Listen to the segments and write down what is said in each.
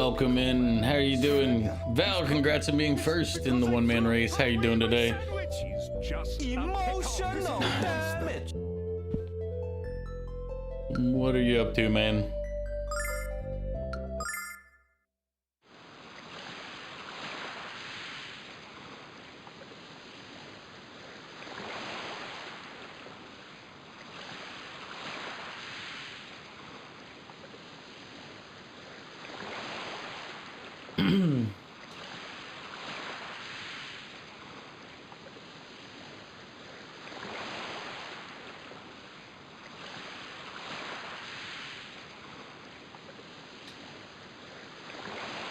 welcome in. How are you doing? Val, congrats on being first in the one-man race. How are you doing today? Emotional damage. What are you up to, man?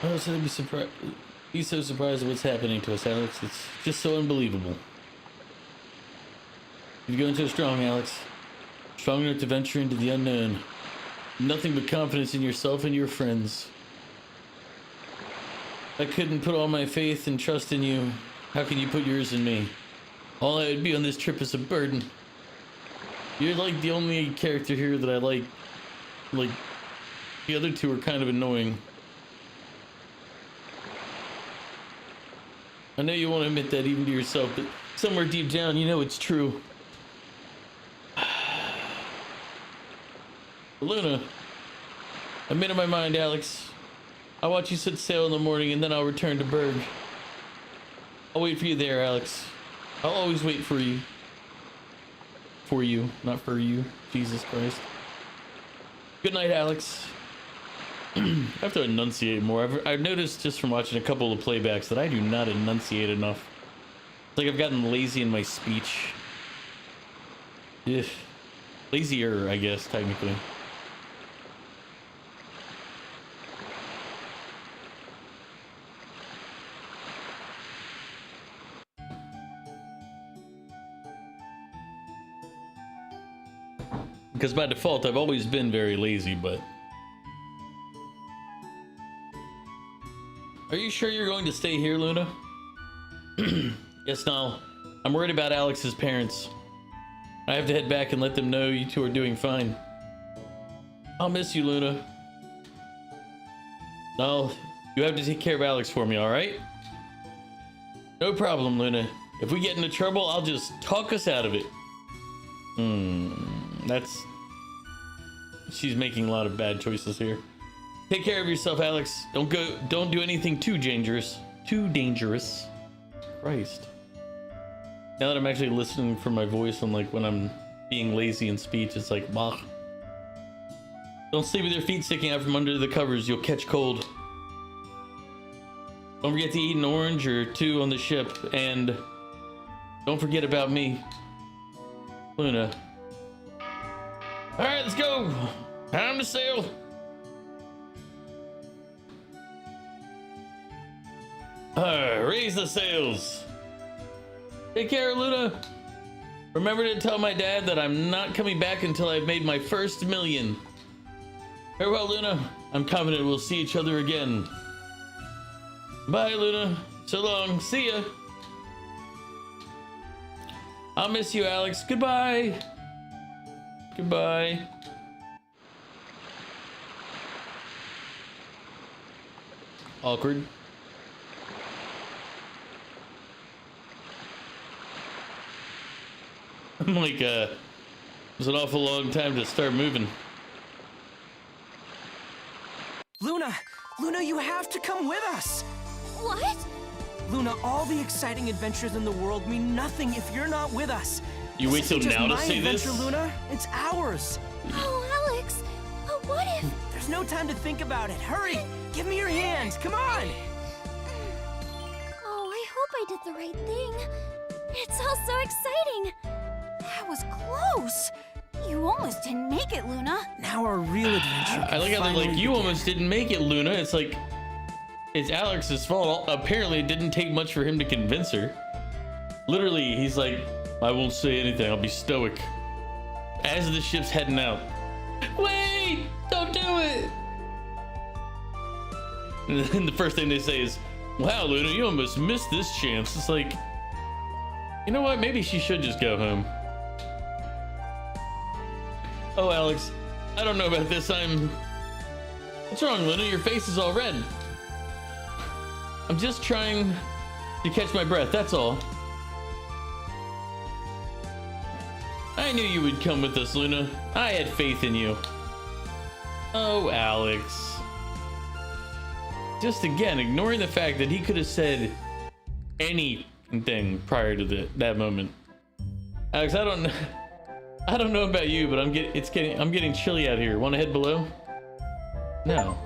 Oh, so be so surprised at what's happening to us, Alex. It's just so unbelievable. You're going so strong, Alex. Strong enough to venture into the unknown. Nothing but confidence in yourself and your friends. I couldn't put all my faith and trust in you. How can you put yours in me? All I would be on this trip is a burden. You're like the only character here that I like. Like, the other two are kind of annoying. I know you won't admit that even to yourself, but somewhere deep down, you know it's true. Luna, I made up my mind, Alex. I'll watch you set sail in the morning, and then I'll return to Berg. I'll wait for you there, Alex. I'll always wait for you. For you, not for you. Jesus Christ. Good night, Alex. I have to enunciate more. I've noticed just from watching a couple of playbacks that I do not enunciate enough. It's like I've gotten lazy in my speech. Ugh. Lazier, I guess, technically. Because by default, I've always been very lazy, but... Are you sure you're going to stay here, Luna? Yes, Niall. I'm worried about Alex's parents. I have to head back and let them know you two are doing fine. I'll miss you, Luna. Niall, you have to take care of Alex for me, alright? No problem, Luna. If we get into trouble, I'll just talk us out of it. That's... She's making a lot of bad choices here. Take care of yourself, Alex. Don't do anything too dangerous. Too dangerous. Christ. Now that I'm actually listening for my voice and like when I'm being lazy in speech, it's like, bah. Don't sleep with your feet sticking out from under the covers. You'll catch cold. Don't forget to eat an orange or two on the ship. And don't forget about me. Luna. Alright, let's go. Time to sail. Raise the sails. Take care, Luna. Remember to tell my dad that I'm not coming back until I've made my first million. Farewell, Luna. I'm confident we'll see each other again. Bye, Luna. So long. See ya. I'll miss you, Alex. Goodbye. Goodbye. Awkward. I'm like, it was an awful long time to start moving. Luna, you have to come with us. What? Luna, all the exciting adventures in the world mean nothing if you're not with us. You wait till now to say this? Luna, it's ours. Oh, Alex. What if... There's no time to think about it. Hurry, give me your hand. Come on. Oh, I hope I did the right thing. It's all so exciting. That was close. You almost didn't make it, Luna. Now our real adventure. I like how they're like, you almost didn't make it, Luna. It's like, it's Alex's fault. Apparently, it didn't take much for him to convince her. Literally, he's like, I won't say anything. I'll be stoic. As the ship's heading out. Wait! Don't do it! And then the first thing they say is, wow, Luna, you almost missed this chance. It's like, you know what? Maybe she should just go home. Oh, Alex, I don't know about this. What's wrong, Luna? Your face is all red. I'm just trying to catch my breath, that's all. I knew you would come with us, Luna. I had faith in you. Oh, Alex. Just again, ignoring the fact that he could have said anything prior to that moment. Alex, I don't know about you, but I'm getting chilly out here. Want to head below? No.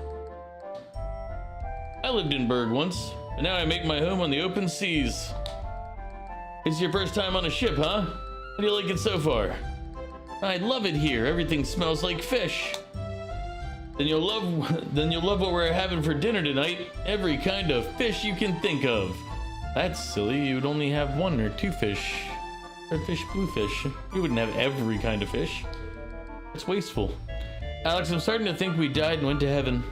I lived in Berg once, and now I make my home on the open seas. It's your first time on a ship, huh? How do you like it so far? I love it here. Everything smells like fish. Then you'll love what we're having for dinner tonight. Every kind of fish you can think of. That's silly. You would only have one or two fish. Redfish, bluefish. You wouldn't have every kind of fish. It's wasteful. Alex, I'm starting to think we died and went to heaven.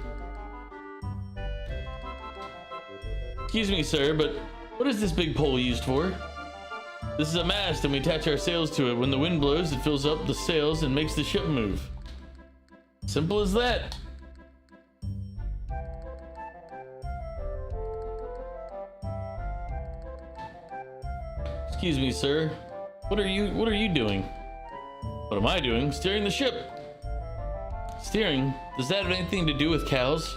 Excuse me, sir, but what is this big pole used for? This is a mast, and we attach our sails to it. When the wind blows, it fills up the sails and makes the ship move. Simple as that. Excuse me, sir. What are you doing? What am I doing? Steering the ship. Steering? Does that have anything to do with cows?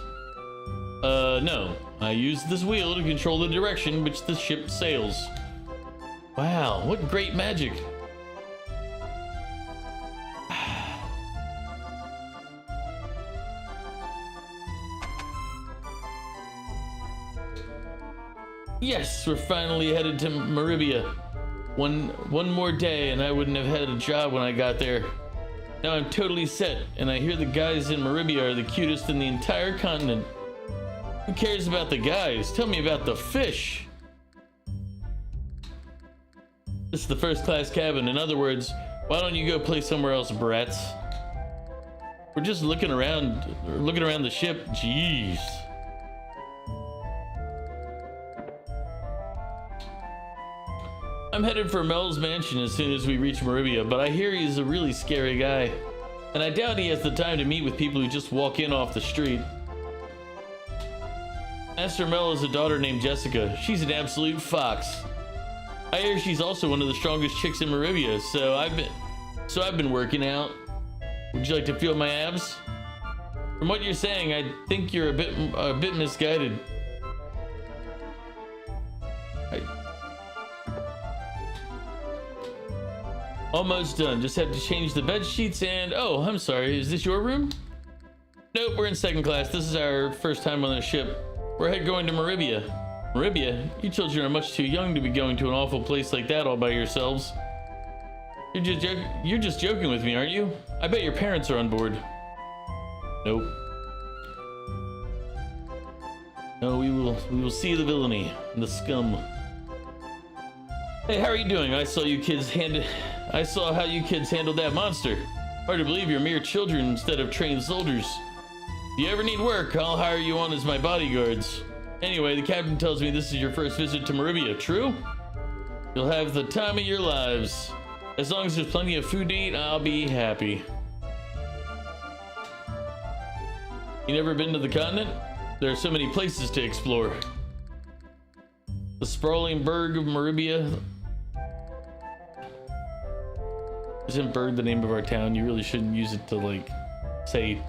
No. I use this wheel to control the direction which the ship sails. Wow, what great magic. Yes, we're finally headed to Maribia. One more day and I wouldn't have had a job when I got there. Now I'm totally set, and I hear the guys in Maribia are the cutest in the entire continent. Who cares about the guys? Tell me about the fish. This is the first class cabin. In other words, why don't you go play somewhere else, brats? We're just looking around the ship. Jeez. I'm headed for Mel's mansion as soon as we reach Maribia, but I hear he's a really scary guy. And I doubt he has the time to meet with people who just walk in off the street. Master Mel has a daughter named Jessica. She's an absolute fox. I hear she's also one of the strongest chicks in Maribia, so I've been working out. Would you like to feel my abs? From what you're saying, I think you're a bit misguided. Almost done. Just have to change the bed sheets and... Oh, I'm sorry. Is this your room? Nope, we're in second class. This is our first time on the ship. We're going to Maribia. Maribia? You children are much too young to be going to an awful place like that all by yourselves. You're just joking with me, aren't you? I bet your parents are on board. Nope. No, we will see the villainy and the scum. Hey, how are you doing? I saw how you kids handled that monster. Hard to believe you're mere children instead of trained soldiers. If you ever need work, I'll hire you on as my bodyguards. Anyway, the captain tells me this is your first visit to Maribia, true? You'll have the time of your lives. As long as there's plenty of food to eat, I'll be happy. You never been to the continent? There are so many places to explore. The sprawling burg of Maribia. Isn't Berg the name of our town? You really shouldn't use it to, like, say...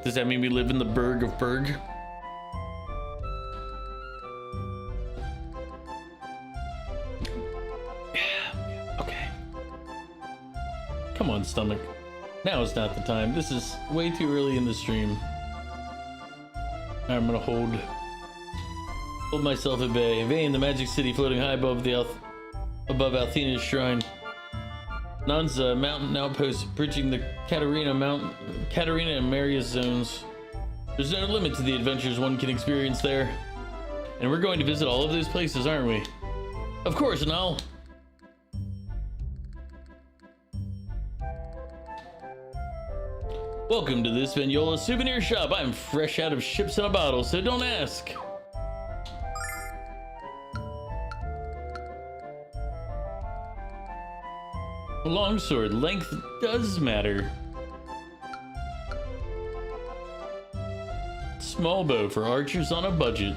Does that mean we live in the Burg of Berg? Yeah, okay. Come on, stomach. Now is not the time. This is way too early in the stream. I'm gonna hold myself at bay. In the magic city floating high above Althena's shrine. Nanza, mountain outpost bridging the Katarina and Marius zones. There's no limit to the adventures one can experience there. And we're going to visit all of those places, aren't we? Of course, and I'll... Welcome to this Vignola souvenir shop. I'm fresh out of ships in a bottle, so don't ask. Longsword, length does matter. small bow for archers on a budget.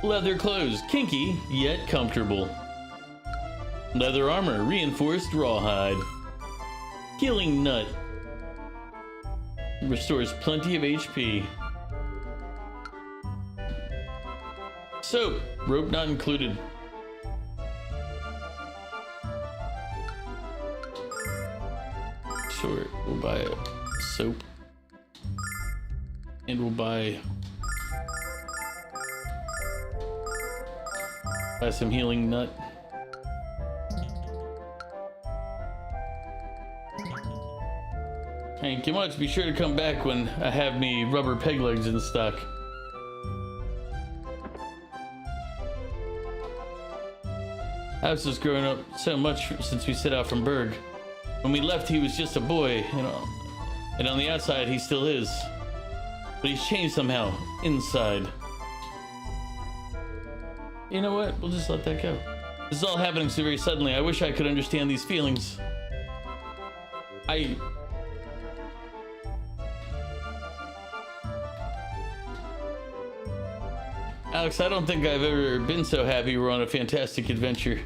Leather clothes, kinky yet comfortable. Leather armor, reinforced rawhide. Healing nut. Restores plenty of HP. Soap, rope not included. Sure, we'll buy a soap. And we'll buy some healing nut. And come on, be sure to come back when I have me rubber peg legs in stock. House has grown up so much since we set out from Berg. When we left, he was just a boy, you know, and on the outside, he still is. But he's changed somehow, inside. You know what? We'll just let that go. This is all happening so very suddenly. I wish I could understand these feelings. Alex, I don't think I've ever been so happy we're on a fantastic adventure.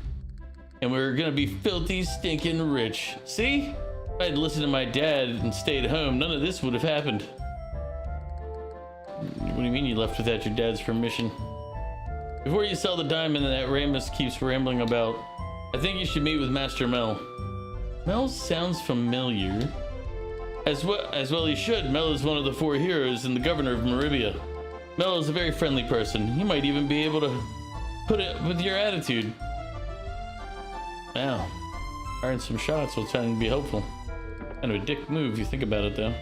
And we're gonna be filthy, stinking rich. See? If I had listened to my dad and stayed home, none of this would have happened. What do you mean you left without your dad's permission? Before you sell the diamond that Ramus keeps rambling about, I think you should meet with Master Mel. Mel sounds familiar. As well he should. Mel is one of the 4 heroes and the governor of Maribia. Mel is a very friendly person. He might even be able to put it with your attitude. Wow. Firing some shots while trying to be hopeful. Kind of a dick move if you think about it, though.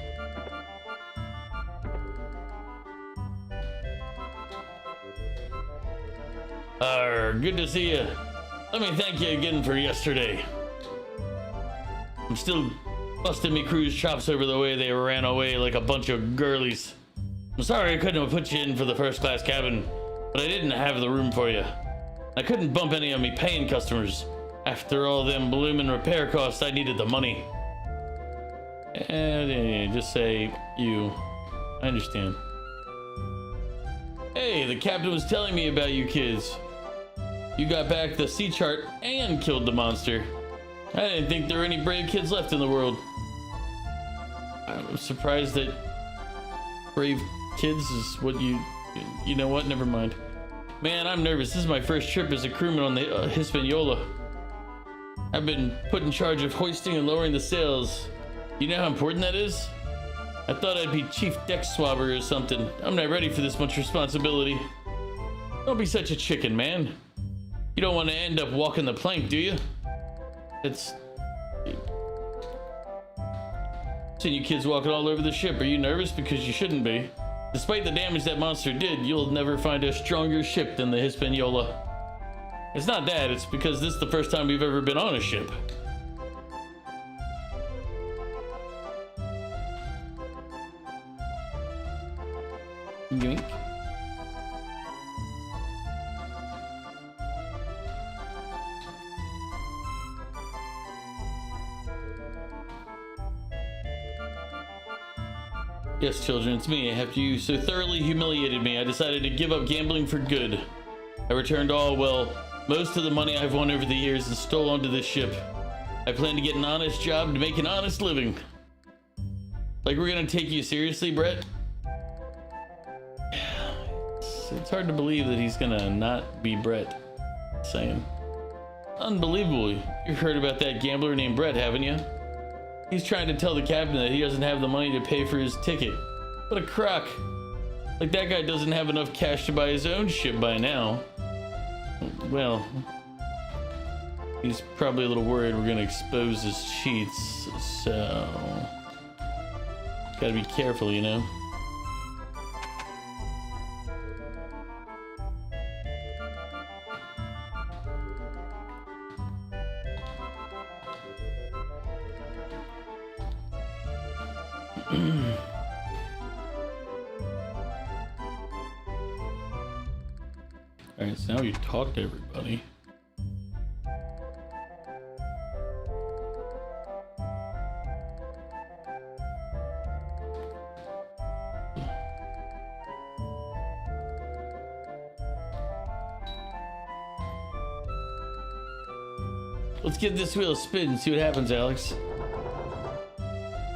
Good to see you. Let me thank you again for yesterday. I'm still busting me crew's chops over the way they ran away like a bunch of girlies. I'm sorry I couldn't have put you in for the first class cabin, but I didn't have the room for you. I couldn't bump any of me paying customers. After all them bloomin' repair costs, I needed the money. And just say you. I understand. Hey, the captain was telling me about you kids. You got back the sea chart and killed the monster. I didn't think there were any brave kids left in the world. I'm surprised that brave kids is what you know what? Never mind. Man, I'm nervous. This is my first trip as a crewman on the Hispaniola. I've been put in charge of hoisting and lowering the sails. You know how important that is? I thought I'd be chief deck swabber or something. I'm not ready for this much responsibility. Don't be such a chicken, man. You don't want to end up walking the plank, do you? Seen you kids walking all over the ship. Are you nervous? Because you shouldn't be. Despite the damage that monster did, you'll never find a stronger ship than the Hispaniola. It's not that, it's because this is the first time we've ever been on a ship. Yoink. Yes, children, it's me. After you so thoroughly humiliated me, I decided to give up gambling for good. I returned most of the money I've won over the years and stole onto this ship. I plan to get an honest job to make an honest living. Like, we're gonna take you seriously, Brett? It's hard to believe that he's gonna not be Brett. Saying. Unbelievable. You've heard about that gambler named Brett, haven't you? He's trying to tell the captain that he doesn't have the money to pay for his ticket. What a crock. Like that guy doesn't have enough cash to buy his own ship by now. Well, he's probably a little worried we're gonna expose his cheats, so gotta be careful, you know. Alright, so now you talk to everybody. Let's get this wheel a spin and see what happens, Alex.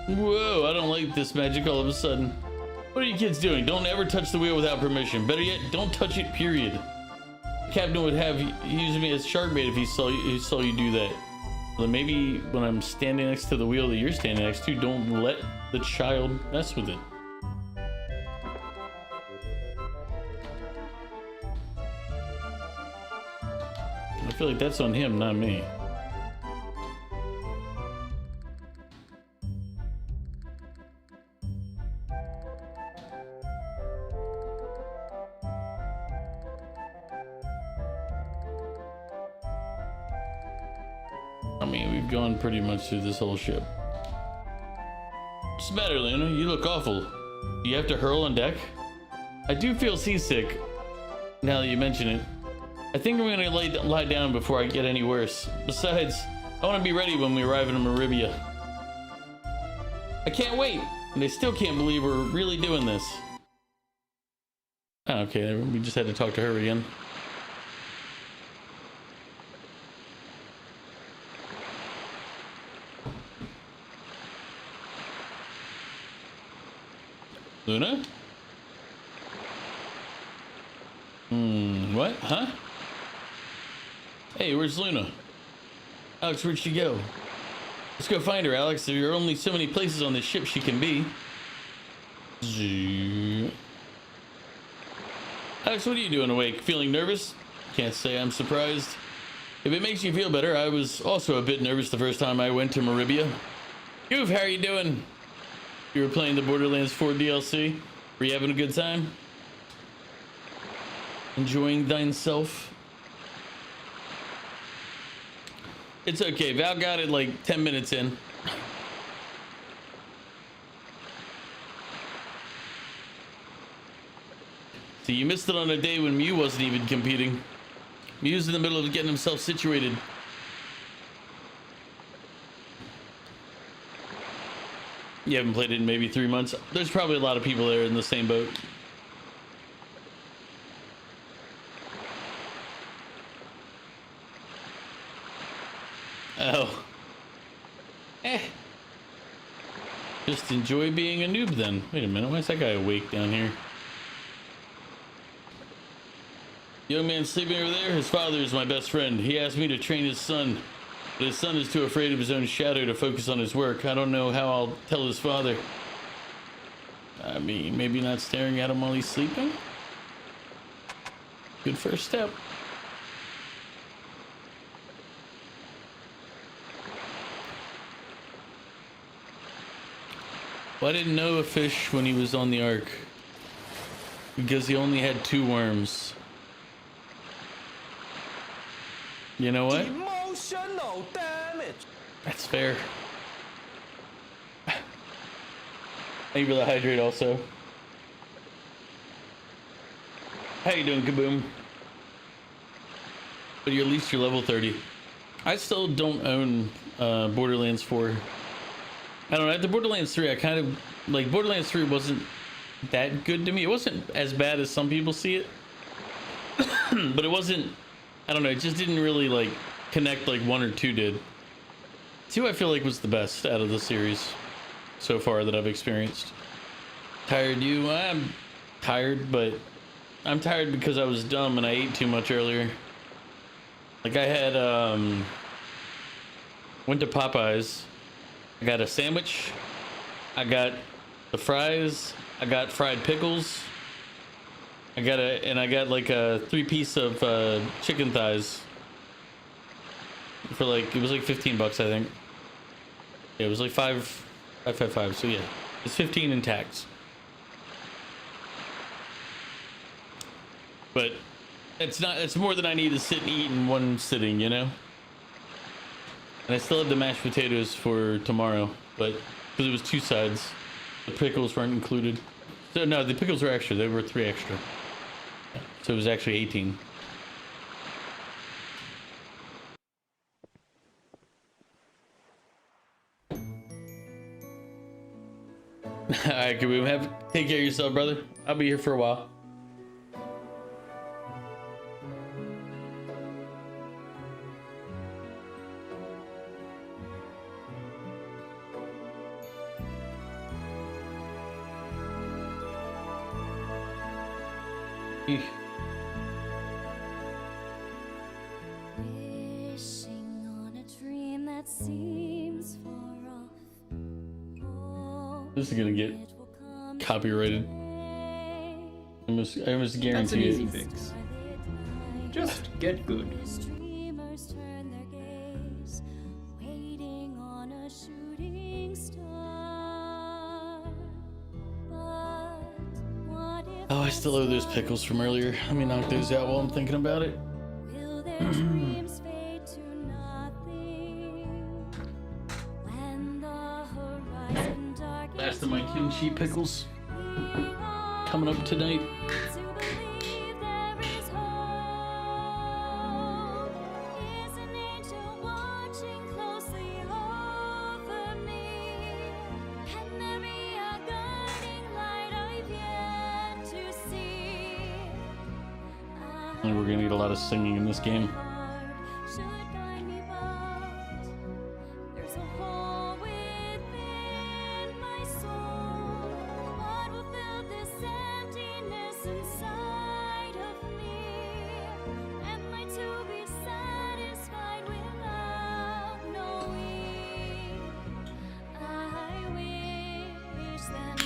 Whoa, I don't like this magic all of a sudden. What are you kids doing? Don't ever touch the wheel without permission. Better yet, don't touch it, period. The captain would have used me as shark bait if he saw you do that. Well, maybe when I'm standing next to the wheel that you're standing next to, don't let the child mess with it. I feel like that's on him, not me. I mean, we've gone pretty much through this whole ship. What's the matter, Lunar? You look awful. Do you have to hurl on deck? I do feel seasick, now that you mention it. I think I'm gonna lie down before I get any worse. Besides, I want to be ready when we arrive in Maribia. I can't wait, and I still can't believe we're really doing this. Oh, okay, we just had to talk to her again. Luna? What? Huh? Hey, where's Luna? Alex, where'd she go? Let's go find her, Alex. There are only so many places on this ship she can be. Alex, what are you doing awake? Feeling nervous? Can't say I'm surprised. If it makes you feel better, I was also a bit nervous the first time I went to Maribia. Goof, how are you doing? You were playing the Borderlands 4 DLC? Were you having a good time? Enjoying thyself? It's okay, Val got it like 10 minutes in. See, you missed it on a day when Mew wasn't even competing. Mew's in the middle of getting himself situated. You haven't played it in maybe 3 months. There's probably a lot of people there in the same boat. Oh. Just enjoy being a noob then. Wait a minute, why is that guy awake down here? Young man sleeping over there? His father is my best friend. He asked me to train his son. But his son is too afraid of his own shadow to focus on his work. I don't know how I'll tell his father. I mean, maybe not staring at him while he's sleeping? Good first step. Well, I didn't know a fish when he was on the Ark. Because he only had 2 worms. You know what? Emotional damage. That's fair. Thank you for the hydrate also. How you doing, Kaboom? But at least you're level 30. I still don't own Borderlands 4. I don't know, after Borderlands 3, I kind of, like, Borderlands 3 wasn't that good to me. It wasn't as bad as some people see it. But it wasn't, I don't know, it just didn't really, like, connect like 1 or 2 did. 2 I feel like was the best out of the series so far that I've experienced. Tired you? I'm tired, but I'm tired because I was dumb and I ate too much earlier. Like I had went to Popeyes. I got a sandwich. I got the fries. I got fried pickles. I got like a 3-piece of chicken thighs for like, it was like $15, I think. Yeah, it was like 555. So yeah, it's 15 in tax. But it's more than I need to sit and eat in one sitting, you know? And I still have the mashed potatoes for tomorrow, but because it was 2 sides, the pickles weren't included. So no, the pickles were extra. They were 3 extra. So it was actually 18. Alright, Kaboom, take care of yourself, brother. I'll be here for a while. Wishing on a dream that seems far off. This is gonna get It will come copyrighted. I almost guarantee That's an easy it. fix. Just get good. Streamers turn their gaze, waiting on a shooting star. But what if Oh, I still owe those pickles from earlier. Let me knock those out while I'm thinking about it. will their dreams fade to nothing when the horizon darkens? Last of my kimchi pickles coming up tonight. To believe there is hope. Is an angel watching closely over me? Can there be a guiding light I've yet to see? And we're gonna need a lot of singing in this game. Should guide me, but there's a hole within my soul. What will fill this emptiness inside of me? Am I to be satisfied without knowing? I wish then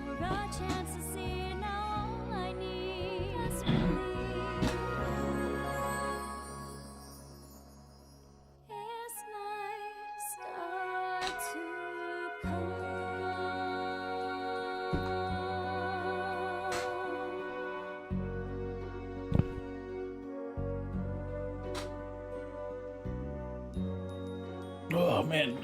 for a chance to see now all I need is believe. Is night start to Oh man.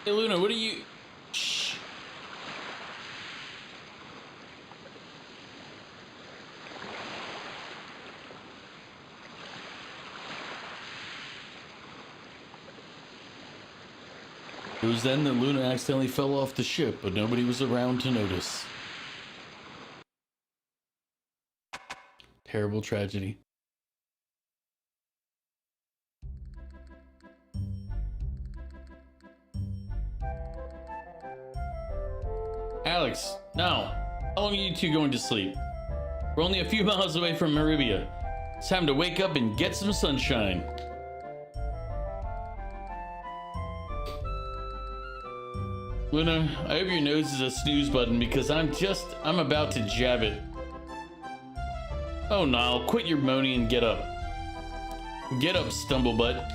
Hey Luna, what are you? Shh. It was then that Luna accidentally fell off the ship, but nobody was around to notice. Terrible tragedy. Alex, no. How long are you two going to sleep? We're only a few miles away from Maribia. It's time to wake up and get some sunshine. Luna, I hope your nose is a snooze button because I'm about to jab it. Oh, Niall, quit your moaning and get up. Get up, stumblebutt.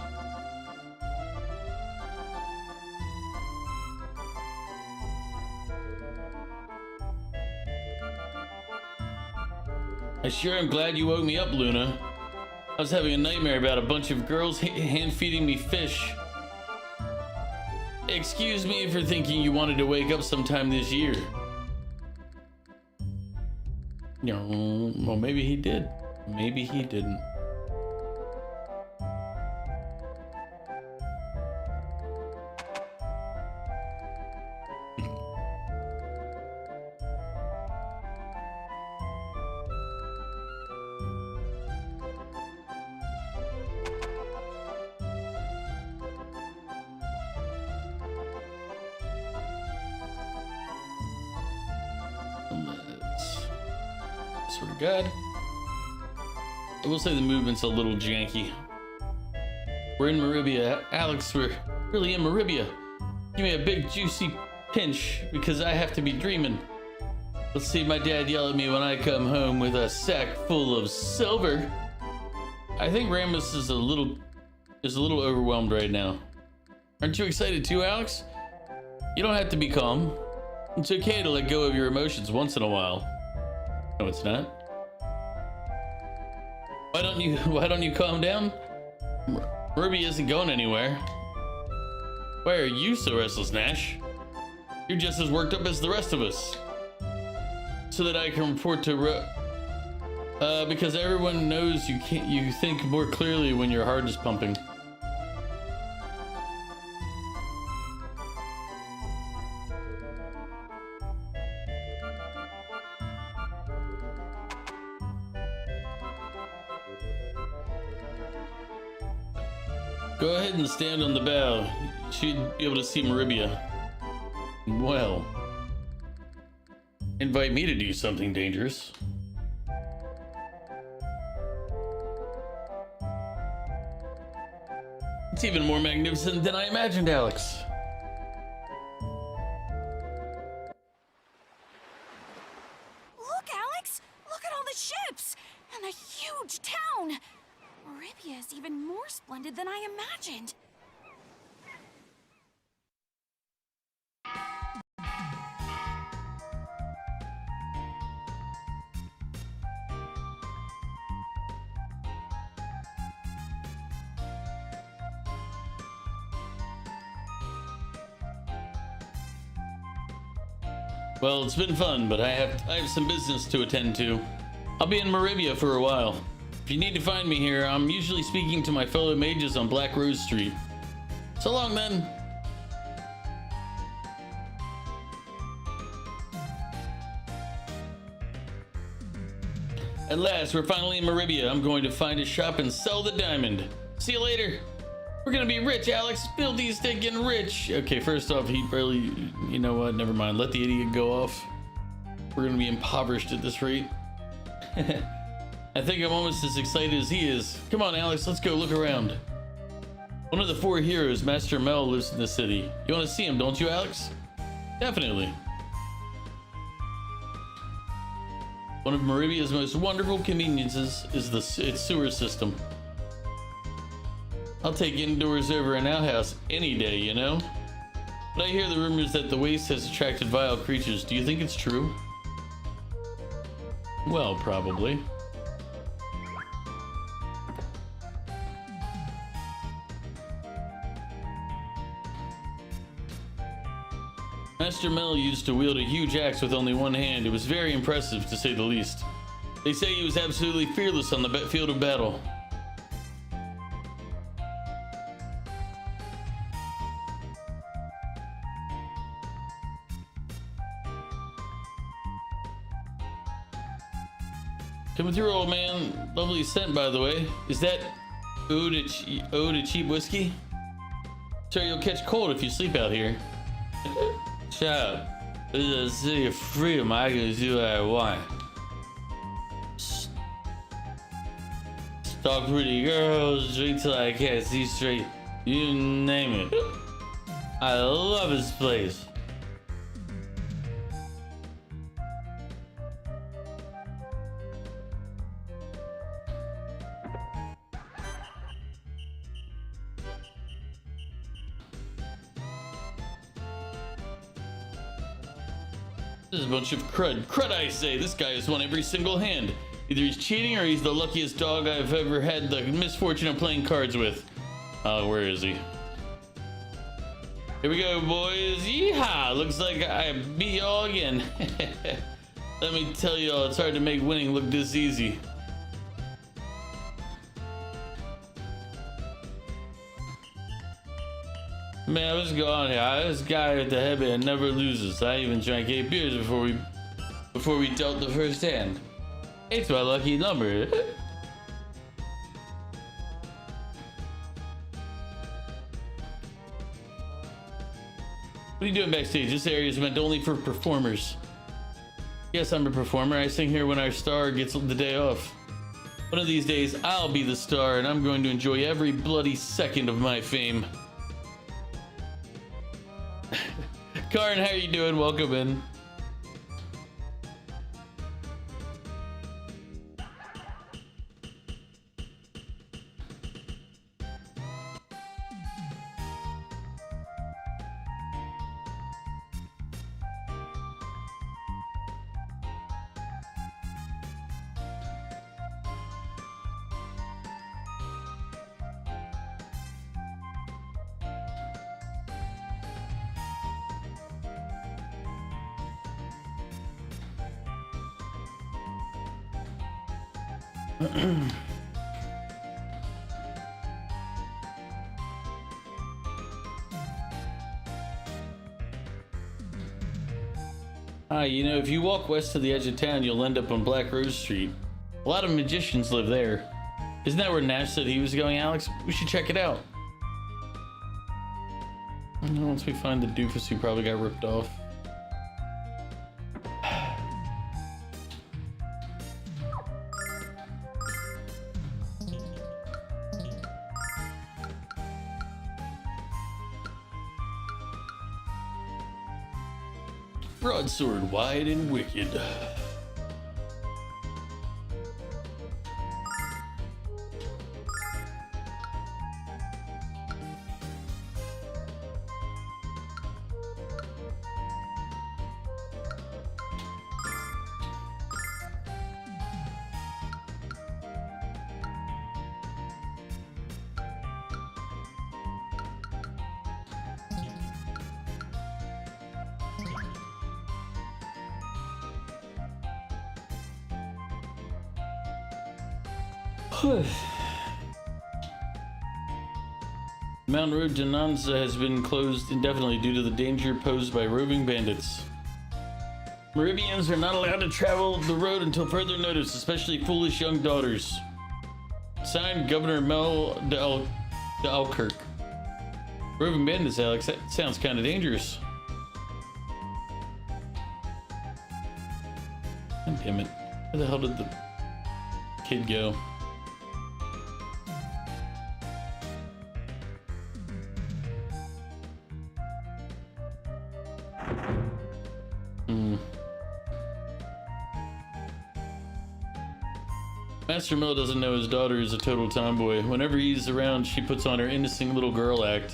I sure am glad you woke me up, Luna. I was having a nightmare about a bunch of girls hand feeding me fish. Excuse me for thinking you wanted to wake up sometime this year. Well, maybe he did. Maybe he didn't. Swear to God. I will say the movement's a little janky. We're in Maribia. Alex, we're really in Maribia. Give me a big juicy pinch because I have to be dreaming. Let's see my dad yell at me when I come home with a sack full of silver. I think Ramos is a little overwhelmed right now. Aren't you excited too, Alex? You don't have to be calm. It's okay to let go of your emotions once in a while. No, it's not. Why don't you calm down? Ruby isn't going anywhere. Why are you so restless, Nash? You're just as worked up as the rest of us. So that I can report to because everyone knows you think more clearly when your heart is pumping. Go ahead and stand on the bow. You should be able to see Maribia. Well, invite me to do something dangerous. It's even more magnificent than I imagined, Alex. Look, Alex! Look at all the ships! And the huge town! Maribia is even more splendid than I imagined. Well, it's been fun, but I have some business to attend to. I'll be in Maribia for a while. If you need to find me here, I'm usually speaking to my fellow mages on Black Rose Street. So long then. At last, we're finally in Maribia. I'm going to find a shop and sell the diamond. See you later. We're gonna be rich, Alex. Bill D's getting rich. Okay, first off, he barely... You know what? Never mind. Let the idiot go off. We're gonna be impoverished at this rate. I think I'm almost as excited as he is. Come on, Alex. Let's go look around. One of the 4 heroes, Master Mel, lives in the city. You want to see him, don't you, Alex? Definitely. One of Maribia's most wonderful conveniences is its sewer system. I'll take indoors over an outhouse any day, you know? But I hear the rumors that the waste has attracted vile creatures. Do you think it's true? Well, probably. Master Mel used to wield a huge axe with only one hand. It was very impressive, to say the least. They say he was absolutely fearless on the field of battle. Coming through, old man. Lovely scent, by the way. Is that eau de cheap whiskey? Sir, you'll catch cold if you sleep out here. Shut up. This is a city of freedom. I can do what I want. Stalk pretty girls, drink till I can't see straight. You name it. I love this place. This is a bunch of crud. Crud, I say. This guy has won every single hand. Either he's cheating or he's the luckiest dog I've ever had the misfortune of playing cards with. Oh, where is he? Here we go, boys. Yeehaw! Looks like I beat y'all again. Let me tell y'all, it's hard to make winning look this easy. Man, what's going on here? This guy with the headband never loses. I even drank 8 beers before we dealt the first hand. 8's my lucky number. What are you doing backstage? This area is meant only for performers. Yes, I'm a performer. I sing here when our star gets the day off. One of these days, I'll be the star, and I'm going to enjoy every bloody second of my fame. Karin, how are you doing? Welcome in. You know, if you walk west to the edge of town, you'll end up on Black Rose Street. A lot of magicians live there. Isn't that where Nash said he was going, Alex? We should check it out. Once we find the doofus who probably got ripped off. Broadsword, wide and wicked. Mountain Road to Nanza has been closed indefinitely due to the danger posed by roving bandits. Meridians are not allowed to travel the road until further notice, especially foolish young daughters. Signed, Governor Mel de Alkirk. Roving bandits, Alex, that sounds kind of dangerous. God damn it. Where the hell did the kid go? Master Mel doesn't know his daughter is a total tomboy. Whenever he's around, she puts on her innocent little girl act.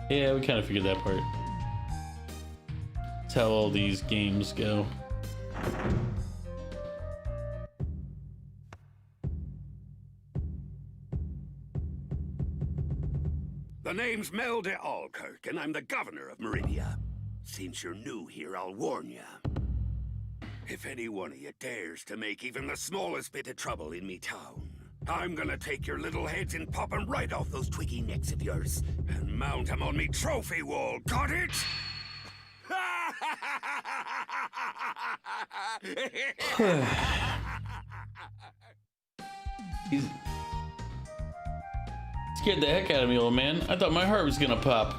Yeah, we kind of figured that part. That's how all these games go. The name's Mel de Alkirk, and I'm the governor of Meridia. Since you're new here, I'll warn ya. If any one of you dares to make even the smallest bit of trouble in me town, I'm gonna take your little heads and pop 'em right off those twiggy necks of yours and mount 'em on me trophy wall, got it? He's scared the heck out of me, old man. I thought my heart was gonna pop.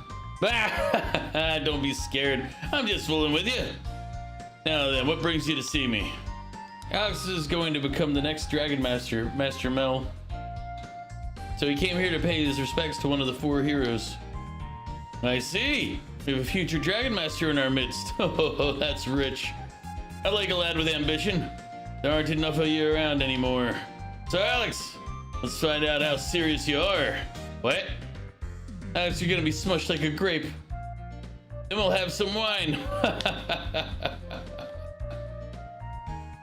Don't be scared. I'm just fooling with you. Now then, what brings you to see me? Alex is going to become the next Dragon Master, Master Mel. So he came here to pay his respects to one of the four heroes. I see. We have a future Dragon Master in our midst. Oh, that's rich. I like a lad with ambition. There aren't enough of you around anymore. So Alex, let's find out how serious you are. What? Alex, you're gonna be smushed like a grape. Then we'll have some wine.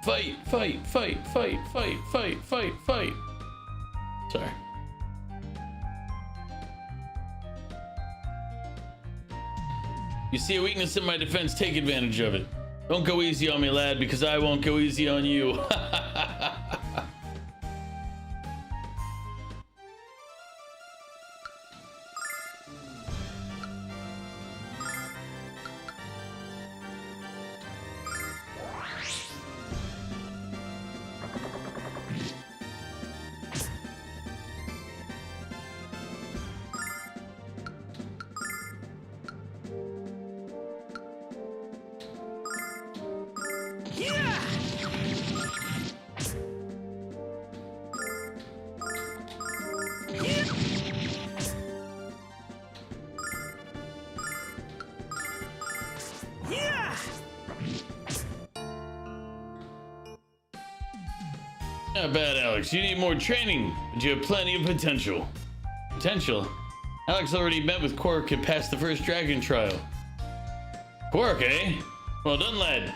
Fight, fight, fight, fight, fight, fight, fight, fight. Sorry. You see a weakness in my defense, take advantage of it. Don't go easy on me, lad, because I won't go easy on you. Not bad, Alex. You need more training, but you have plenty of potential. Potential? Alex already met with Quark and passed the first dragon trial. Quark, eh? Well done, lad.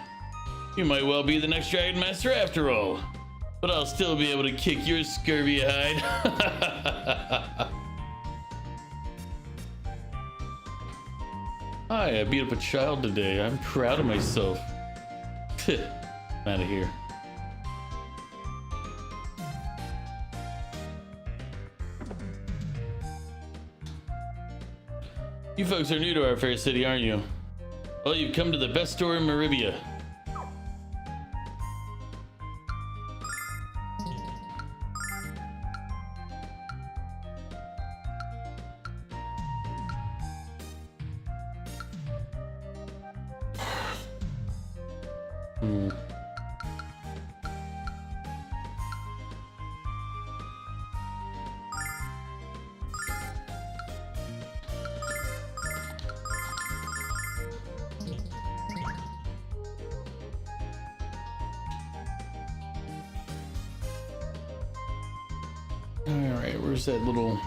You might well be the next Dragon Master after all. But I'll still be able to kick your scurvy hide. Hi, I beat up a child today. I'm proud of myself. I'm out of here. You folks are new to our fair city, aren't you? Well, you've come to the best store in Meribia. Hmm. All right, where's that little?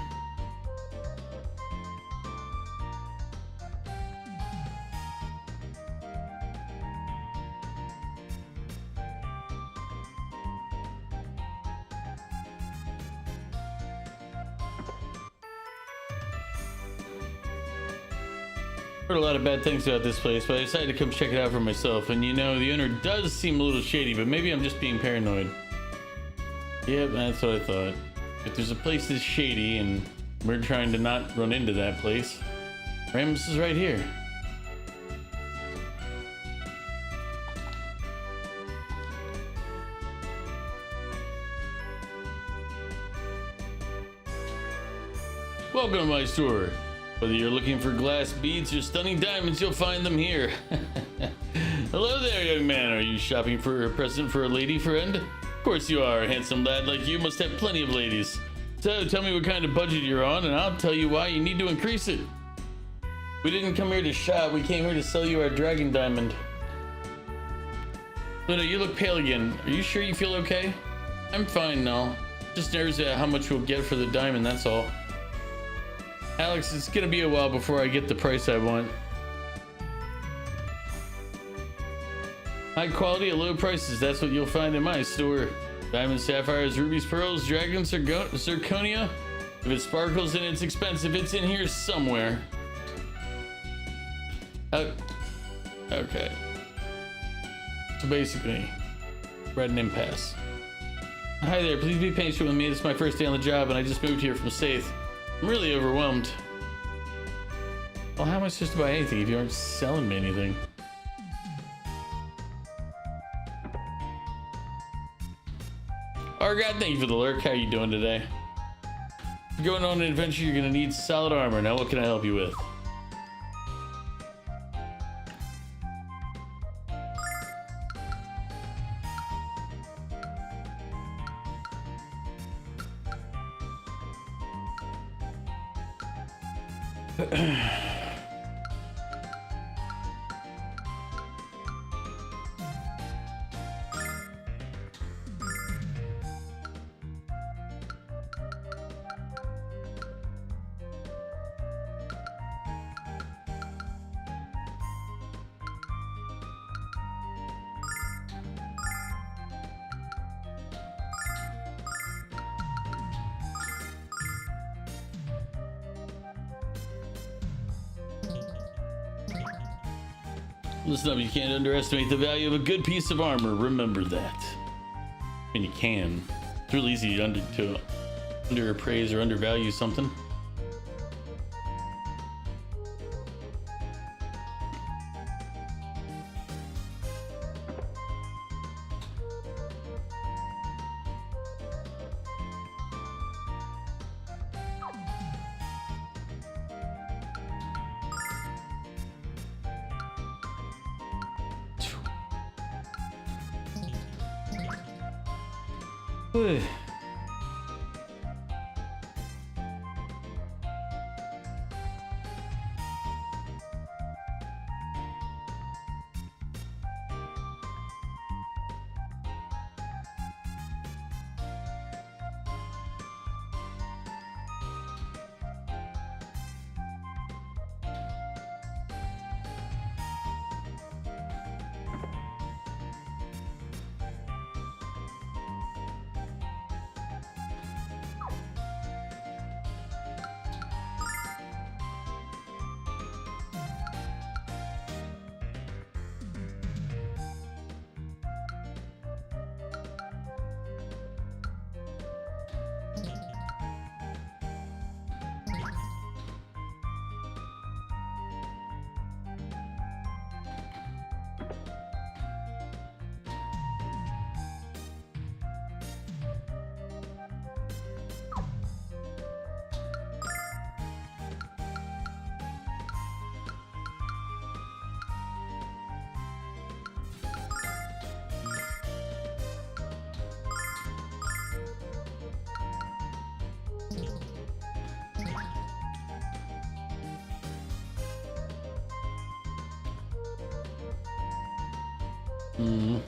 Heard a lot of bad things about this place, but I decided to come check it out for myself. And you know, the owner does seem a little shady, but maybe I'm just being paranoid. Yep, that's what I thought. If there's a place that's shady and we're trying to not run into that place, Ramos is right here. Welcome to my store. Whether you're looking for glass beads or stunning diamonds, you'll find them here. Hello there, young man. Are you shopping for a present for a lady friend? Of course you are. A handsome lad like you must have plenty of ladies. So tell me what kind of budget you're on, and I'll tell you why you need to increase it. We didn't come here to shop. We came here to sell you our dragon diamond. Luna, you look pale again. Are you sure you feel okay? I'm fine now. Just nervous about how much we'll get for the diamond, that's all. Alex, it's gonna be a while before I get the price I want. High quality at low prices, that's what you'll find in my store. Diamonds, sapphires, rubies, pearls, dragons, zirconia. If it sparkles and it's expensive, it's in here somewhere. Okay. So basically, we're at an impasse. Hi there, please be patient with me. This is my first day on the job and I just moved here from Saith. I'm really overwhelmed. Well, how am I supposed to buy anything if you aren't selling me anything? Argot, thank you for the lurk. How are you doing today? If you're going on an adventure, you're gonna need solid armor. Now, what can I help you with? Listen up, you can't underestimate the value of a good piece of armor. Remember that. And you can. It's really easy to underappraise or undervalue something. And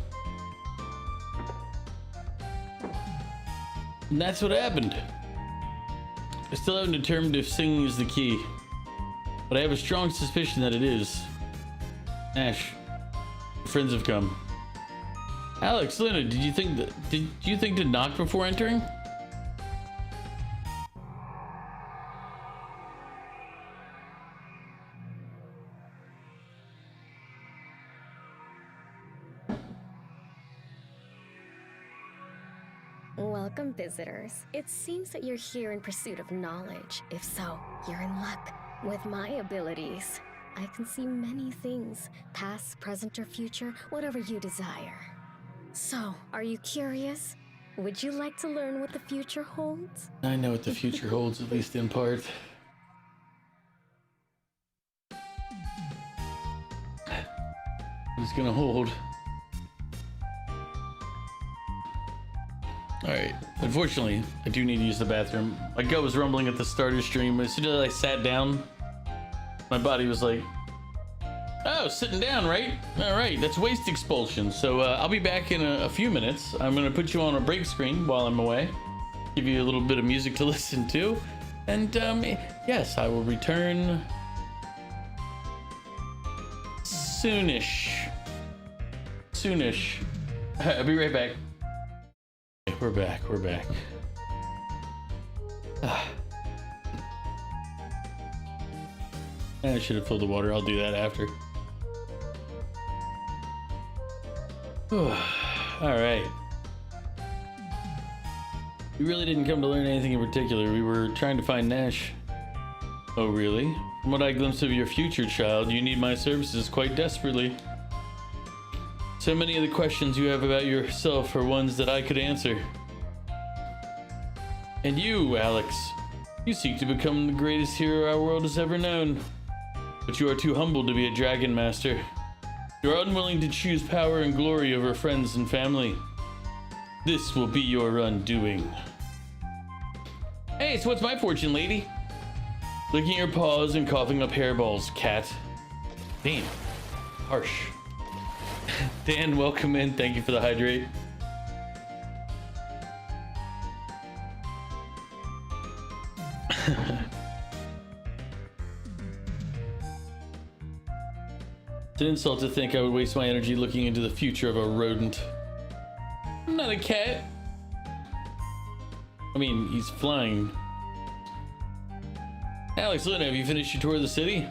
that's what happened. I still haven't determined if singing is the key, but I have a strong suspicion that it is. Ash, your friends have come. Alex, Luna, did you think to knock before entering? Welcome, visitors. It seems that you're here in pursuit of knowledge. If so, you're in luck. With my abilities, I can see many things, past, present, or future, whatever you desire. So, are you curious? Would you like to learn what the future holds? I know what the future holds, at least in part. It's gonna hold. Alright, unfortunately, I do need to use the bathroom. My gut was rumbling at the start of the stream. As soon as I sat down, my body was like, oh, sitting down, right? Alright, that's waste expulsion. So I'll be back in a few minutes. I'm gonna put you on a break screen while I'm away. Give you a little bit of music to listen to. And yes, I will return soonish. Soonish. I'll be right back. We're back. I should have filled the water. I'll do that after. All right. We really didn't come to learn anything in particular. We were trying to find Nash. Oh, really? From what I glimpsed of your future, child, you need my services quite desperately. So many of the questions you have about yourself are ones that I could answer. And you, Alex, you seek to become the greatest hero our world has ever known. But you are too humble to be a dragon master. You are unwilling to choose power and glory over friends and family. This will be your undoing. Hey, so what's my fortune, lady? Licking your paws and coughing up hairballs, cat. Damn, harsh. Dan, welcome in. Thank you for the hydrate. It's an insult to think I would waste my energy looking into the future of a rodent. I'm not a cat. I mean, he's flying. Alex, Luna, have you finished your tour of the city?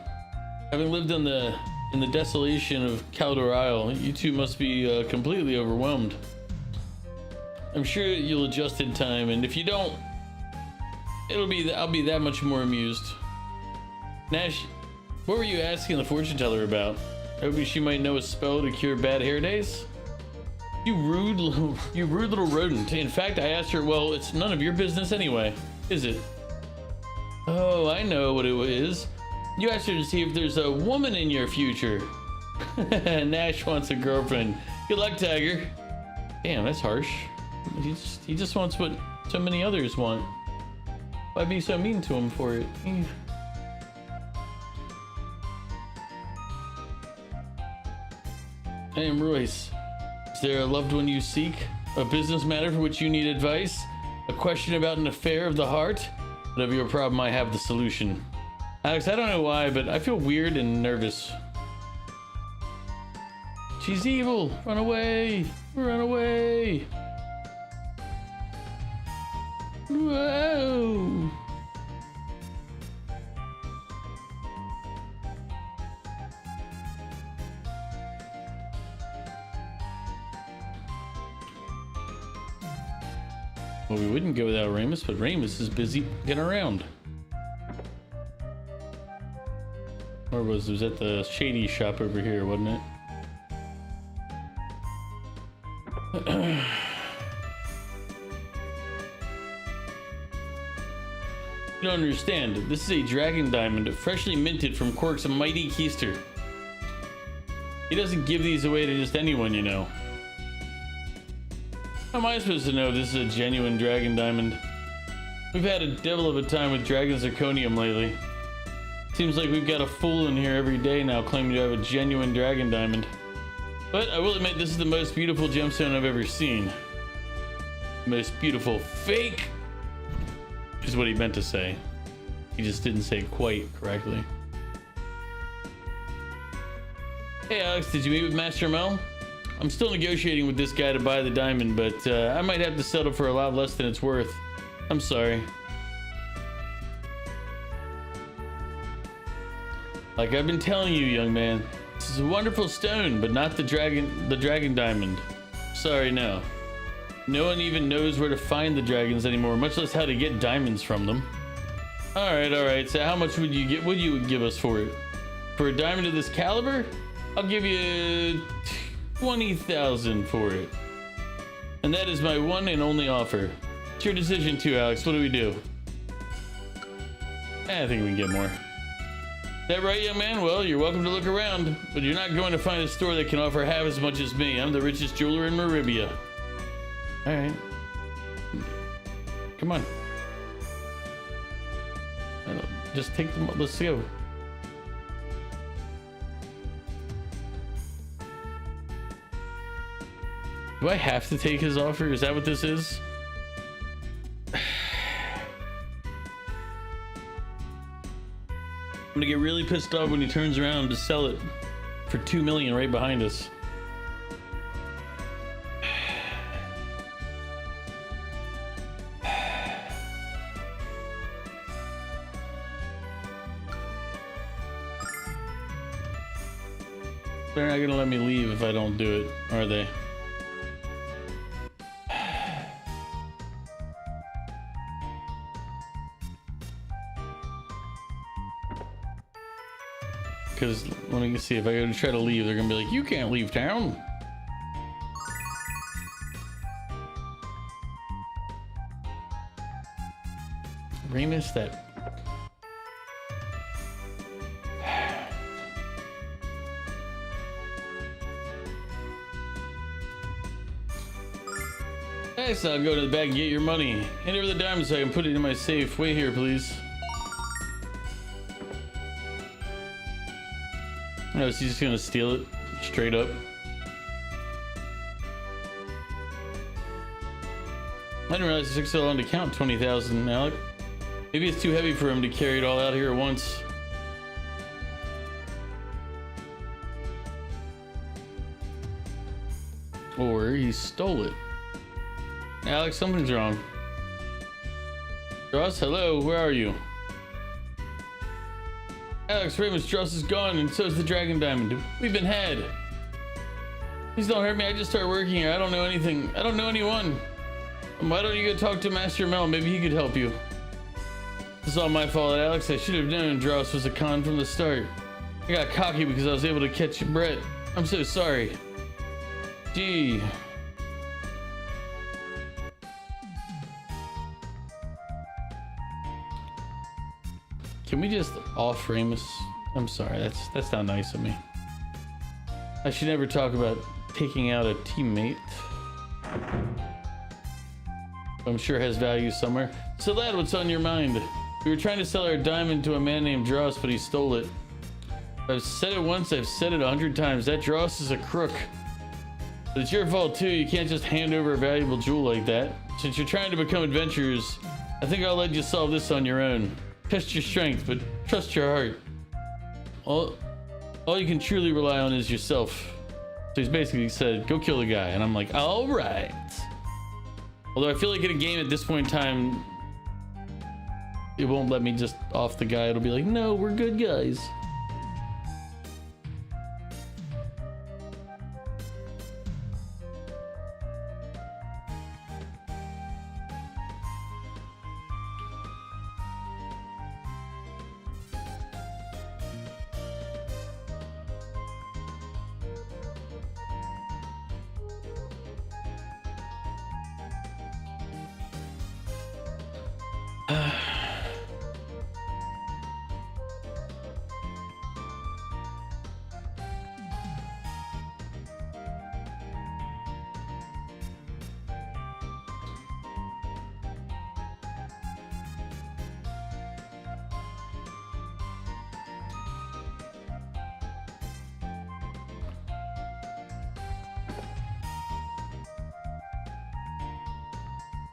Having lived in the desolation of Caldor Isle, you two must be completely overwhelmed. I'm sure you'll adjust in time, and if you don't, I'll be that much more amused. Nash, what were you asking the fortune teller about? Hoping she might know a spell to cure bad hair days? You rude little rodent. In fact, I asked her, well, it's none of your business anyway, is it? Oh, I know what it is. You asked her to see if there's a woman in your future. Nash wants a girlfriend. Good luck, Tiger. Damn, that's harsh. He just wants what so many others want. Why be so mean to him for it? I am Royce. Is there a loved one you seek? A business matter for which you need advice? A question about an affair of the heart? Whatever your problem, I have the solution. Alex, I don't know why, but I feel weird and nervous. She's evil! Run away! Run away! Whoa! Well, we wouldn't go without Ramus, but Ramus is busy getting around. Or was it at the shady shop over here, wasn't it? You don't understand. This is a dragon diamond, freshly minted from Quark's mighty keister. He doesn't give these away to just anyone, you know. How am I supposed to know this is a genuine dragon diamond? We've had a devil of a time with dragon zirconium lately. Seems like we've got a fool in here every day now claiming to have a genuine dragon diamond. But I will admit, this is the most beautiful gemstone I've ever seen. Most beautiful fake is what he meant to say. He just didn't say it quite correctly. Hey Alex, did you meet with Master Mel? I'm still negotiating with this guy to buy the diamond, but I might have to settle for a lot less than it's worth. I'm sorry. Like I've been telling you, young man, this is a wonderful stone, but not the dragon diamond. Sorry, no. No one even knows where to find the dragons anymore, much less how to get diamonds from them. All right. So how much would you give us for it? For a diamond of this caliber? I'll give you 20,000 for it. And that is my one and only offer. It's your decision too, Alex. What do we do? I think we can get more. Is that right, young man? Well, you're welcome to look around, but you're not going to find a store that can offer half as much as me. I'm the richest jeweler in Maribia. All right. Come on. Just take them. Let's go. Do I have to take his offer? Is that what this is? I'm gonna get really pissed off when he turns around to sell it for 2 million right behind us. They're not gonna let me leave if I don't do it, are they? Because let me see, if I go to try to leave, they're gonna be like, you can't leave town. Remus, that. Next, I'll go to the back and get your money. Hand over the diamond so I can put it in my safe. Wait here, please. No, is he just gonna steal it straight up? I didn't realize it took so long to count 20,000, Alec. Maybe it's too heavy for him to carry it all out here at once. Or he stole it. Alex, something's wrong. Ross, hello, where are you? Alex, Raymond's Dross is gone, and so is the Dragon Diamond. We've been had. Please don't hurt me. I just started working here. I don't know anything. I don't know anyone. Why don't you go talk to Master Mel? Maybe he could help you. This is all my fault, Alex. I should have known Dross was a con from the start. I got cocky because I was able to catch Brett. I'm so sorry. Gee. Can we just off Ramus? I'm sorry, that's not nice of me. I should never talk about taking out a teammate. I'm sure has value somewhere. So lad, what's on your mind? We were trying to sell our diamond to a man named Dross, but he stole it. I've said it once, I've said it 100 times. That Dross is a crook. But it's your fault too. You can't just hand over a valuable jewel like that. Since you're trying to become adventurers, I think I'll let you solve this on your own. Test your strength, but trust your heart. All you can truly rely on is yourself. So he's basically said, go kill the guy. And I'm like, all right. Although I feel like in a game at this point in time, it won't let me just off the guy. It'll be like, no, we're good guys.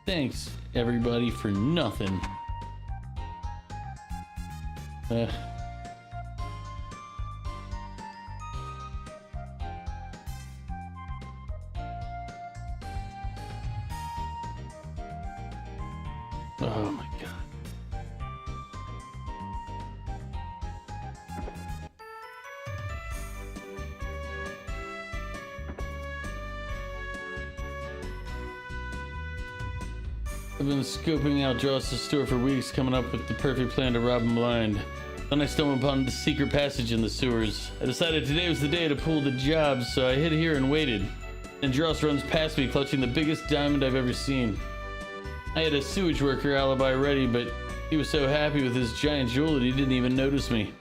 Thanks, everybody, for nothing. Oh my god. I've been scoping out Dross's store for weeks, coming up with the perfect plan to rob him blind. Then I stumbled upon the secret passage in the sewers. I decided today was the day to pull the job, so I hid here and waited. Then Dross runs past me, clutching the biggest diamond I've ever seen. I had a sewage worker alibi ready, but he was so happy with his giant jewel that he didn't even notice me.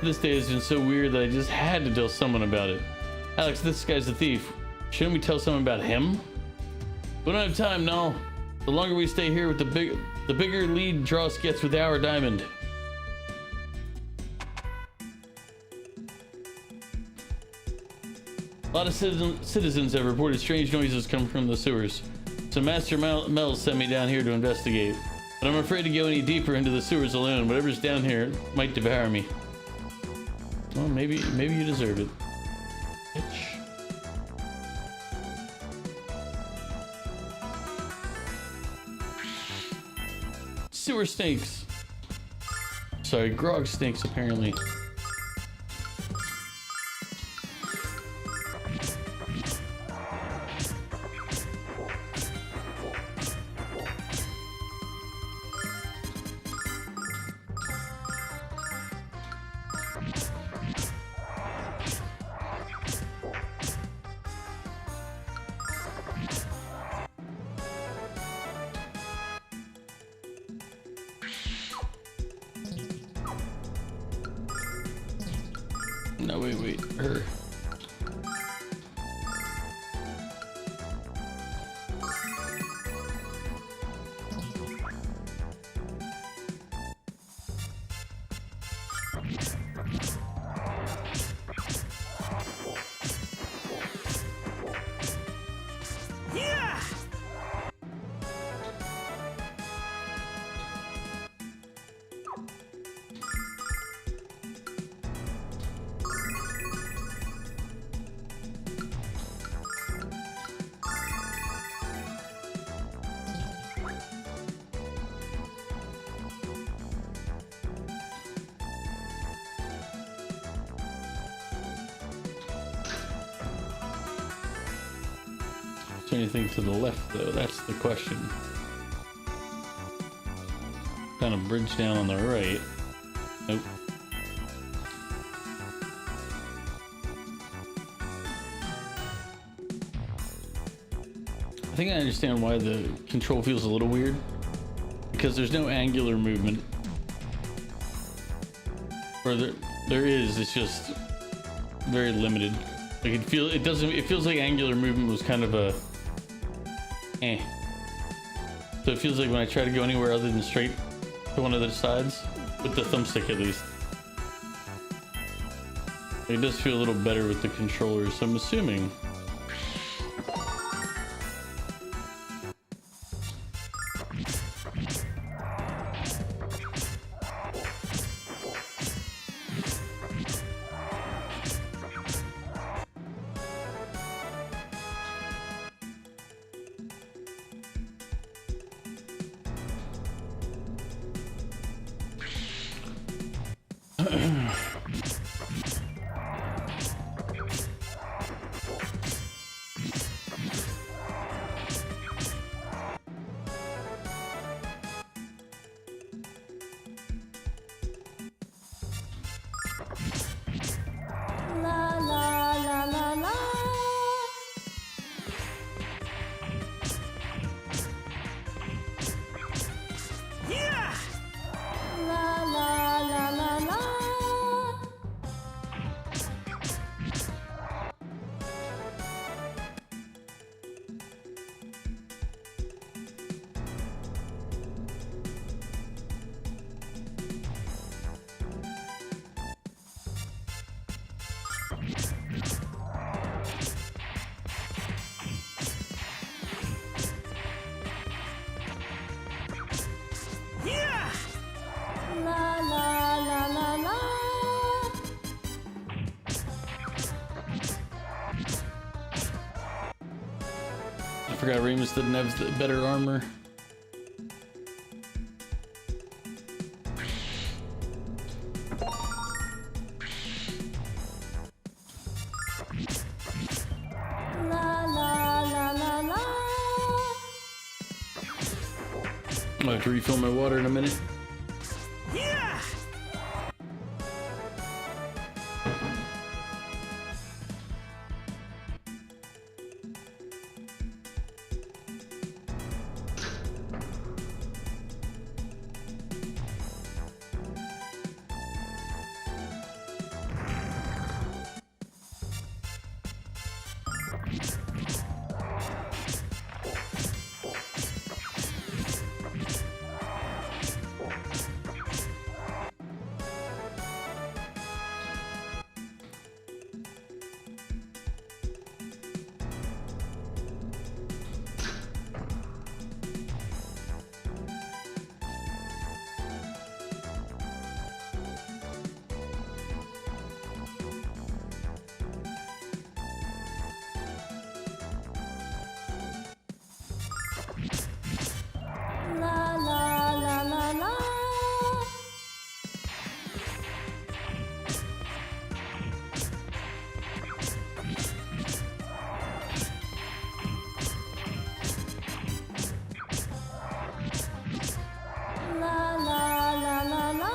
This day has been so weird that I just had to tell someone about it. Alex, this guy's a thief. Shouldn't we tell someone about him? We don't have time, no. The longer we stay here with the bigger lead Dross gets with our diamond. A lot of citizens have reported strange noises coming from the sewers. So Master Mel sent me down here to investigate. But I'm afraid to go any deeper into the sewers alone. Whatever's down here might devour me. Well, maybe you deserve it. Bitch. Sewer snakes. Sorry, grog snakes apparently. No, wait, her. Yeah! Is there anything to the left though? That's the question. Kind of bridge down on the right. Nope. I think I understand why the control feels a little weird. Because there's no angular movement. Or there is, it's just very limited. Like it feels like angular movement was kind of a So it feels like when I try to go anywhere other than straight to one of the sides, with the thumbstick at least. It does feel a little better with the controller, so I'm assuming. La la la la la. Yeah! La la la la la. I forgot Remus didn't have the better armor. La la la la la. I'll have to refill my water in a minute. Yeah! La la la la la. La la la la la.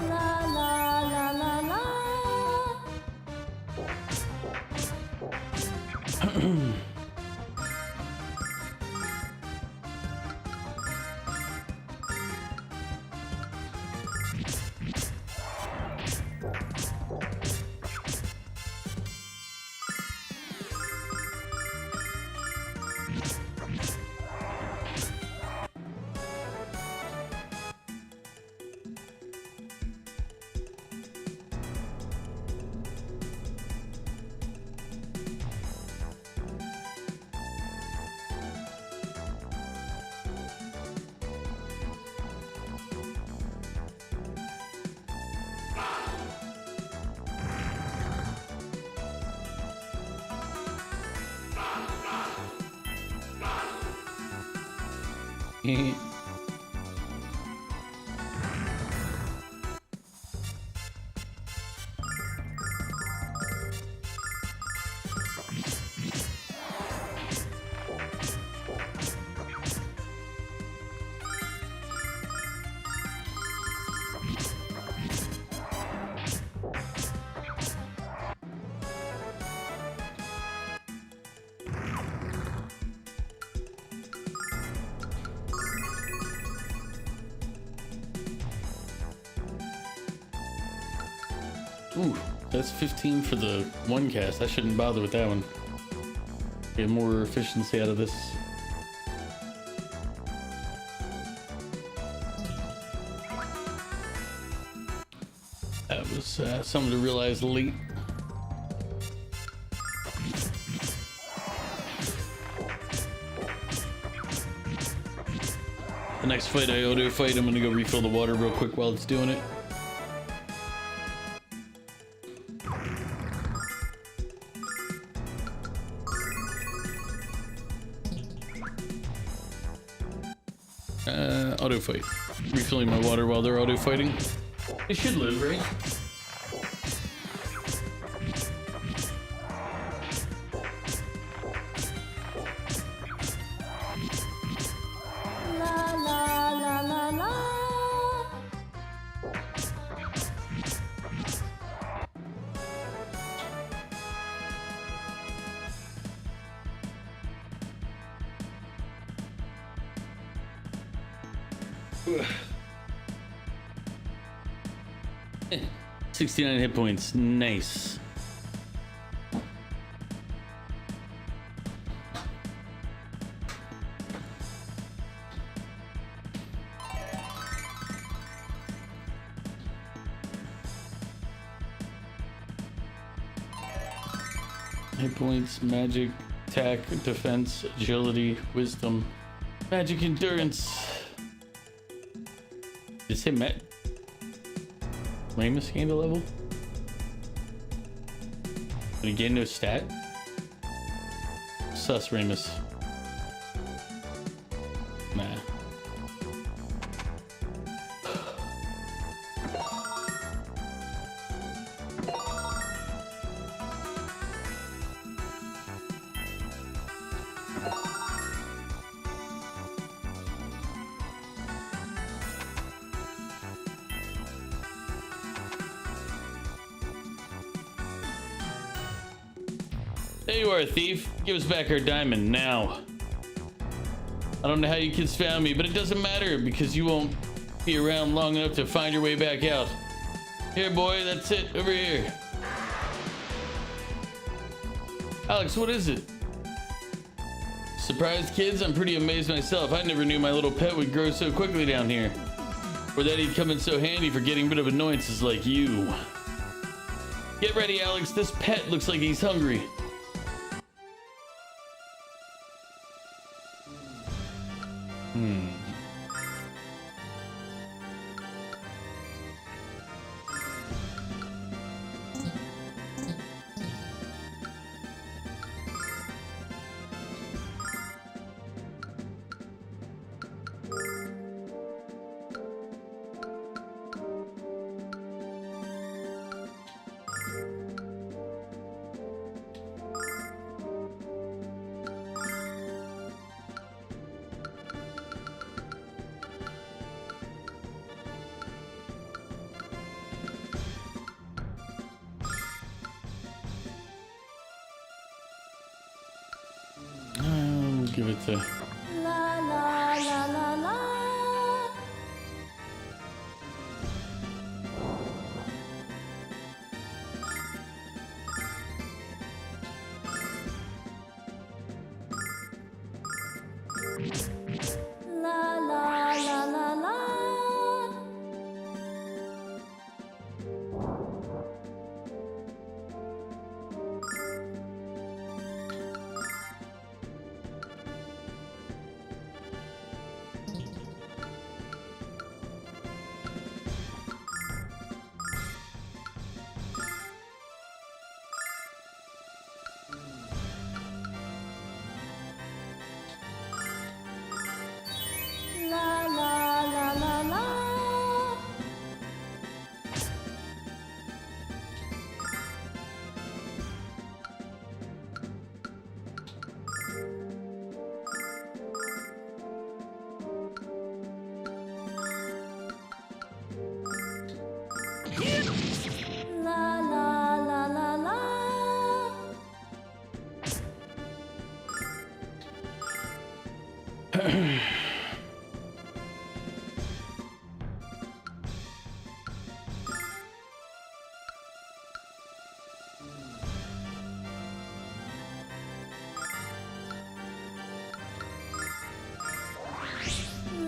La la la la la. Ooh, that's 15 for the one cast. I shouldn't bother with that one. Get more efficiency out of this. That was something to realize late. Next fight I auto fight, I'm gonna go refill the water real quick while it's doing it. Auto fight. Refilling my water while they're auto fighting. They should live, right? La la la la la. Ugh. 69 hit points. Nice. Hit points, magic, attack, defense, agility, wisdom, magic, endurance. Did it say Ramus gained a level? Did he gain no stat? Sus Ramus. Nah. There you are, thief. Give us back our diamond now. I don't know how you kids found me, but it doesn't matter because you won't be around long enough to find your way back out. Here, boy, that's it. Over here. Alex, what is it? Surprised, kids? I'm pretty amazed myself. I never knew my little pet would grow so quickly down here. Or that he'd come in so handy for getting rid of annoyances like you. Get ready, Alex. This pet looks like he's hungry. We'll give it to... La la la la la. La la la la la. La la la la la. La la la la la.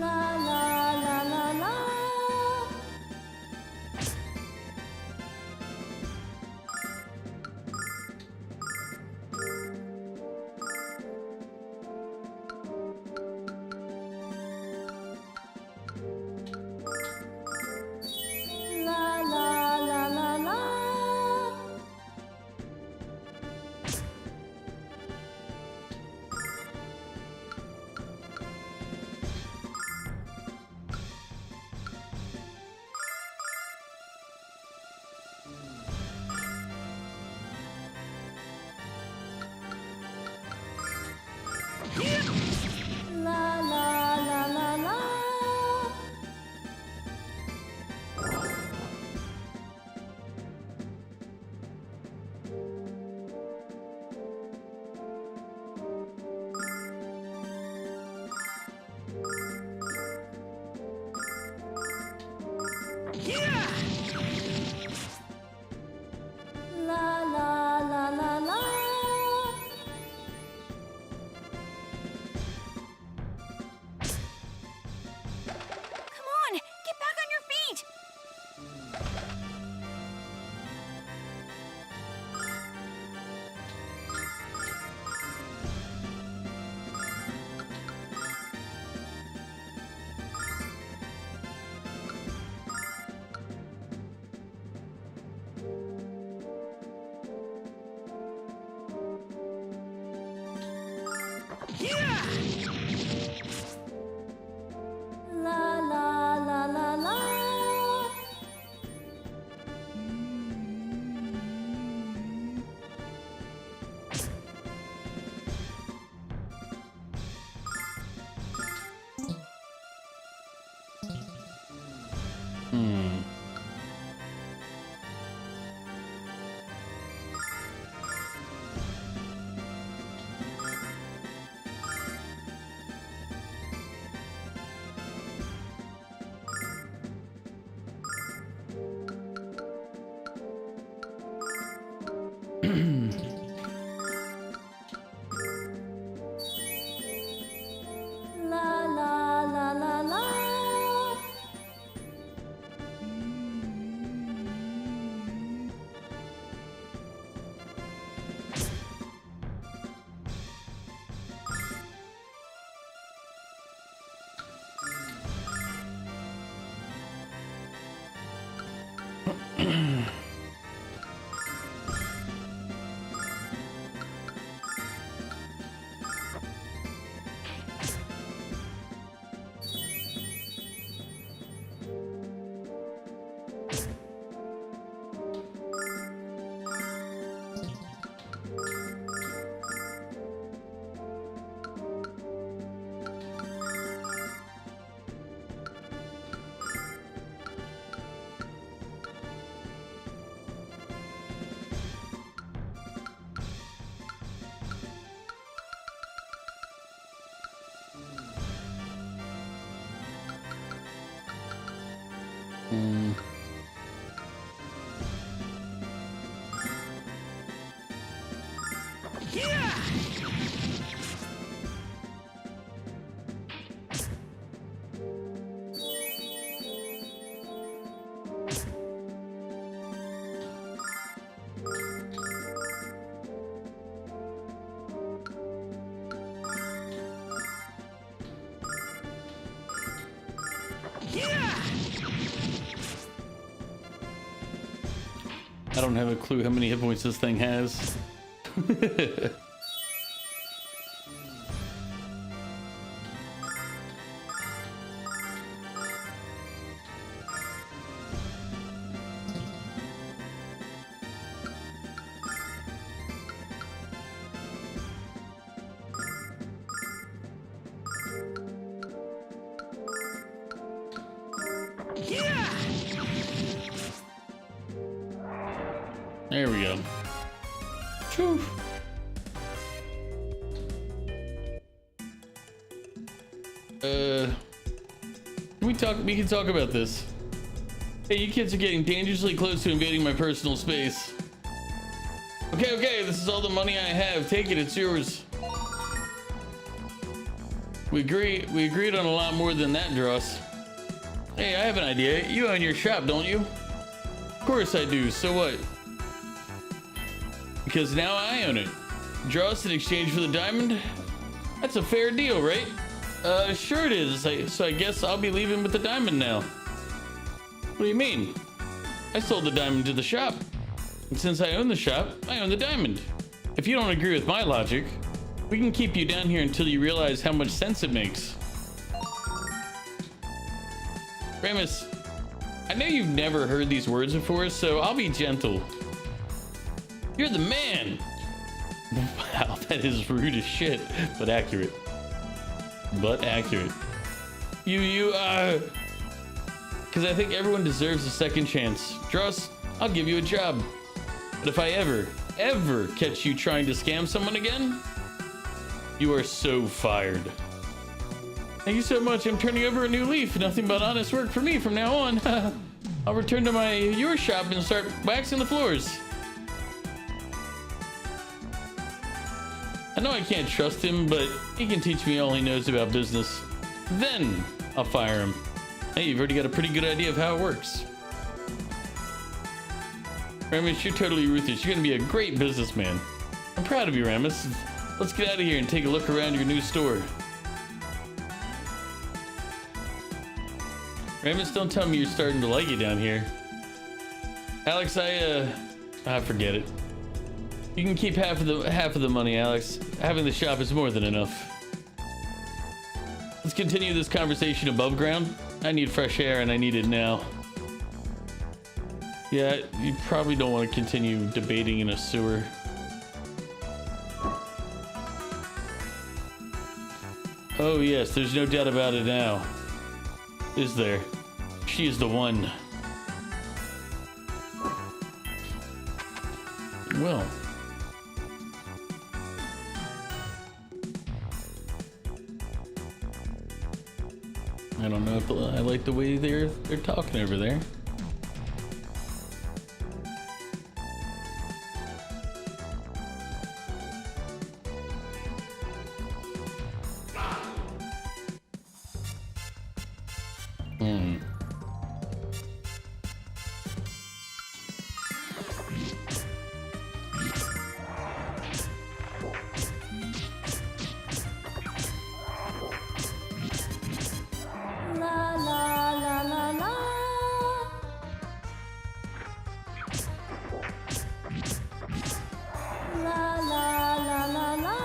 La la la la la. La la la la la. La la la la la. Come on, get back on your feet. La la la la la. La la la la la. I don't have a clue how many hit points this thing has. There we go. Phew. We can talk about this. Hey, you kids are getting dangerously close to invading my personal space. Okay, this is all the money I have. Take it, it's yours. We agreed on a lot more than that, Dross. Hey, I have an idea. You own your shop, don't you? Of course I do, so what? Because now I own it. Dross in exchange for the diamond? That's a fair deal, right? Sure it is. So I guess I'll be leaving with the diamond now. What do you mean? I sold the diamond to the shop. And since I own the shop, I own the diamond. If you don't agree with my logic, we can keep you down here until you realize how much sense it makes. Ramus, I know you've never heard these words before, so I'll be gentle. You're the man. Wow, that is rude as shit, but accurate. But accurate. Because I think everyone deserves a second chance. Dross, I'll give you a job. But if I ever catch you trying to scam someone again, you are so fired. Thank you so much. I'm turning over a new leaf. Nothing but honest work for me from now on. I'll return to your shop and start waxing the floors. I know I can't trust him, but he can teach me all he knows about business. Then I'll fire him. Hey, you've already got a pretty good idea of how it works. Ramus, you're totally ruthless. You're gonna be a great businessman. I'm proud of you, Ramus. Let's get out of here and take a look around your new store. Ramus, don't tell me you're starting to like it down here. Alex, forget it. You can keep half of the money, Alex. Having the shop is more than enough. Let's continue this conversation above ground. I need fresh air and I need it now. Yeah, you probably don't want to continue debating in a sewer. Oh yes, there's no doubt about it now. Is there? She is the one. Well. I don't know if I like the way they're talking over there. La la la la la. La la la la la.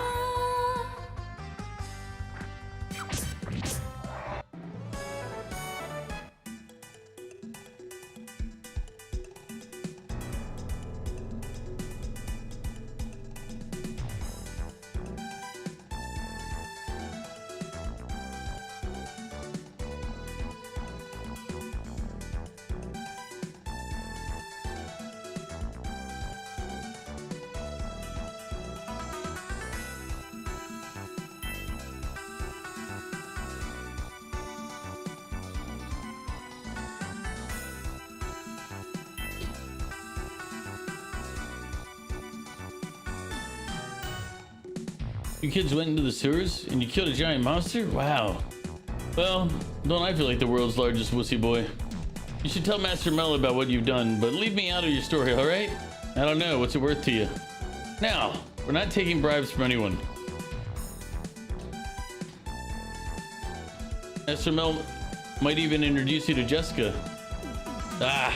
You kids went into the sewers and you killed a giant monster? Wow. Well, don't I feel like the world's largest wussy boy? You should tell Master Mel about what you've done, but leave me out of your story, alright? I don't know, what's it worth to you? Now, we're not taking bribes from anyone. Master Mel might even introduce you to Jessica. Ah,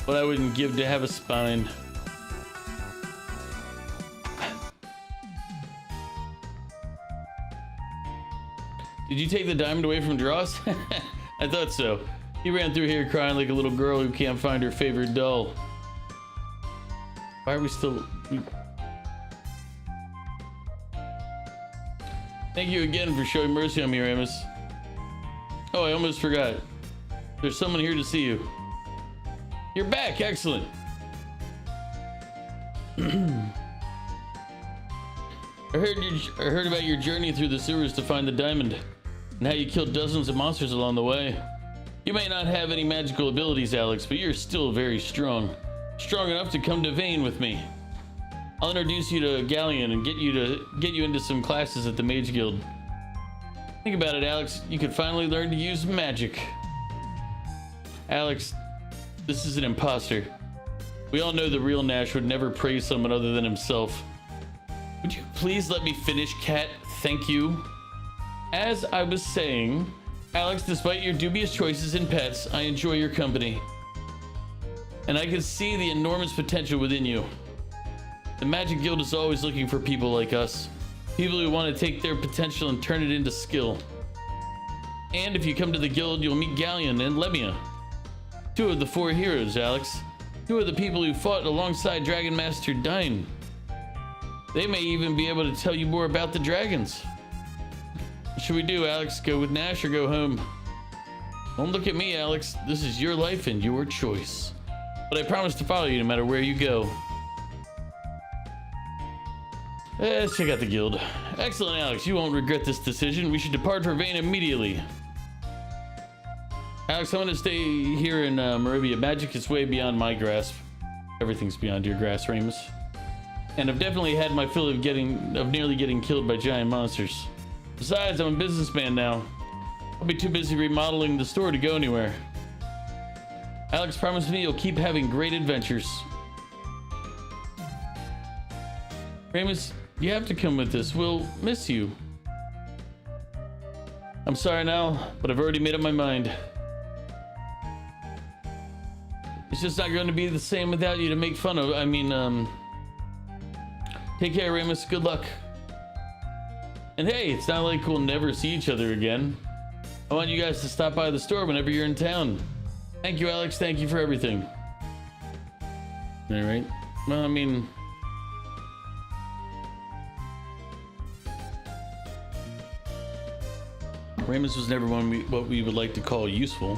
what I wouldn't give to have a spine. Did you take the diamond away from Dross? I thought so. He ran through here crying like a little girl who can't find her favorite doll. Why are we still... Thank you again for showing mercy on me, Ramus. Oh, I almost forgot. There's someone here to see you. You're back, excellent. I heard about your journey through the sewers to find the diamond, and how you killed dozens of monsters along the way. You may not have any magical abilities, Alex, but you're still very strong. Strong enough to come to Vane with me. I'll introduce you to Galleon and get you into some classes at the Mage Guild. Think about it, Alex. You could finally learn to use magic. Alex, this is an imposter. We all know the real Nash would never praise someone other than himself. Would you please let me finish, Cat? Thank you. As I was saying, Alex, despite your dubious choices in pets, I enjoy your company. And I can see the enormous potential within you. The Magic Guild is always looking for people like us. People who want to take their potential and turn it into skill. And if you come to the guild, you'll meet Galleon and Lemia. 2 of the 4 heroes, Alex. 2 of the people who fought alongside Dragon Master Dine. They may even be able to tell you more about the dragons. What should we do, Alex? Go with Nash or go home? Don't look at me, Alex. This is your life and your choice. But I promise to follow you no matter where you go. Let's check out the guild. Excellent, Alex. You won't regret this decision. We should depart for Vane immediately. Alex, I'm gonna stay here in Maribia. Magic is way beyond my grasp. Everything's beyond your grasp, Ramus. And I've definitely had my fill of nearly getting killed by giant monsters. Besides, I'm a businessman now. I'll be too busy remodeling the store to go anywhere. Alex, promise me you'll keep having great adventures. Ramus, you have to come with us. We'll miss you. I'm sorry now, but I've already made up my mind. It's just not going to be the same without you to make fun of. Take care, Ramus. Good luck. And hey, it's not like we'll never see each other again. I want you guys to stop by the store whenever you're in town. Thank you, Alex. Thank you for everything. All right. Well, Ramus was never what we would like to call useful.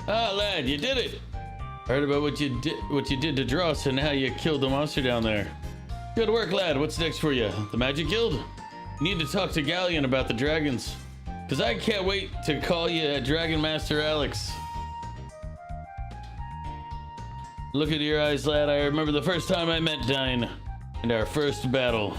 Ah, lad, you did it! Heard about what you did to Dross and how you killed the monster down there. Good work, lad. What's next for you? The Magic Guild? You need to talk to Galleon about the dragons. Cause I can't wait to call you Dragon Master Alex. Look at your eyes, lad. I remember the first time I met Dine and our first battle.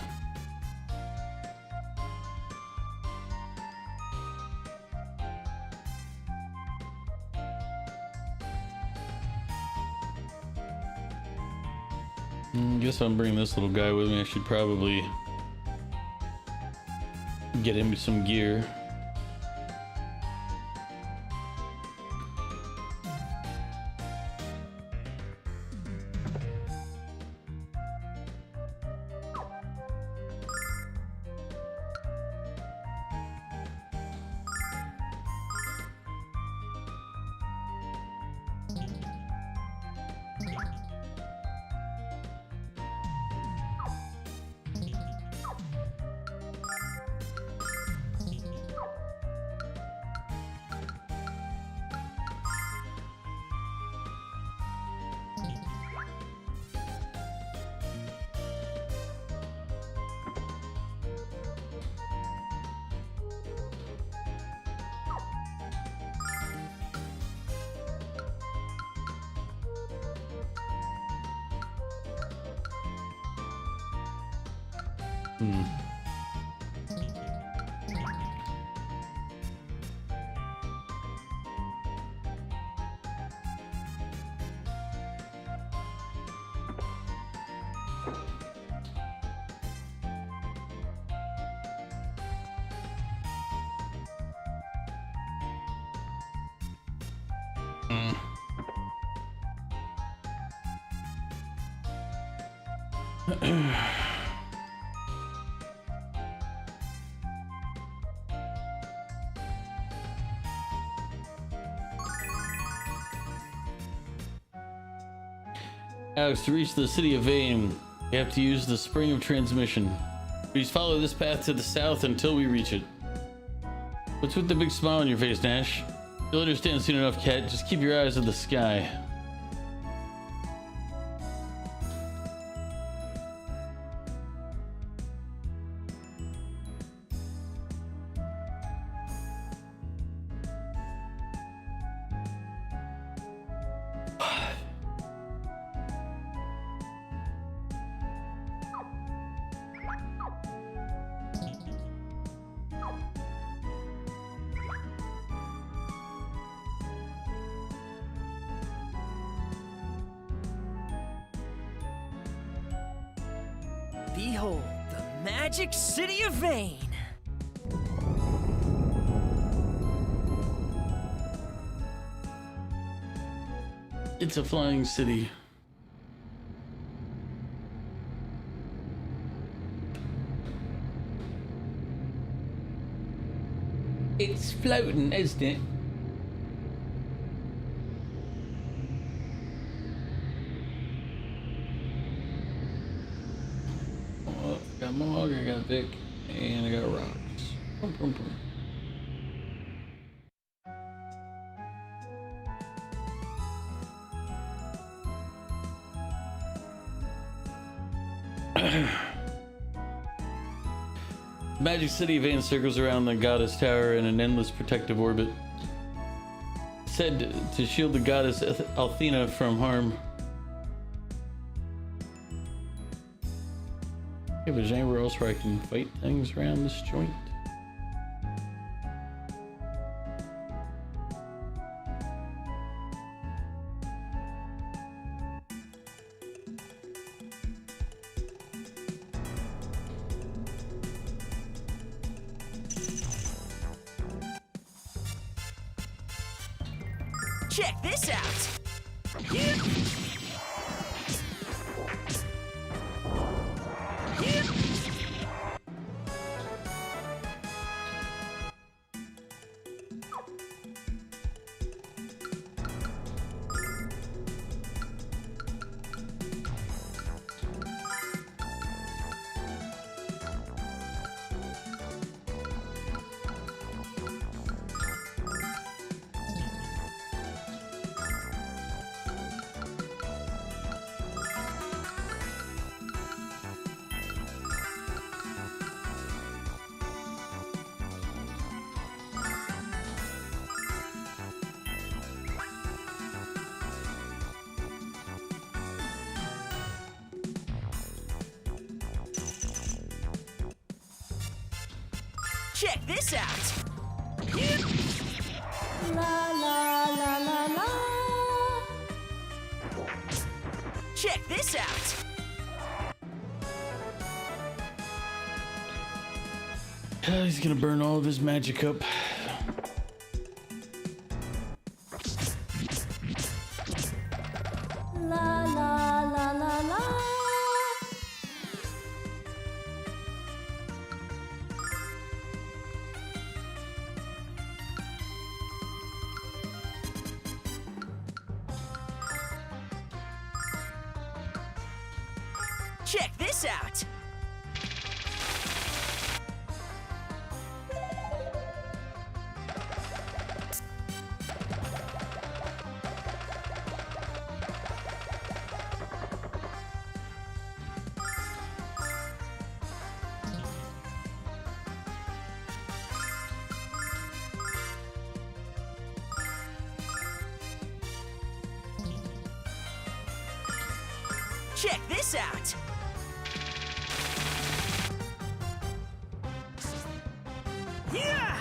Guess I'm bringing this little guy with me. I should probably get him some gear. Alex, to reach the city of Vane, you have to use the spring of transmission. Please follow this path to the south until we reach it. What's with the big smile on your face, Nash? You'll understand soon enough, Cat. Just keep your eyes on the sky. Behold, the magic city of Vane. It's a flying city. It's floating, isn't it? Oh, I got Mog, I got Vic, and I got Rocks. Boom, boom, boom. Magic City Van circles around the goddess tower in an endless protective orbit, said to shield the goddess Althena from harm. If there's anywhere else where I can fight things around this joint. Check this out! Check this out! La la la la la. Check this out! He's gonna burn all of his magic up. La la la la la. Check this out! Check this out! Yeah!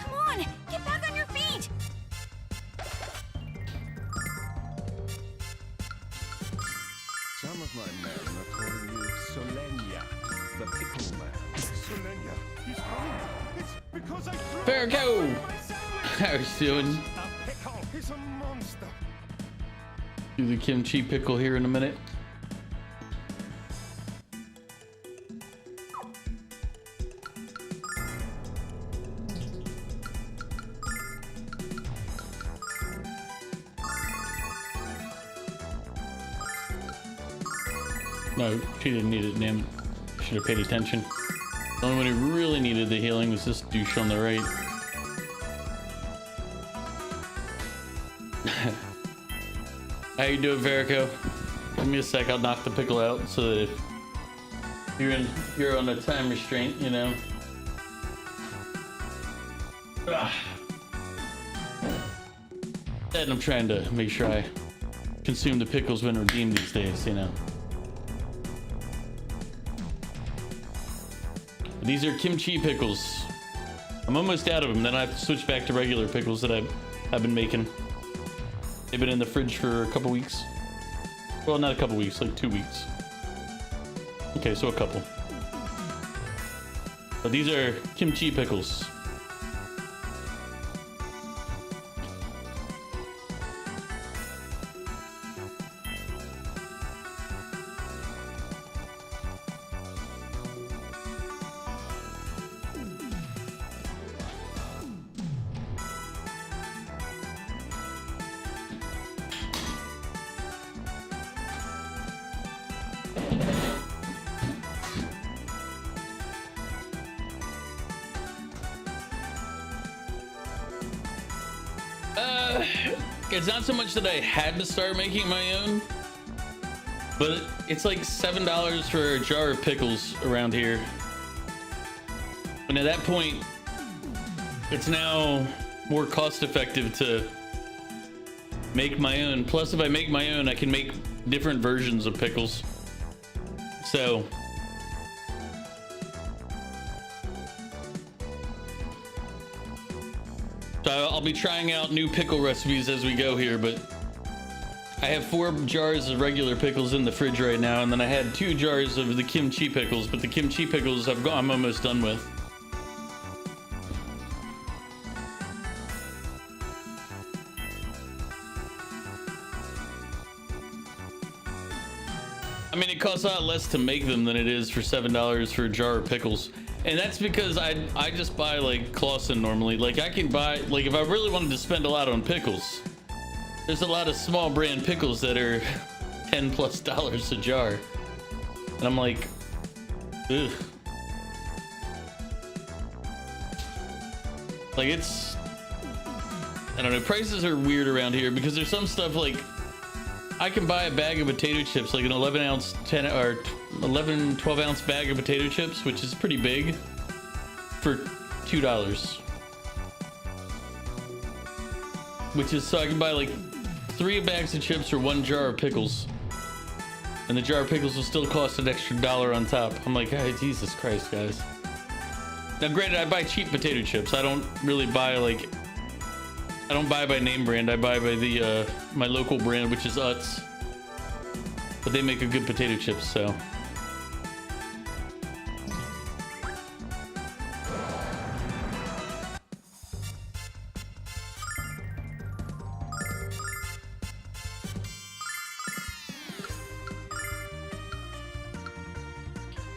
Come on, get back on your feet. Some of my men are calling you Solenia, the pickle man. Solenia, he's coming. It's because I threw Farrago! my sandwich. How you doing? A pickle is a monster. Do the kimchi pickle here in a minute. No, she didn't need it, damn. Should have paid attention. The only one who really needed the healing was this douche on the right. How you doing, Verico? Give me a sec, I'll knock the pickle out so that if you're on a time restraint, you know. And I'm trying to make sure I consume the pickles when redeemed these days, you know. These are kimchi pickles. I'm almost out of them. Then I have to switch back to regular pickles that I've been making. They've been in the fridge for a couple weeks. Well, not a couple weeks, like 2 weeks. Okay, so a couple. But these are kimchi pickles. It's not so much that I had to start making my own, but it's like $7 for a jar of pickles around here. And at that point, it's now more cost effective to make my own. Plus, if I make my own, I can make different versions of pickles. So I'll be trying out new pickle recipes as we go here, but I have 4 jars of regular pickles in the fridge right now, and then I had 2 jars of the kimchi pickles, but the kimchi pickles I'm almost done with. I mean, it costs a lot less to make them than it is for $7 for a jar of pickles. And that's because I just buy like Clausen normally. Like I can buy, like if I really wanted to spend a lot on pickles, there's a lot of small brand pickles that are $10+ a jar. And I'm like, ugh. Like it's, I don't know, prices are weird around here because there's some stuff like, I can buy a bag of potato chips, like an 12 ounce bag of potato chips, which is pretty big, for $2. Which is, so I can buy like 3 bags of chips or 1 jar of pickles. And the jar of pickles will still cost an extra $1 on top. I'm like, oh, Jesus Christ, guys. Now granted, I buy cheap potato chips. I don't really buy like, I don't buy by name brand. I buy by the my local brand, which is Utz. But they make a good potato chips, so.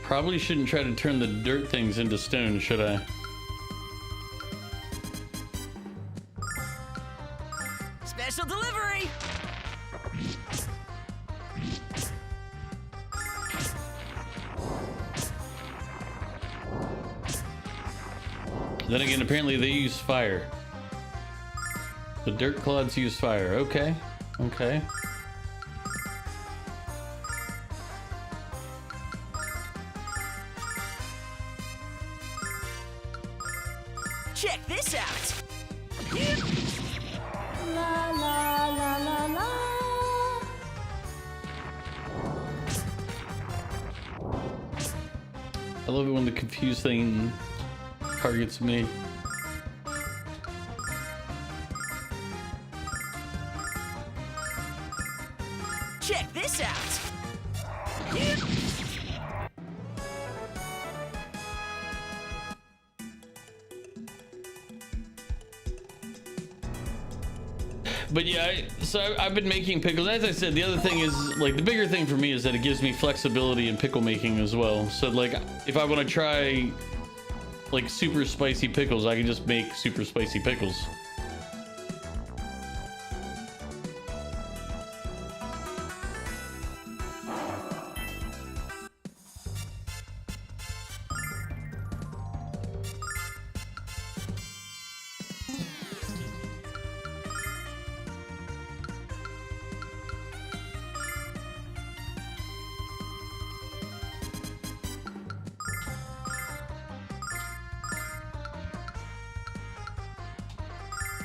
Probably shouldn't try to turn the dirt things into stone, should I? Special delivery! Then again, apparently they use fire. The dirt clods use fire. Okay. Okay. Check this out! La la la la la. I love it when the confused thing targets me. Check this out! But yeah, so I've been making pickles. As I said, the other thing is, like, the bigger thing for me is that it gives me flexibility in pickle making as well. So, like, if I want to try, like, super spicy pickles, I can just make super spicy pickles.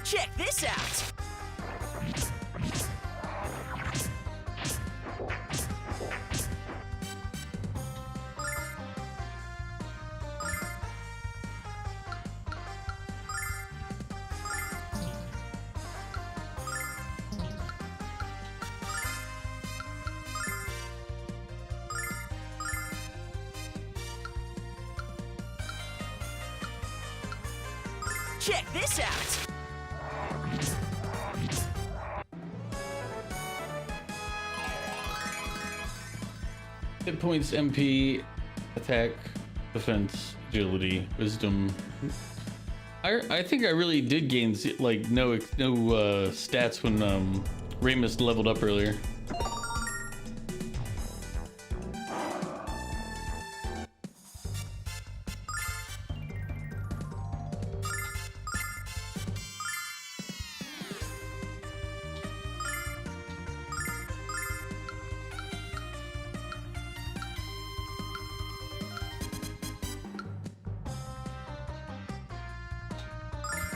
Check this out! Check this out! Hit points, MP, attack, defense, agility, wisdom. I think I really did gain like no stats when Ramus leveled up earlier.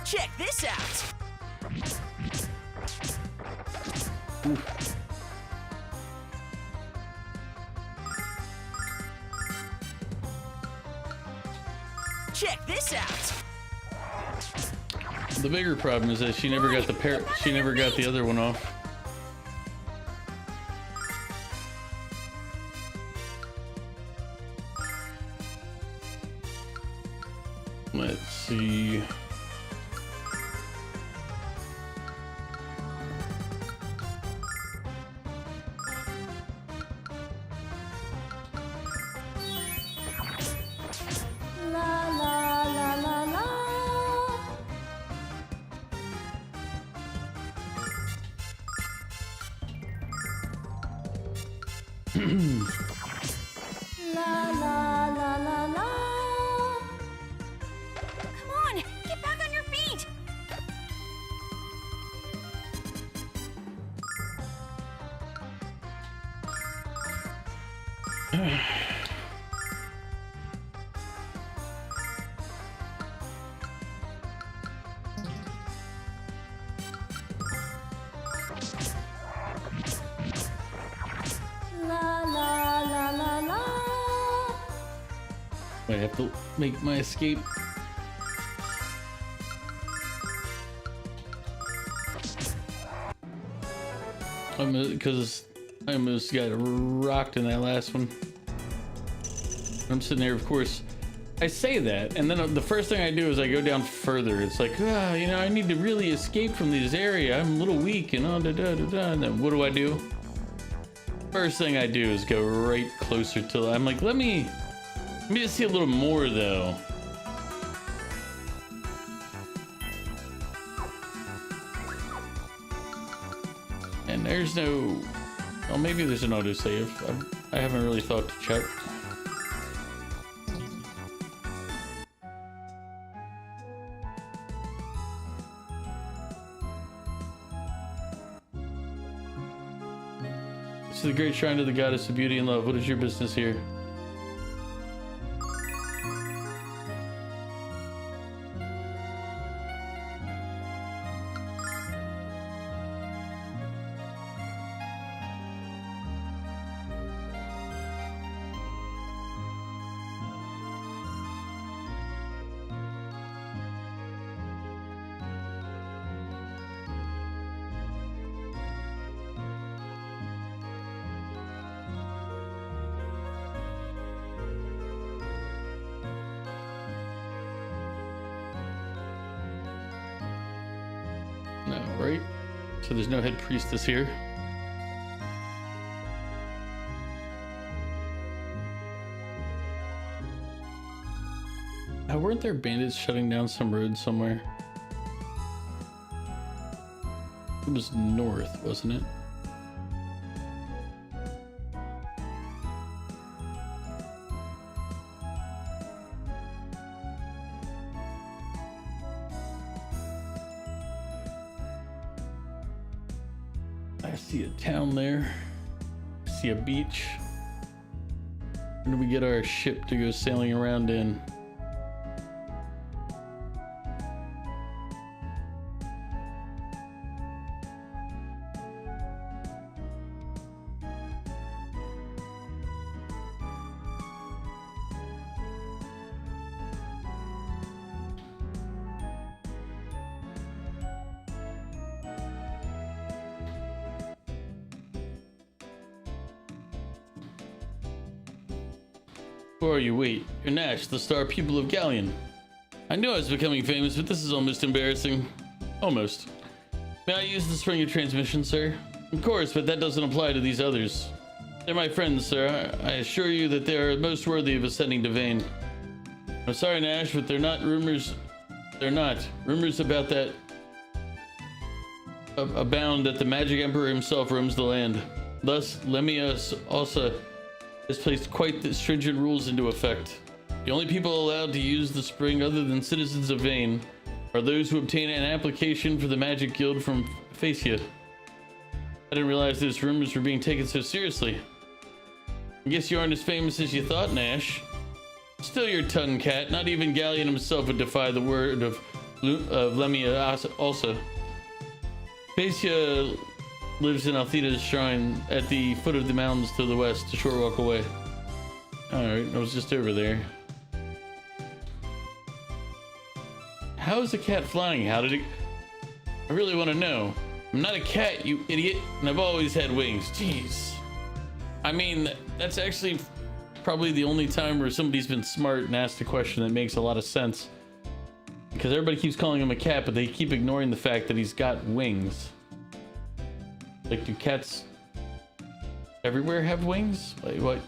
Check this out! Check this out! The bigger problem is that she never got the other one off. Let's see. La la la la la. La la la la la. Come on, get back on your feet. La la la la la. I have to make my escape. Because I almost got rocked in that last one. I'm sitting there, of course. I say that, and then the first thing I do is I go down further. It's like, you know, I need to really escape from this area. I'm a little weak, and da da da da. And then what do? First thing I do is go right closer to. I'm like, let me just see a little more though. And there's no. Well, maybe there's an autosave. I haven't really thought to check. This is the great shrine of the goddess of beauty and love. What is your business here? No, right? So there's no head priestess here. Weren't there bandits shutting down some road somewhere? It was north, wasn't it? I see a town there. I see a beach. Where do we get our ship to go sailing around in? Who are you? Wait, you're Nash, the star pupil of Galleon. I knew I was becoming famous, but this is almost embarrassing. Almost. May I use the spring of transmission, sir? Of course, but that doesn't apply to these others. They're my friends, sir. I assure you that they are most worthy of ascending to Vane. I'm sorry, Nash, but they're not rumors. They're not. Rumors about that abound that the Magic Emperor himself roams the land. Thus, Lemia also has placed quite the stringent rules into effect. The only people allowed to use the spring other than citizens of Vane are those who obtain an application for the Magic Guild from Phasia. I didn't realize those rumors were being taken so seriously. I guess you aren't as famous as you thought, Nash. Still your tongue, cat. Not even Galleon himself would defy the word of Lemia also. Pacia lives in Althena's shrine at the foot of the mountains to the west, a short walk away. Alright, I was just over there. How is the cat flying? How did it... I really want to know. I'm not a cat, you idiot, and I've always had wings. Jeez. I mean, that's actually probably the only time where somebody's been smart and asked a question that makes a lot of sense. Because everybody keeps calling him a cat, but they keep ignoring the fact that he's got wings. Like, do cats everywhere have wings? Like, what?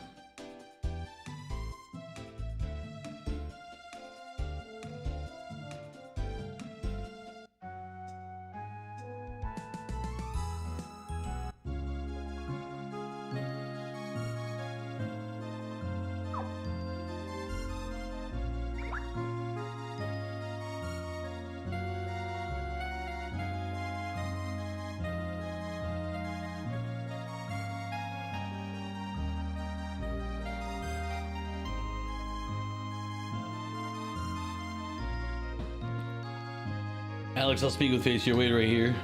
Alex, I'll speak with Facia. Wait right here.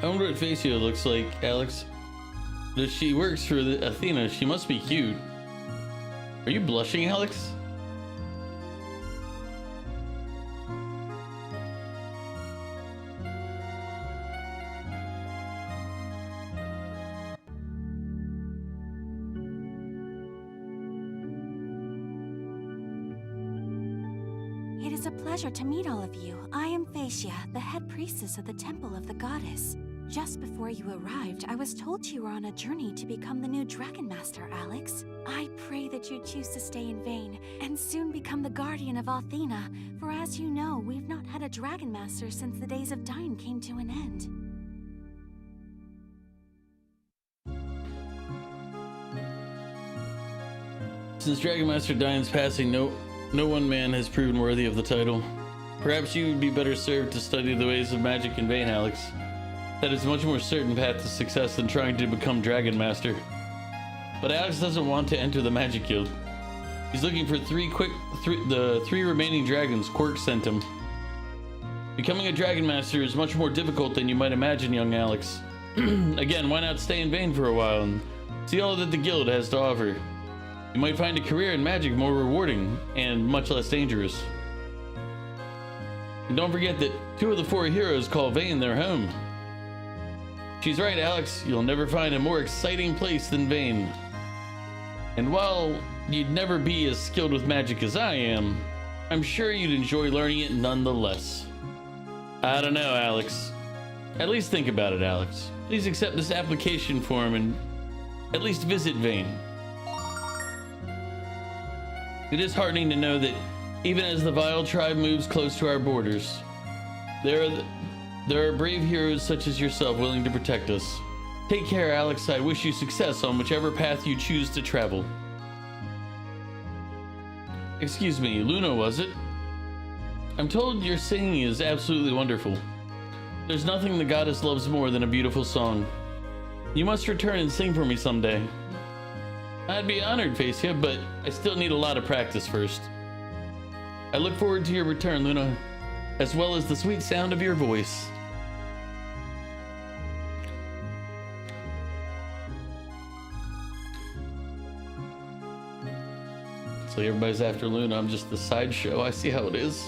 I wonder what Facia looks like, Alex. If she works for Athena, she must be cute. Are you blushing, Alex? It is a pleasure to meet all of you. I am Phaecia, the head priestess of the Temple of the Goddess. Just before you arrived, I was told you were on a journey to become the new Dragon Master, Alex. I pray that you choose to stay in vain, and soon become the guardian of Althena, for as you know, we've not had a Dragon Master since the days of Dyne came to an end. Since Dragon Master Dyne's passing, no one man has proven worthy of the title. Perhaps you would be better served to study the ways of magic in vain, Alex. That is a much more certain path to success than trying to become Dragon Master. But Alex doesn't want to enter the Magic Guild. He's looking for the three remaining dragons Quirk sent him. Becoming a Dragon Master is much more difficult than you might imagine, young Alex. Again, why not stay in vain for a while and see all that the guild has to offer? You might find a career in magic more rewarding and much less dangerous. And don't forget that 2 of the 4 heroes call Vane their home. She's right, Alex. You'll never find a more exciting place than Vane. And while you'd never be as skilled with magic as I am, I'm sure you'd enjoy learning it nonetheless. I don't know, Alex. At least think about it, Alex. Please accept this application form and at least visit Vane. It is heartening to know that even as the Vile tribe moves close to our borders, there are brave heroes such as yourself willing to protect us. Take care, Alex. I wish you success on whichever path you choose to travel. Excuse me, Luna, was it? I'm told your singing is absolutely wonderful. There's nothing the goddess loves more than a beautiful song. You must return and sing for me someday. I'd be honored, Phaecia, but I still need a lot of practice first. I look forward to your return, Luna, as well as the sweet sound of your voice. So everybody's after Luna. I'm just the sideshow. I see how it is.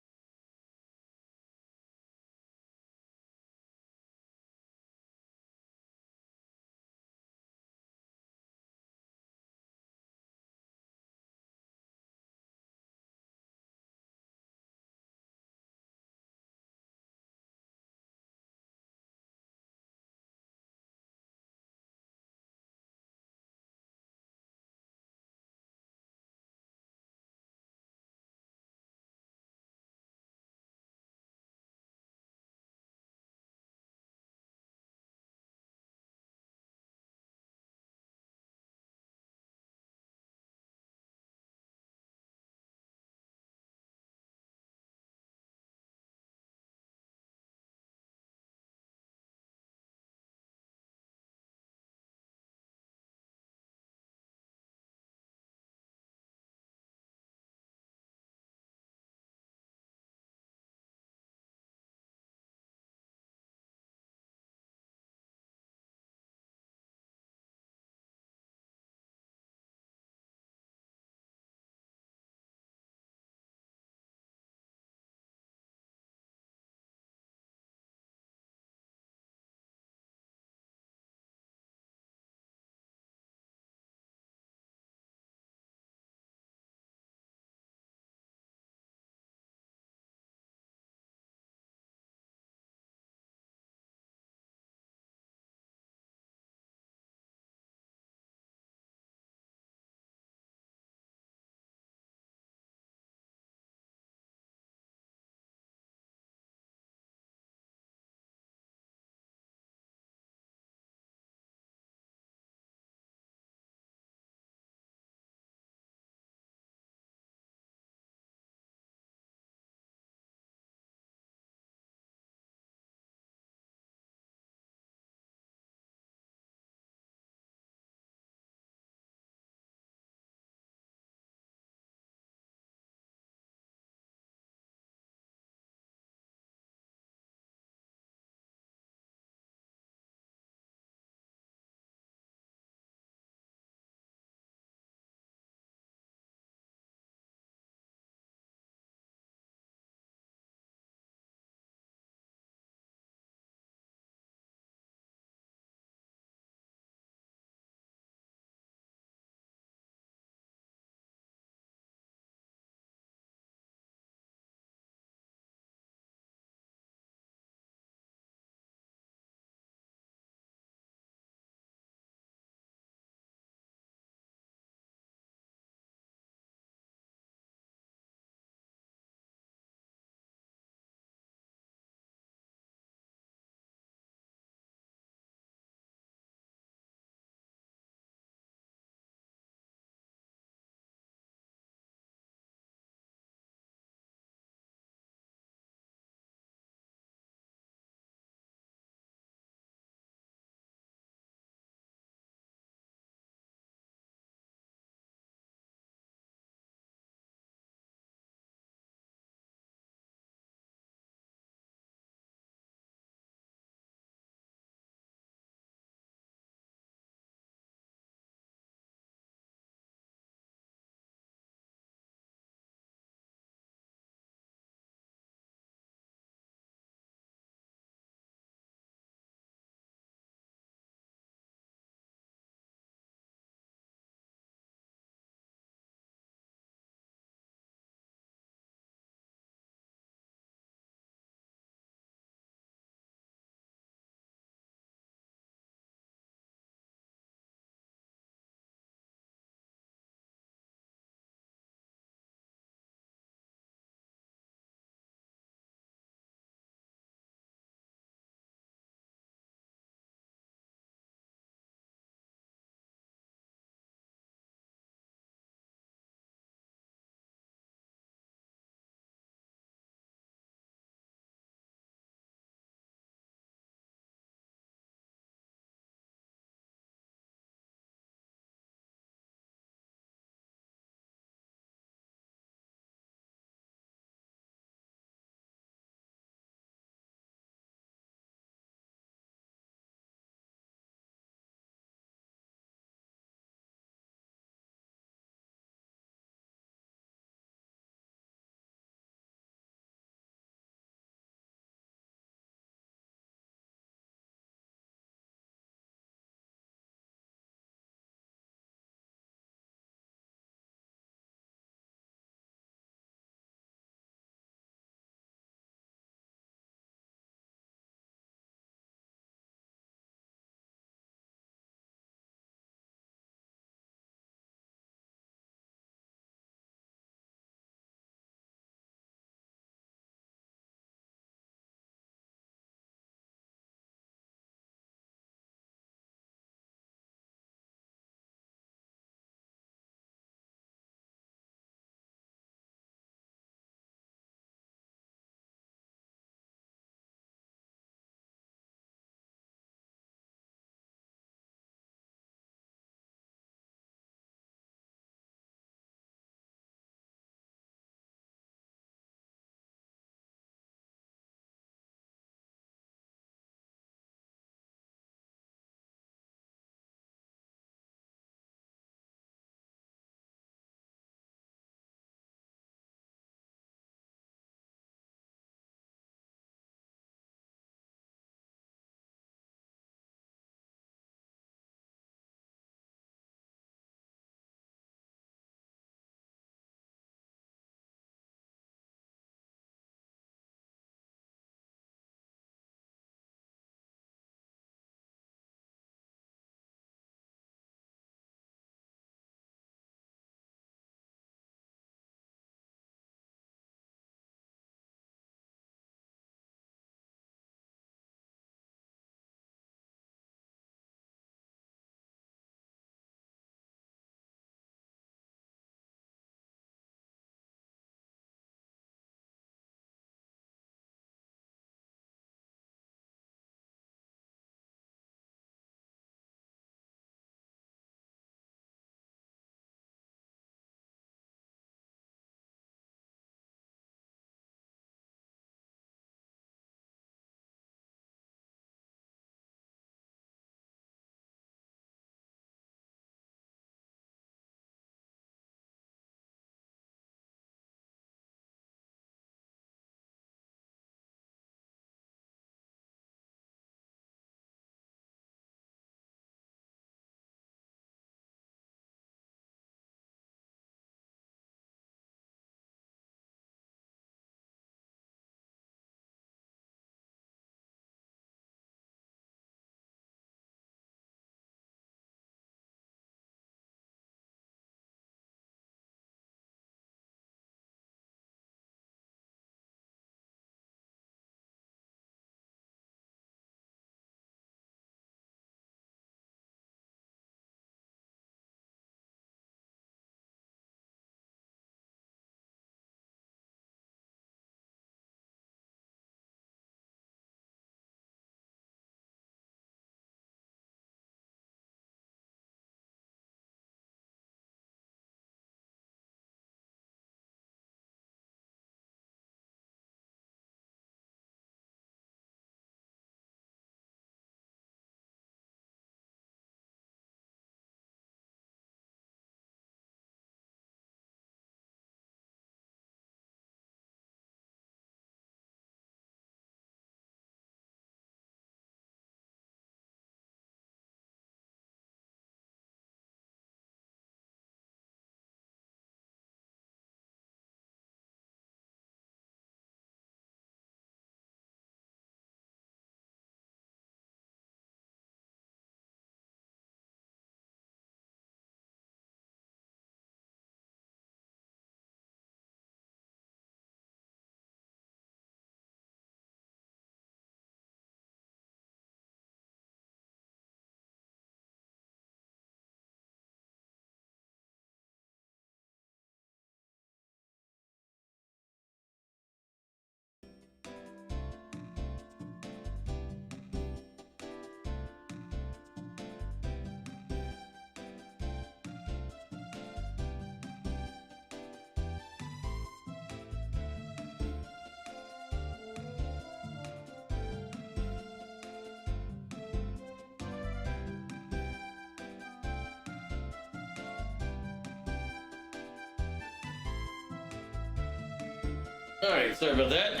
Alright, sorry about that.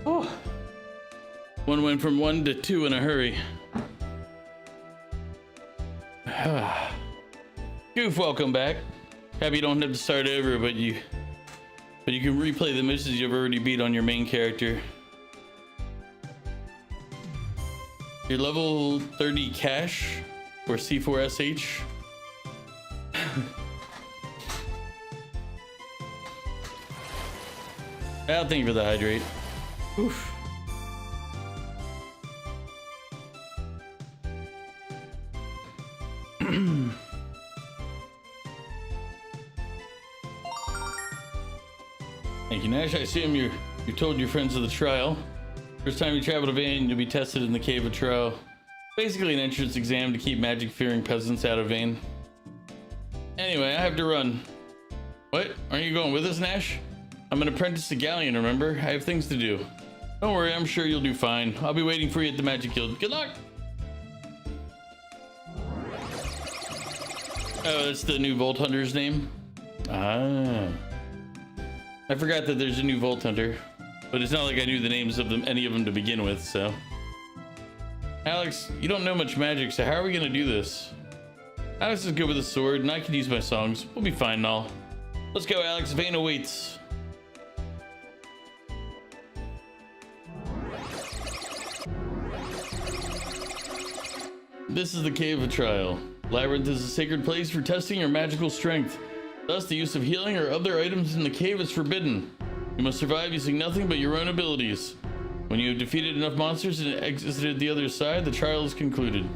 Oh. One went from 1 to 2 in a hurry. Goof, welcome back. Happy you don't have to start over, but you can replay the missions you've already beat on your main character. Your level 30 cash or C4SH. I'll thank you for the hydrate. Oof. Thank you, Nash. I assume you told your friends of the trial. First time you travel to Vane, you'll be tested in the Cave of Trial. Basically an entrance exam to keep magic-fearing peasants out of Vane. Anyway, I have to run. What? Aren't you going with us, Nash? I'm an apprentice to Galleon, remember? I have things to do. Don't worry, I'm sure you'll do fine. I'll be waiting for you at the Magic Guild. Good luck! Oh, that's the new Vault Hunter's name? Ah. I forgot that there's a new Vault Hunter. But it's not like I knew the names of them, any of them to begin with, so. Alex, you don't know much magic, so how are we gonna do this? Alex is good with a sword, and I can use my songs. We'll be fine and all. Let's go, Alex. Vane awaits. This is the Cave of Trial. Labyrinth is a sacred place for testing your magical strength. Thus, the use of healing or other items in the cave is forbidden. You must survive using nothing but your own abilities. When you have defeated enough monsters and exited the other side, the trial is concluded.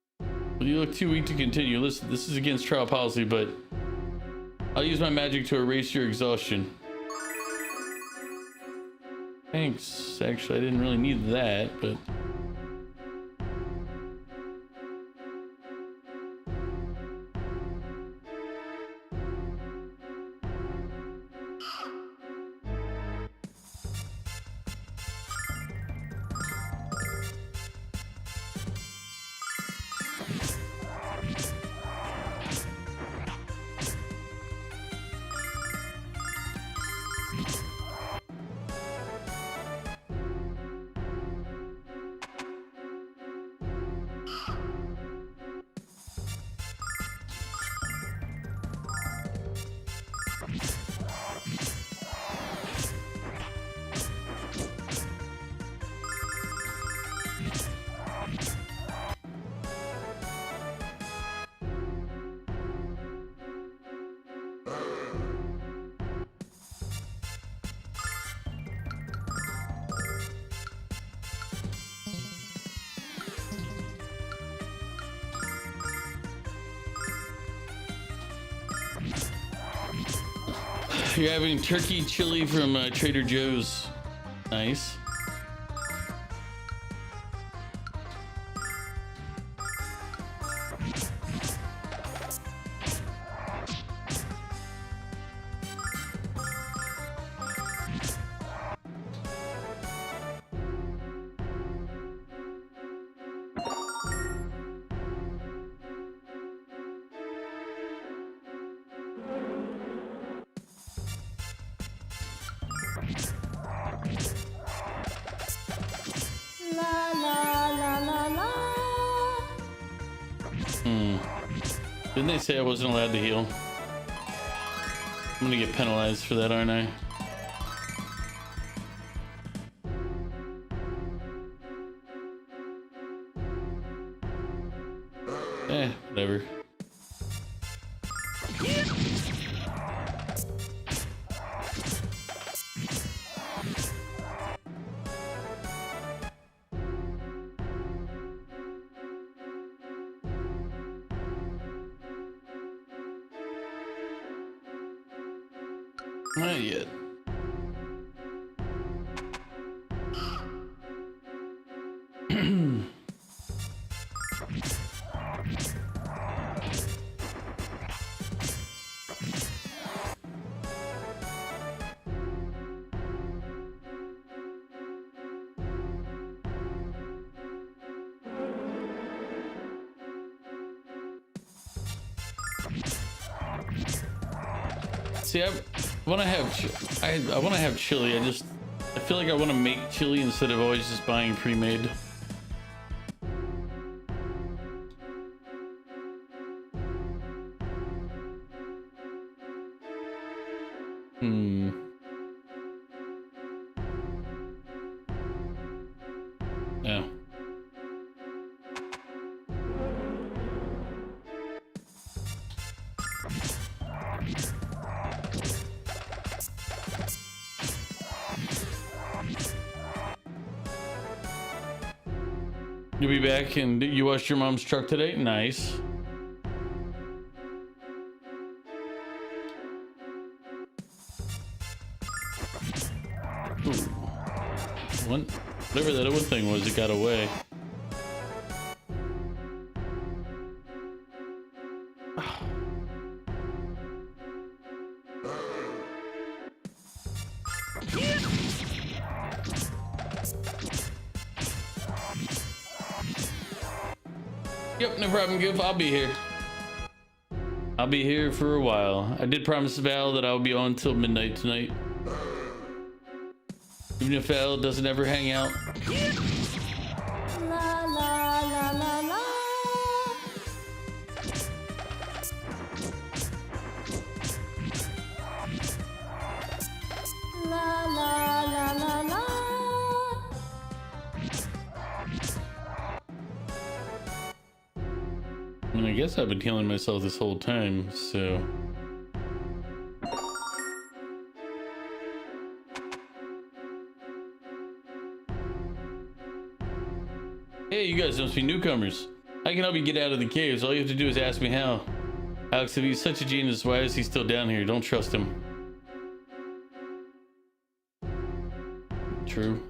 Well, you look too weak to continue. Listen, this is against trial policy, but I'll use my magic to erase your exhaustion. Thanks. Actually, I didn't really need that, but... You're having turkey chili from Trader Joe's. Nice. Didn't they say I wasn't allowed to heal? I'm gonna get penalized for that, aren't I? Whatever. Not yet. See, I want to have I want to have chili. I feel like I want to make chili instead of always just buying pre-made. Yeah. You'll be back and you washed your mom's truck today? Nice. Ooh. Whatever that other thing was, it got away. Yep, no problem, Goof. I'll be here. I'll be here for a while. I did promise Val that I'll be on till midnight tonight. Even if Val doesn't ever hang out. La la la la la. La la la la la. I mean, I guess I've been healing myself this whole time, so... Hey, you guys must be newcomers. I can help you get out of the caves. All you have to do is ask me how. Alex, if he's such a genius, why is he still down here? Don't trust him. True.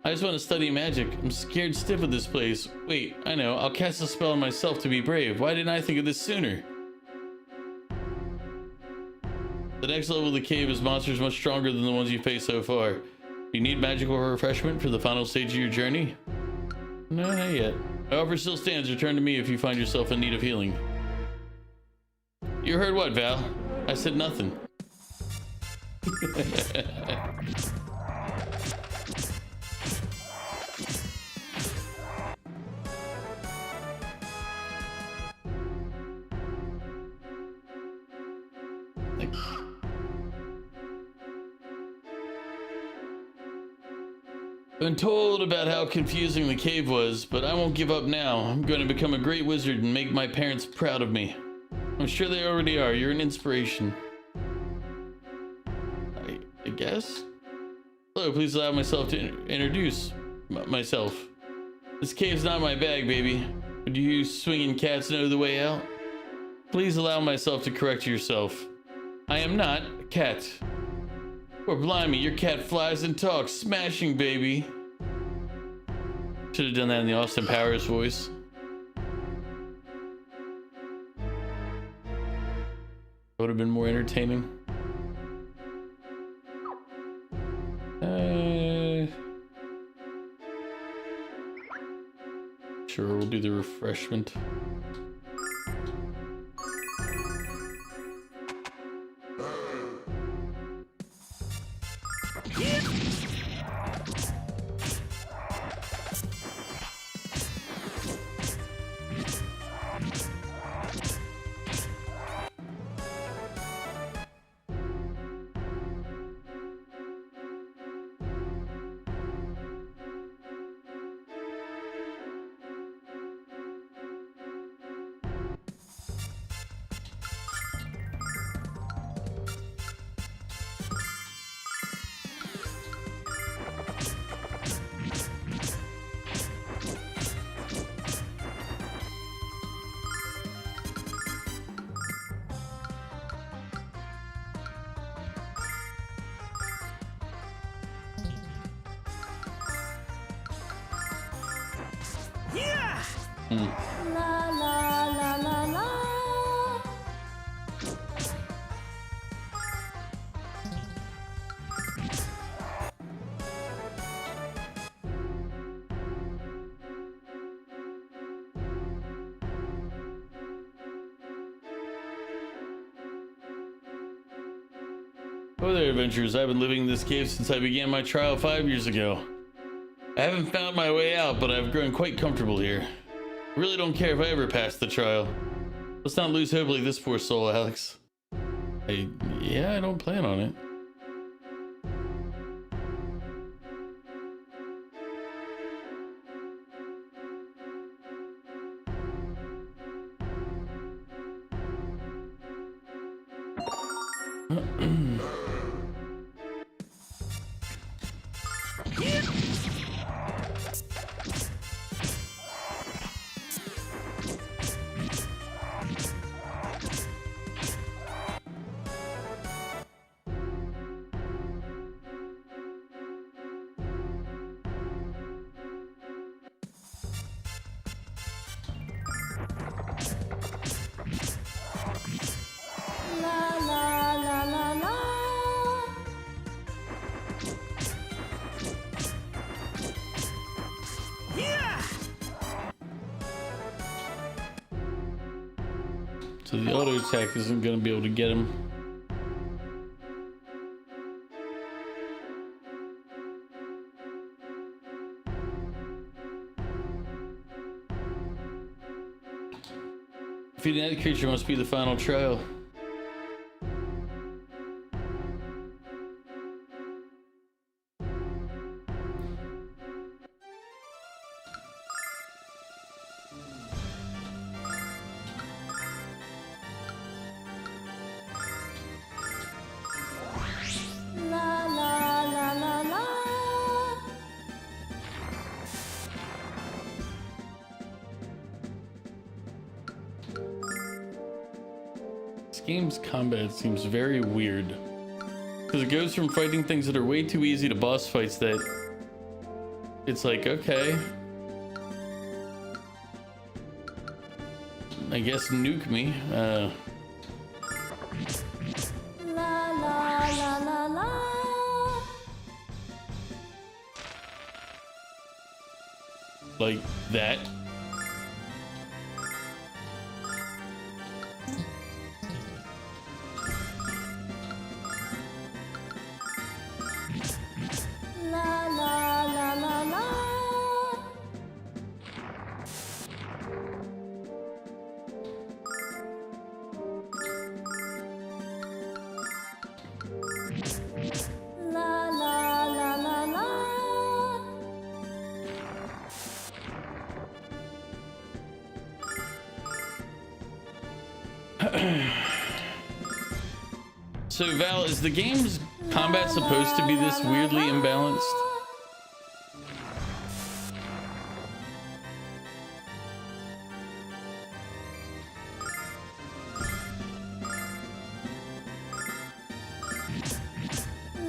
I just want to study magic. I'm scared stiff of this place. Wait, I know. I'll cast a spell on myself to be brave. Why didn't I think of this sooner? The next level of the cave is monsters much stronger than the ones you faced so far. You need magical refreshment for the final stage of your journey? No, not yet. My offer still stands. Return to me if you find yourself in need of healing. You heard what, Val? I said nothing. I've been told about how confusing the cave was, but I won't give up now. I'm going to become a great wizard and make my parents proud of me. I'm sure they already are. You're an inspiration. I guess? Hello, please allow myself to introduce myself. This cave's not my bag, baby. But do you swinging cats know the way out? Please allow myself to correct yourself. I am not a cat. Or blimey, your cat flies and talks. Smashing, baby. Should have done that in the Austin Powers voice. Would have been more entertaining. Sure, we'll do the refreshment. La la la la la. Oh there, adventurers. I've been living in this cave since I began my trial 5 years ago. I haven't found my way out, but I've grown quite comfortable here. I really don't care if I ever pass the trial. Let's not lose hope like this poor soul, Alex. Yeah, I don't plan on it. La la la la la. So the auto attack isn't going to be able to get him. Defeating that creature must be the final trial. La la la la la. This game's combat seems very weird. Because it goes from fighting things that are way too easy to boss fights that it's like, okay, I guess nuke me. La la la la la. Like that. La la la la la. La la la la la. So Val, is the game's combat supposed to be this weirdly imbalanced?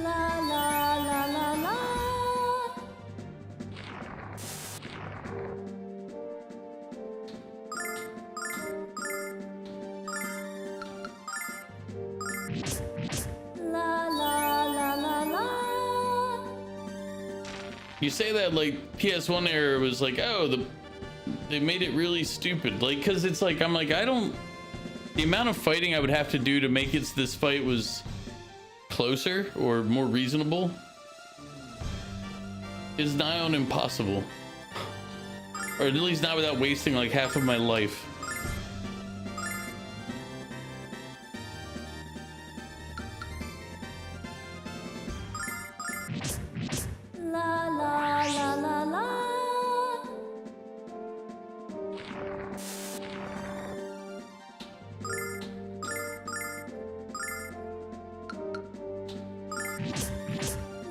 La la la la la. La la la la la. You say that like PS1 era was like, oh, they made it really stupid. Like, cause it's like, I'm like, the amount of fighting I would have to do to make it this fight was closer or more reasonable is nigh on impossible. Or at least not without wasting like half of my life. La la la la la.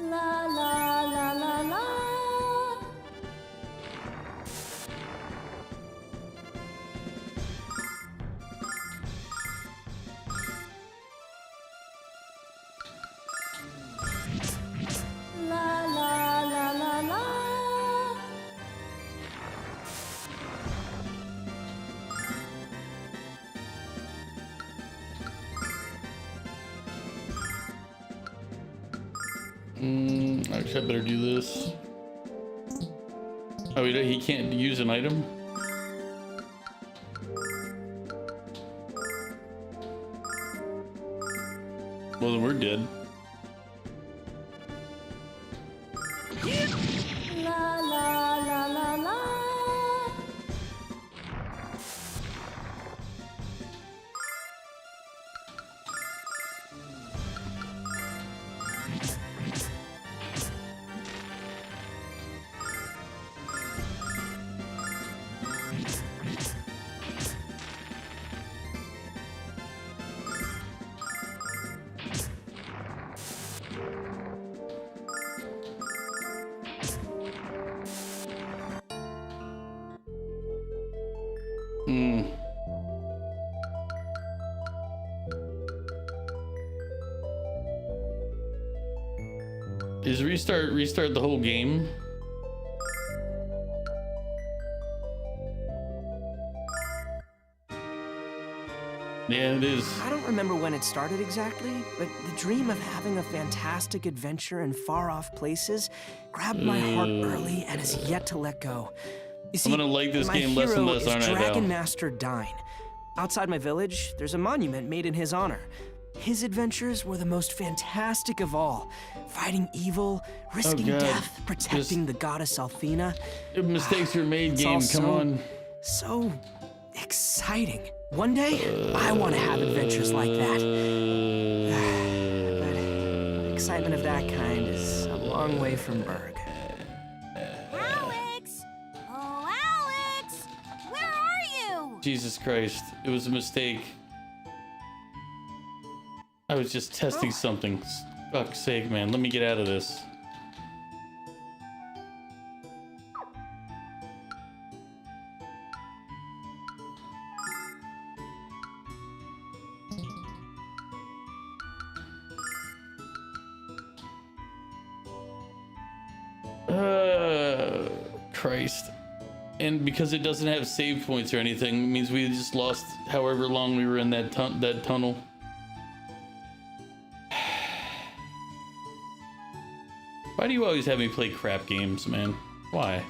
La la la la la. La la la la la. Actually, I better do this. Oh, he can't use an item? Well, then we're dead. Is restart the whole game? Yeah, it is. I don't remember when it started exactly, but the dream of having a fantastic adventure in far-off places grabbed my heart early and has yet to let go. You see, I'm gonna like this my game less and hero less, is aren't I, Dragon Val? Master Dine. Outside my village, there's a monument made in his honor. His adventures were the most fantastic of all, fighting evil, risking God. death, protecting the goddess Althena. Mistakes were made, It's game. all Come on. So exciting. One day, I want to have adventures like that. But the excitement of that kind is a long way from Berg. Alex! Oh, Alex! Where are you? Jesus Christ. It was a mistake. I was just testing something. Fuck's sake, man. Let me get out of this. Christ. And because it doesn't have save points or anything, it means we just lost however long we were in that tunnel. Why do you always have me play crap games, man? Why?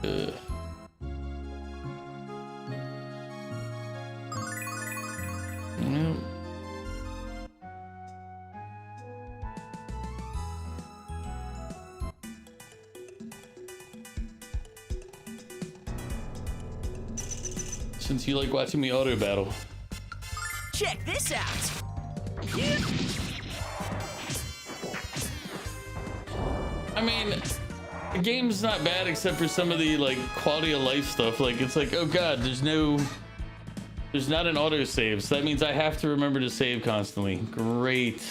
Ugh. Well. Since you like watching me auto battle. Check this out. I mean, the game's not bad except for some of the like quality of life stuff. Like it's like, oh god, there's not an auto save, so that means I have to remember to save constantly. Great.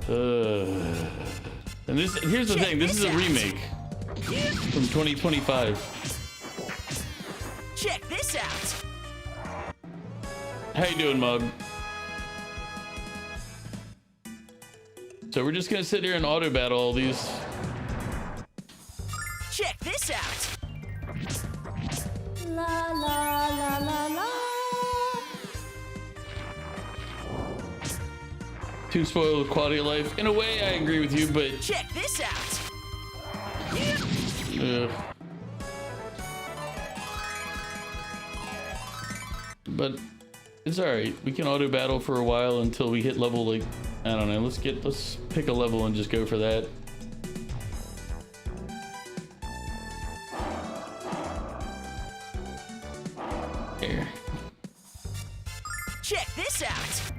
And here's the thing, this is a remake from 2025. Check this out. How you doing, Mug? So we're just gonna sit here and auto battle all these. Check this out. La la la la la. Too spoiled with quality of life. In a way, I agree with you, but Check this out. but it's all right. We can auto battle for a while until we hit level like I don't know. Let's pick a level and just go for that. Here. Check this out.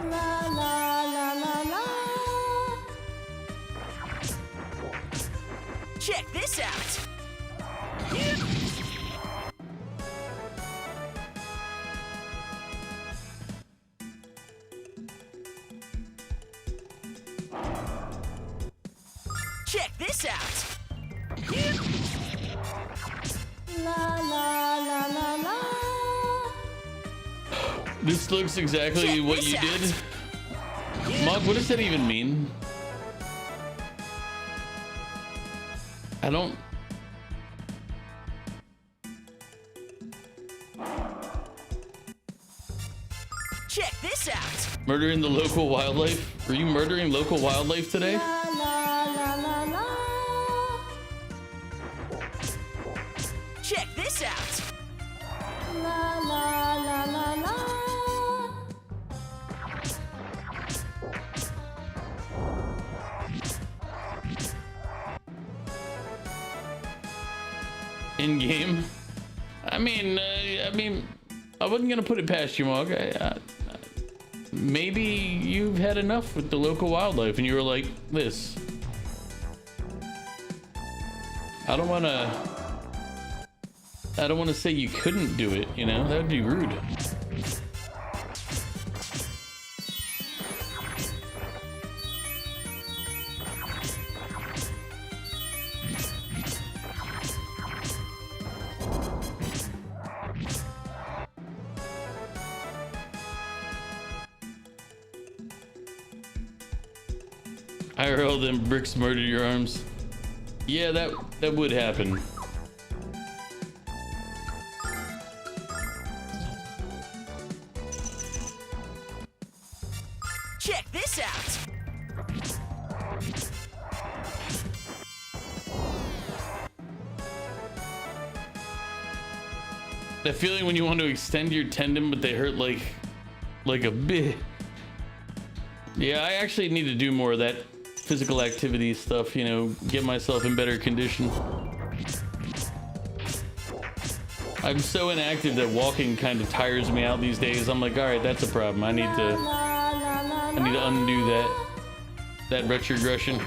La la la la la. Check this out. Check this out. La la la la la. This looks exactly Check what this you out. did. Mog, what does that even mean? I don't. Check this out. Murdering the local wildlife? Were you murdering local wildlife today? La la la la la. Check this out. La la la la la. In game? I mean, I wasn't gonna put it past you, Mog. Maybe you've had enough with the local wildlife, and you were like this. I don't wanna say you couldn't do it. You know, that would be rude. IRL, then bricks murder your arms. Yeah, that would happen. Check this out. That feeling when you want to extend your tendon, but they hurt like a bit. Yeah, I actually need to do more of that physical activity stuff, you know, get myself in better condition. I'm so inactive that walking kind of tires me out these days. I'm like, all right, that's a problem. I need to undo that retrogression.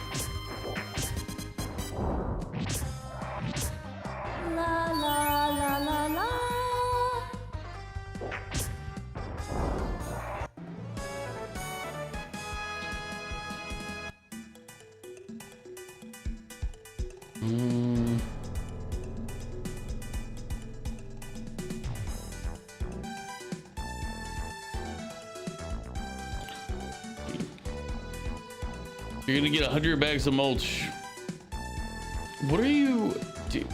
La la la la la. You're gonna get 100 bags of mulch. What are you? Did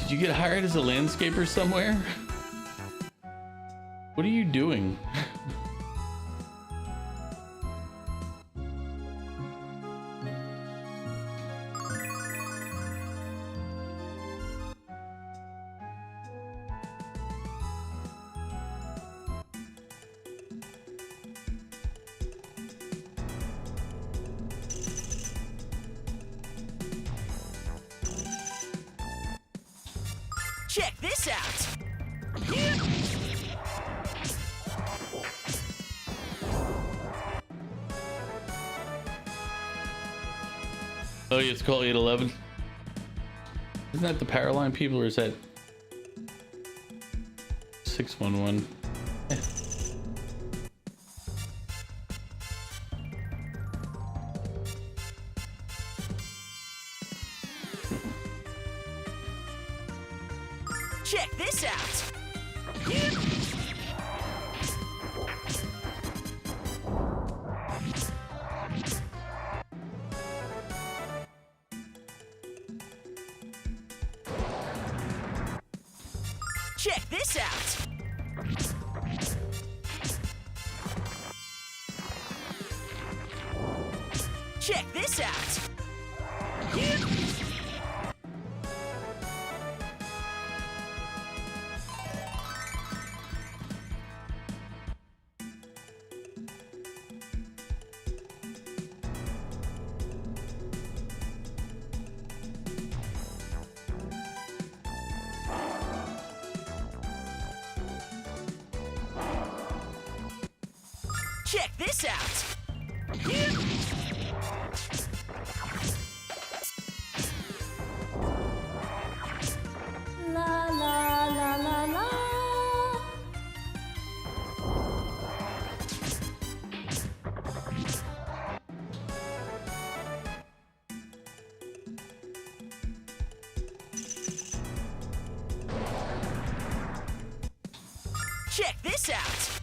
you get hired as a landscaper somewhere? What are you doing? Check this out. Oh, you have to call 811. Isn't that the power line people, or is that 611? Check this out. Check this out. Check this out. Check this out. La la la la la. Check this out.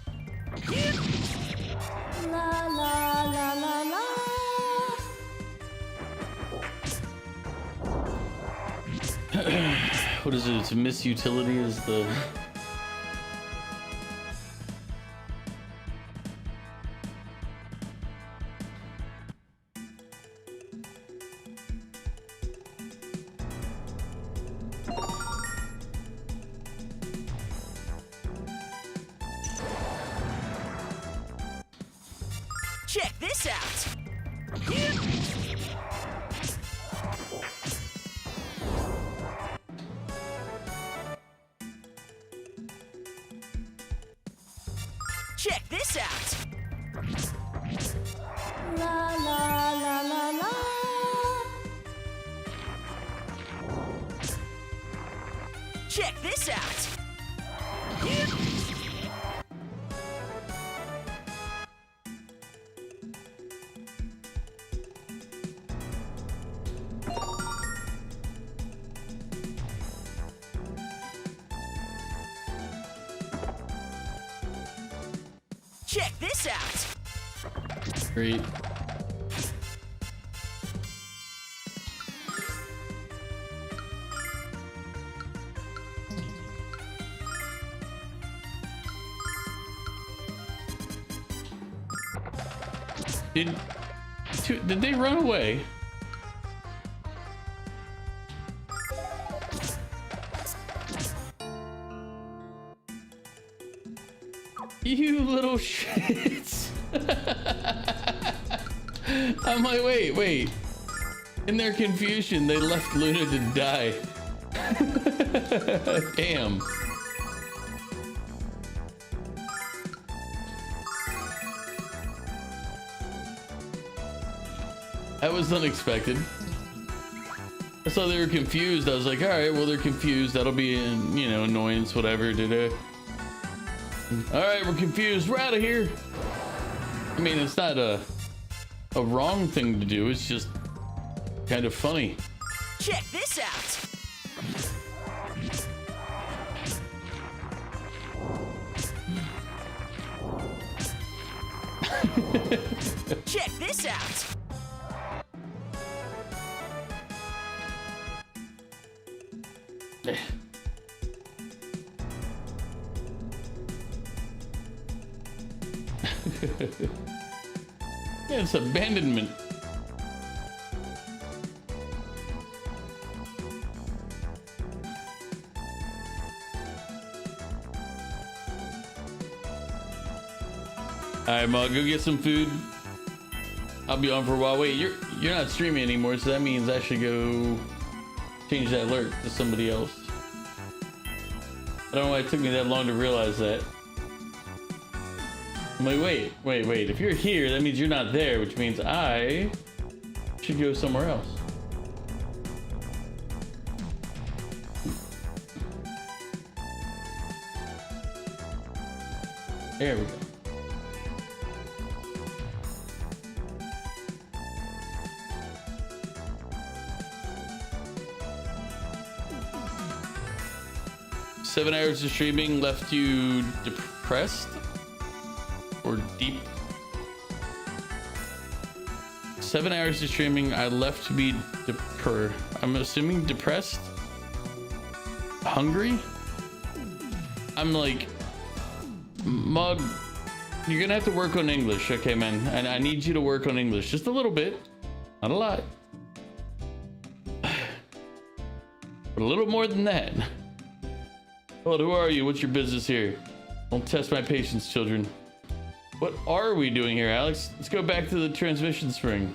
La la la la la. What is it? It's misutility is the... Check this out. Check this out. La la la la la. Check this out. Check this out. Great. Did they run away? You little shits. I'm like, wait. In their confusion, they left Luna to die. Damn. That was unexpected. I saw they were confused. I was like, all right, well, they're confused. That'll be an, you know, annoyance, whatever. All right, we're confused. We're out of here. I mean, it's not a wrong thing to do. It's just kind of funny. Check this out. Check this out. Yeah, it's abandonment. Alright, Mug, go get some food. I'll be on for a while. Wait, you're not streaming anymore, so that means I should go change that alert to somebody else. I don't know why it took me that long to realize that. I'm like, wait. If you're here, that means you're not there, which means I should go somewhere else. There we go. Seven hours of streaming left you depressed? Or deep? 7 hours of streaming, I left me I'm assuming depressed? Hungry? I'm like, Mug, you're gonna have to work on English, okay, man? And I need you to work on English just a little bit, not a lot, but a little more than that. Well, who are you? What's your business here? Don't test my patience, children. What are we doing here, Alex? Let's go back to the transmission spring.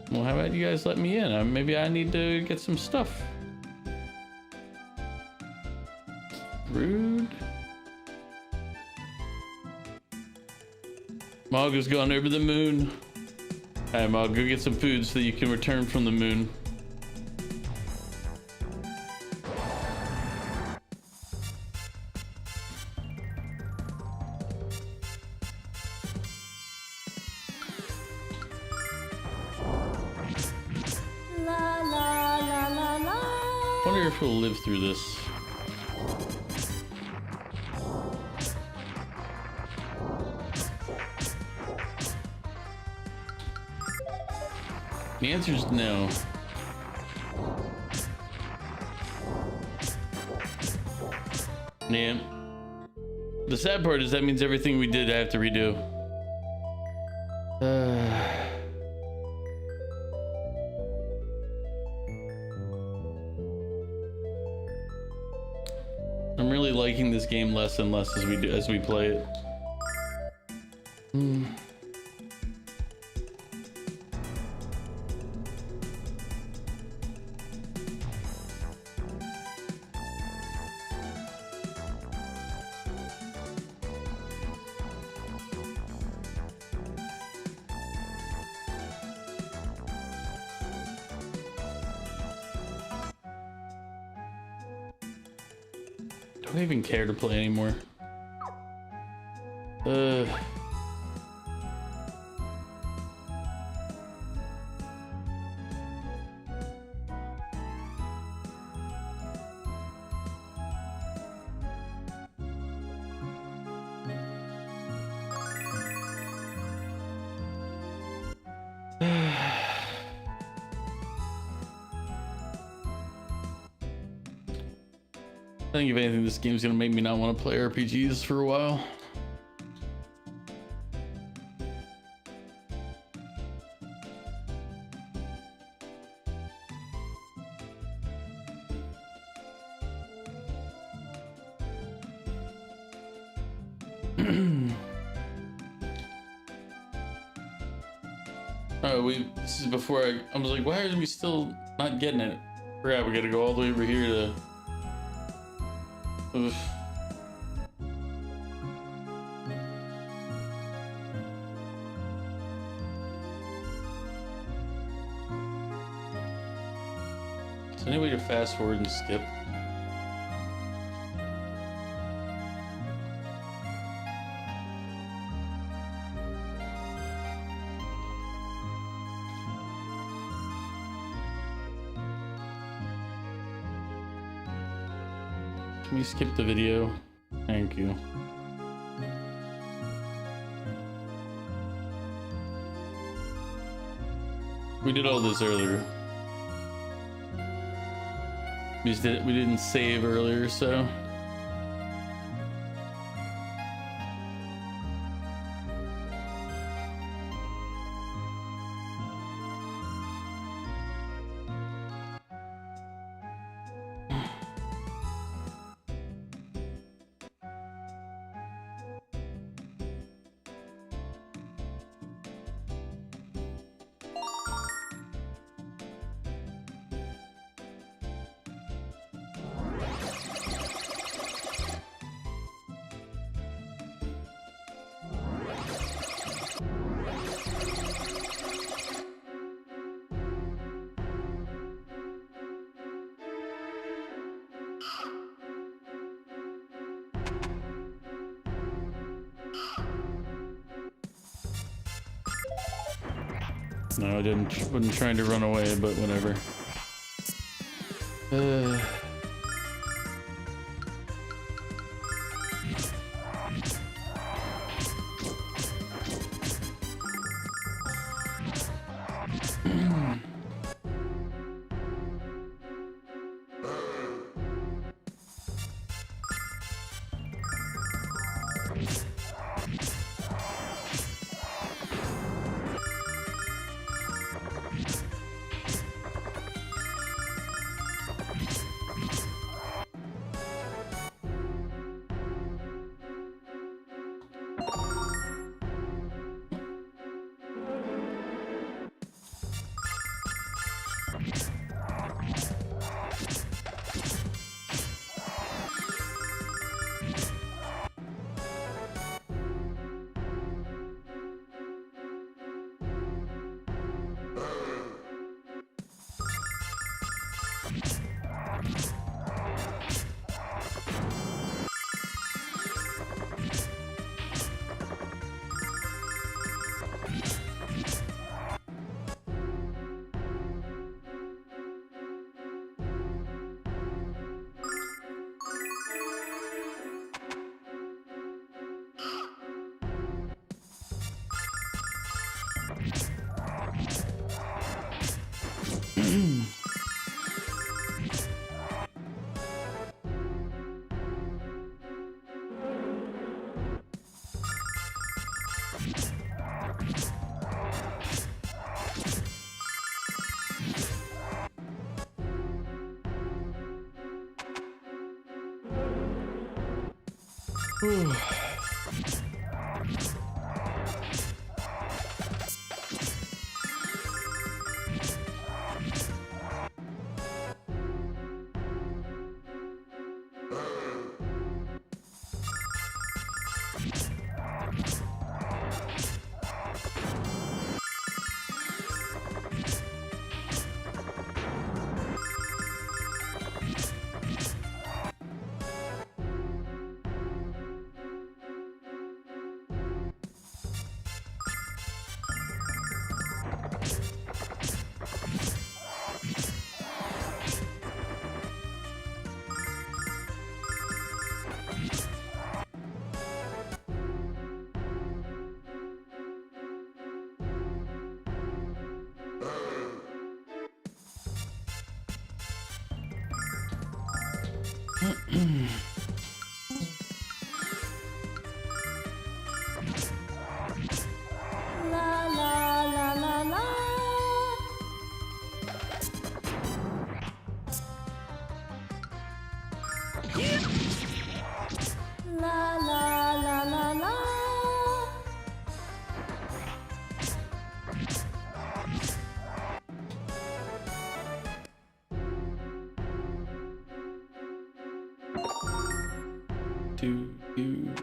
Well, how about you guys let me in? Maybe I need to get some stuff. Rude. Mog has gone over the moon. All right, Mog, go get some food so that you can return from the moon. I wonder if we'll live through this. The answer is no. Yeah. The sad part is that means everything we did I have to redo. I'm really liking this game less and less as we play it. I don't even care to play anymore. I think if anything, this game's gonna make me not want to play RPGs for a while. Oh, this is before I was like, why are we still not getting it? Crap, we gotta go all the way over here to. Oof. Is there any way to fast forward and skip? Can we skip the video? Thank you. We did all this earlier. We didn't save earlier, so. No, I wasn't trying to run away, but whatever. Whew. La la la la la. La la la la la. to you.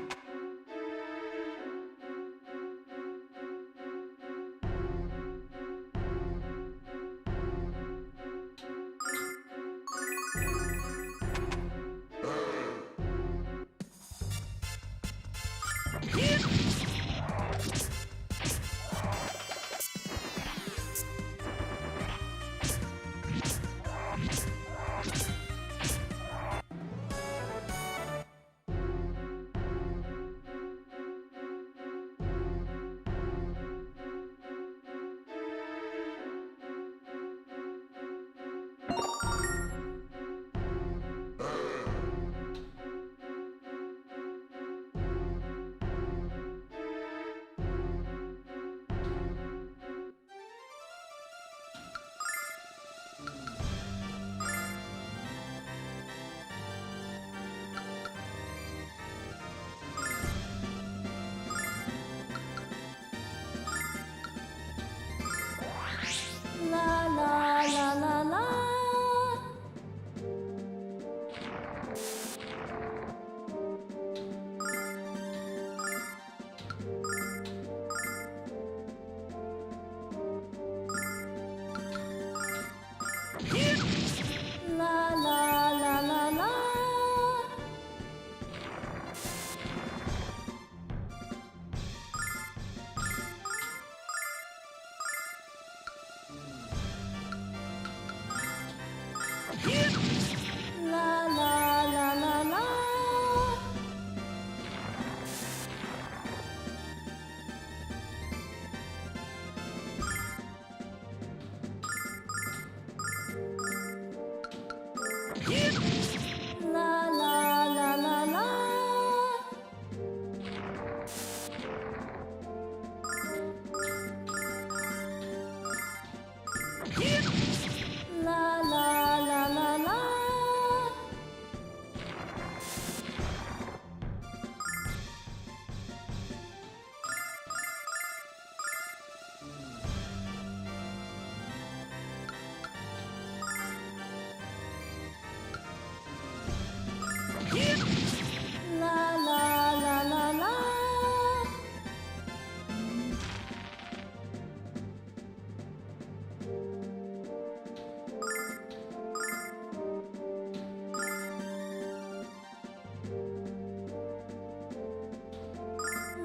La la la la la. La la la la la. La la la la la. La la la la la. La la la la la. La la la la la.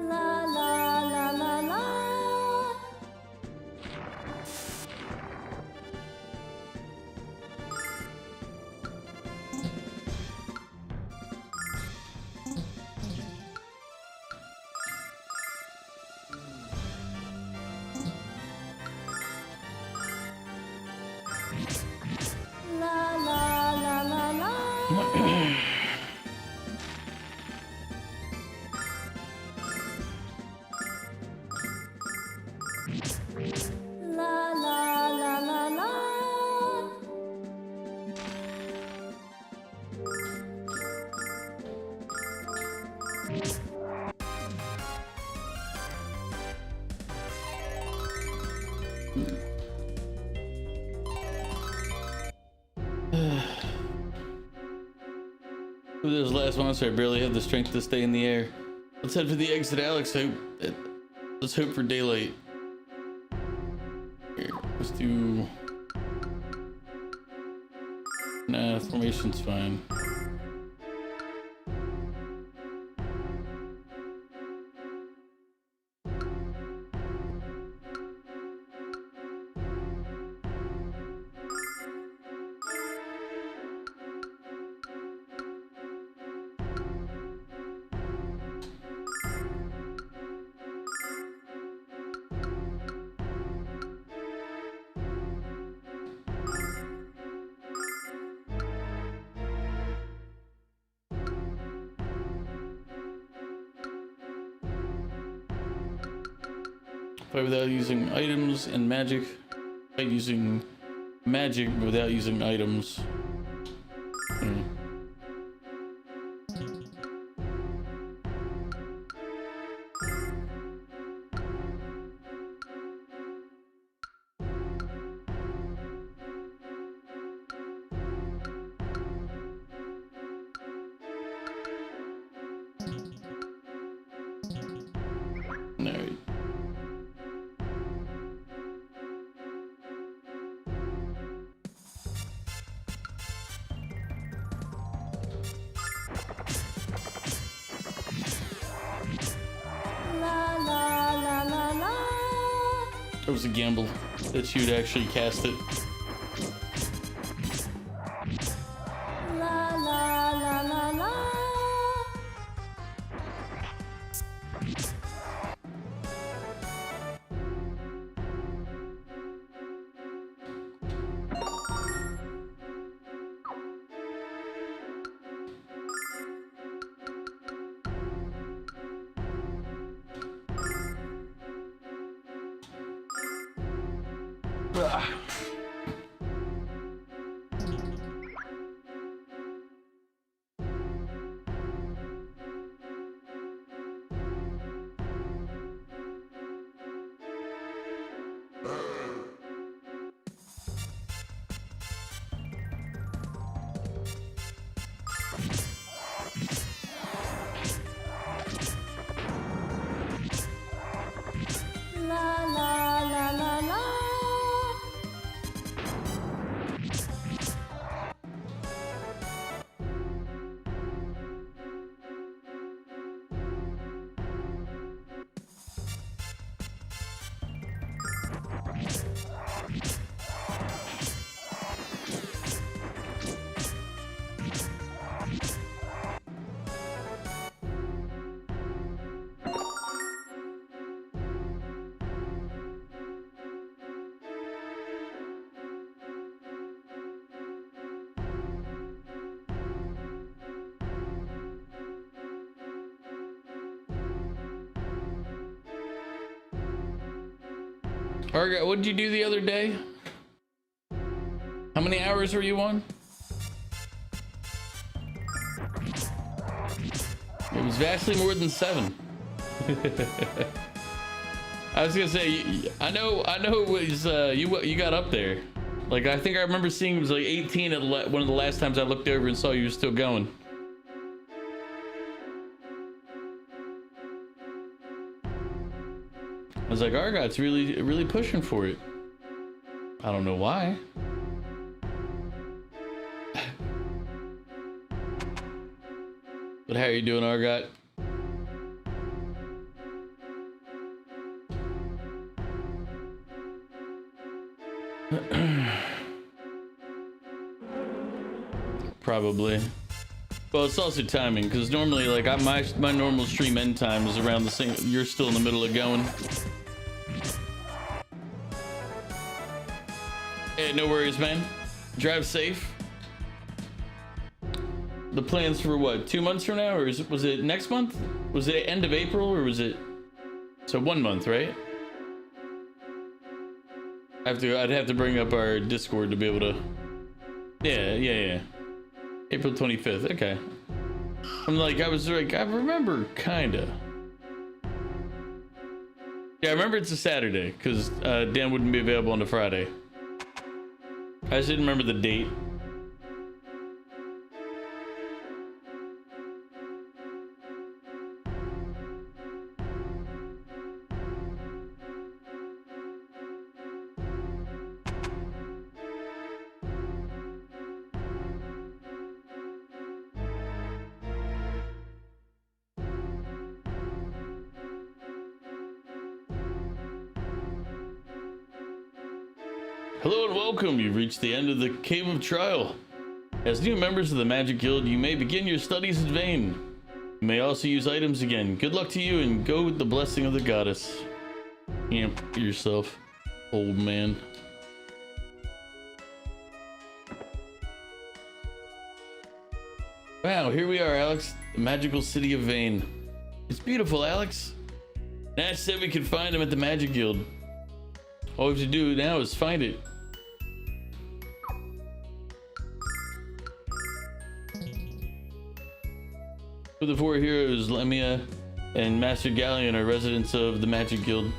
La la la la la. La la la la la. La la la la la. With this last monster, I barely have the strength to stay in the air. Let's head for the exit, Alex. Let's hope for daylight. Here, let's do... Nah, formation's fine. Fight without using items and magic. Fight using magic without using items. All right. La la la la la. It was a gamble that she would actually cast it. La la la la la. La la la la la. Arga, what did you do the other day? How many hours were you on? It was vastly more than 7. I was gonna say, I know it was you got up there. Like I think I remember seeing it was like 18 at one of the last times I looked over and saw you were still going. I was like, Argot's really pushing for it. I don't know why. But how are you doing, Argot? Probably. Well, it's also timing, because normally, like, my normal stream end time is around the same. You're still in the middle of going. Hey, no worries, man. Drive safe. The plans for what? 2 months from now, or was it next month? Was it end of April, or was it? So 1 month, right? I'd have to bring up our Discord to be able to. Yeah. April 25th. Okay. I'm like, I was like, I remember kinda. Yeah, I remember it's a Saturday because Dan wouldn't be available on the Friday. I just didn't remember the date. Hello and welcome. You've reached the end of the Cave of Trial. As new members of the Magic Guild, you may begin your studies in vain. You may also use items again. Good luck to you and go with the blessing of the goddess. Amp yourself, old man. Wow, here we are, Alex. The magical city of Vane. It's beautiful, Alex. Nash said we could find him at the Magic Guild. All we have to do now is find it. For the 4 heroes, Lemia and Master Galleon are residents of the Magic Guild.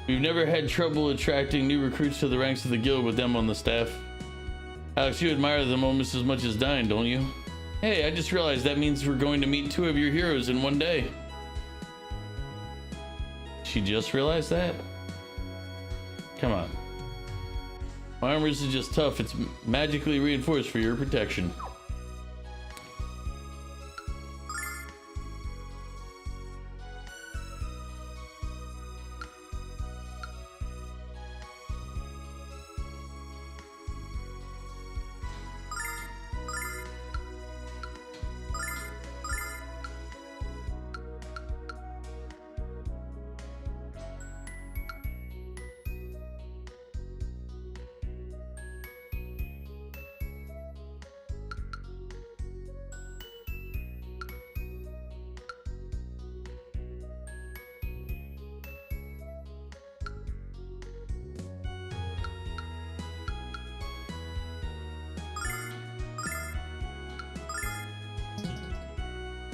We've never had trouble attracting new recruits to the ranks of the guild with them on the staff. Alex, you admire them almost as much as Dine, don't you? Hey, I just realized that means we're going to meet 2 of your heroes in one day. She just realized that? Come on. My armor isn't just tough, it's magically reinforced for your protection.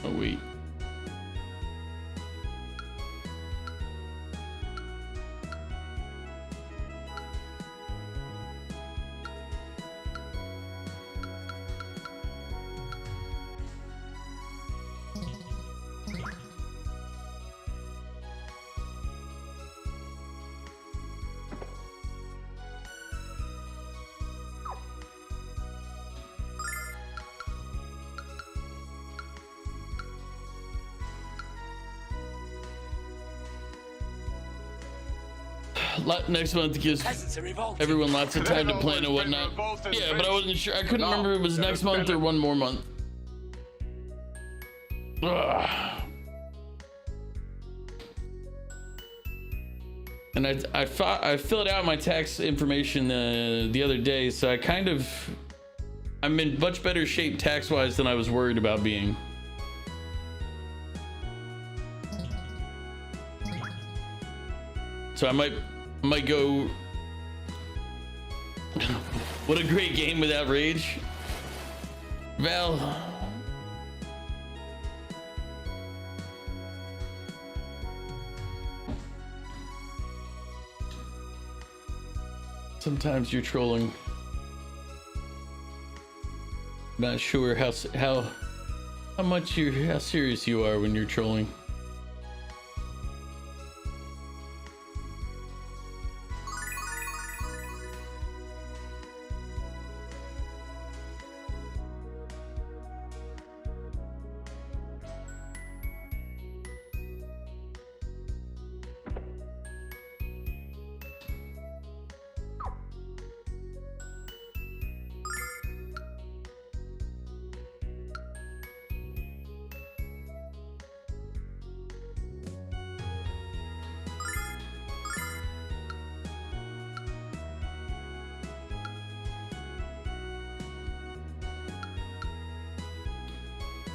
Oh, wait. Next month gives everyone lots of time to plan and whatnot. Yeah, but I wasn't sure. I couldn't remember if it was next month or one more month. Ugh. And I filled out my tax information the other day, so I'm in much better shape tax-wise than I was worried about being. So I might go. What a great game without rage. Val. Sometimes you're trolling. Not sure how serious you are when you're trolling.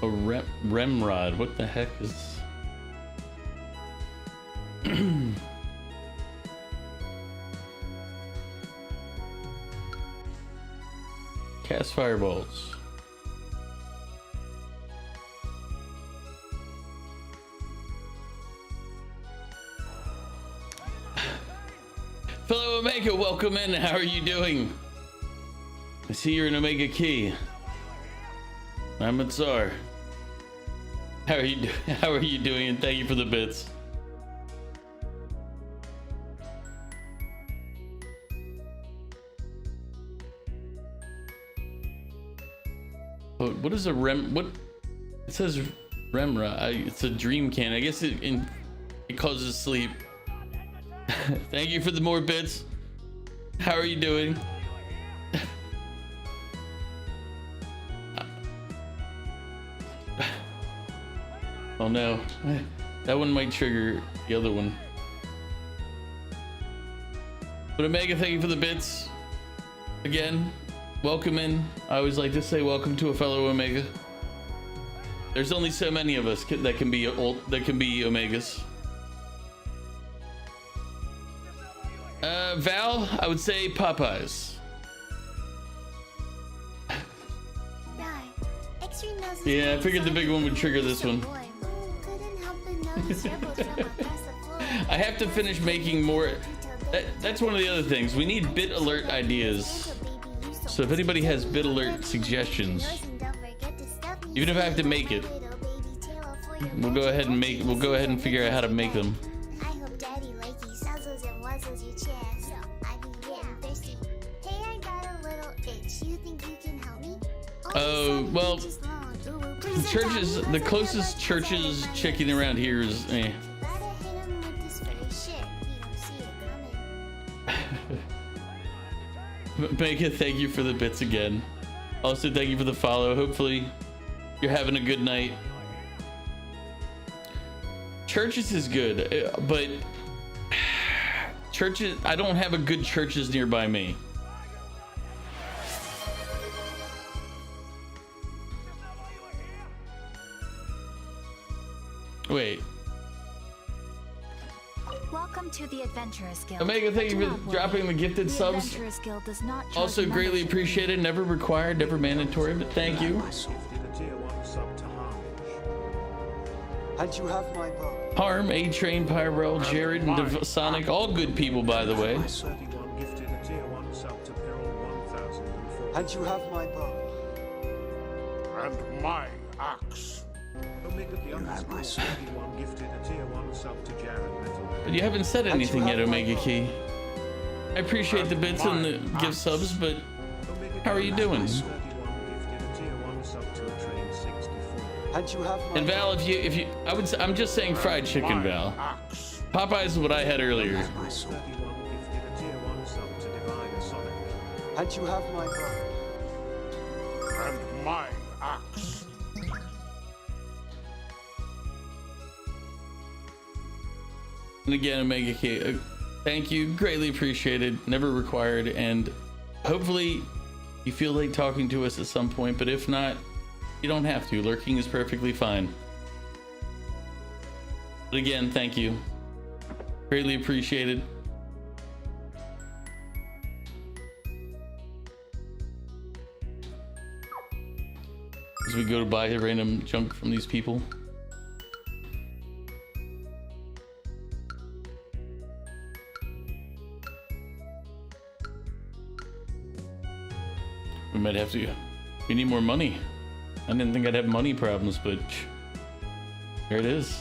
A Remrod, what the heck is... Cast fireballs. Fellow Omega, welcome in. How are you doing? I see you're an Omega Key. I'm a Czar. How are you doing? And thank you for the bits. What is a what? It says Remra. It's a dream can. I guess it causes sleep. Thank you for the more bits. How are you doing? Oh no, that one might trigger the other one. But Omega, thank you for the bits. Again, welcome in. I always like to say welcome to a fellow Omega. There's only so many of us that can be Omegas. Val, I would say Popeyes. Yeah, I figured the big one would trigger this one. I have to finish making more. That's one of the other things. We need bit alert ideas. So if anybody has bit alert suggestions, even if I have to make it, we'll go ahead and figure out how to make them. Oh, well, the churches, the closest churches chicken around here is eh. Mega, thank you for the bits again. Also, thank you for the follow. Hopefully, you're having a good night. Churches is good, but churches, I don't have a good churches nearby me. Wait. Welcome to the Adventurers Guild. Omega, thank you for dropping the gifted subs. Adventurers Guild does not charge Also greatly membership appreciated, never required, never mandatory, but thank you. And you have my bow. Harm, A-Train, Pyrel, Jared, and Sonic, all good people, by the way. And you have my bow. And my axe. But you haven't said anything yet, Omega Key. I appreciate the bits and the gift subs, but how are you doing? And you have my And Val, if you, I'm just saying fried chicken, Val. Popeyes is what I had earlier. And you have my bow. And my axe. And again, Omega K, thank you, greatly appreciated, never required, and hopefully you feel like talking to us at some point, but if not, you don't have to. Lurking is perfectly fine. But again, thank you. Greatly appreciated. As we go to buy random junk from these people. We might have to. We need more money. I didn't think I'd have money problems, but there it is.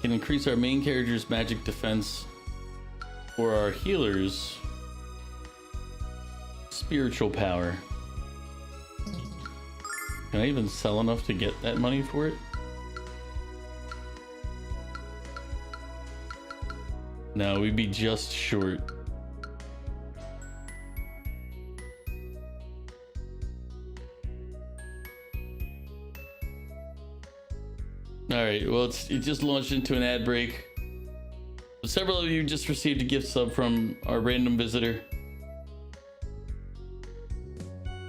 Can increase our main character's magic defense or our healer's spiritual power. Can I even sell enough to get that money for it? No, we'd be just short. All right, well, it just launched into an ad break. Several of you just received a gift sub from our random visitor.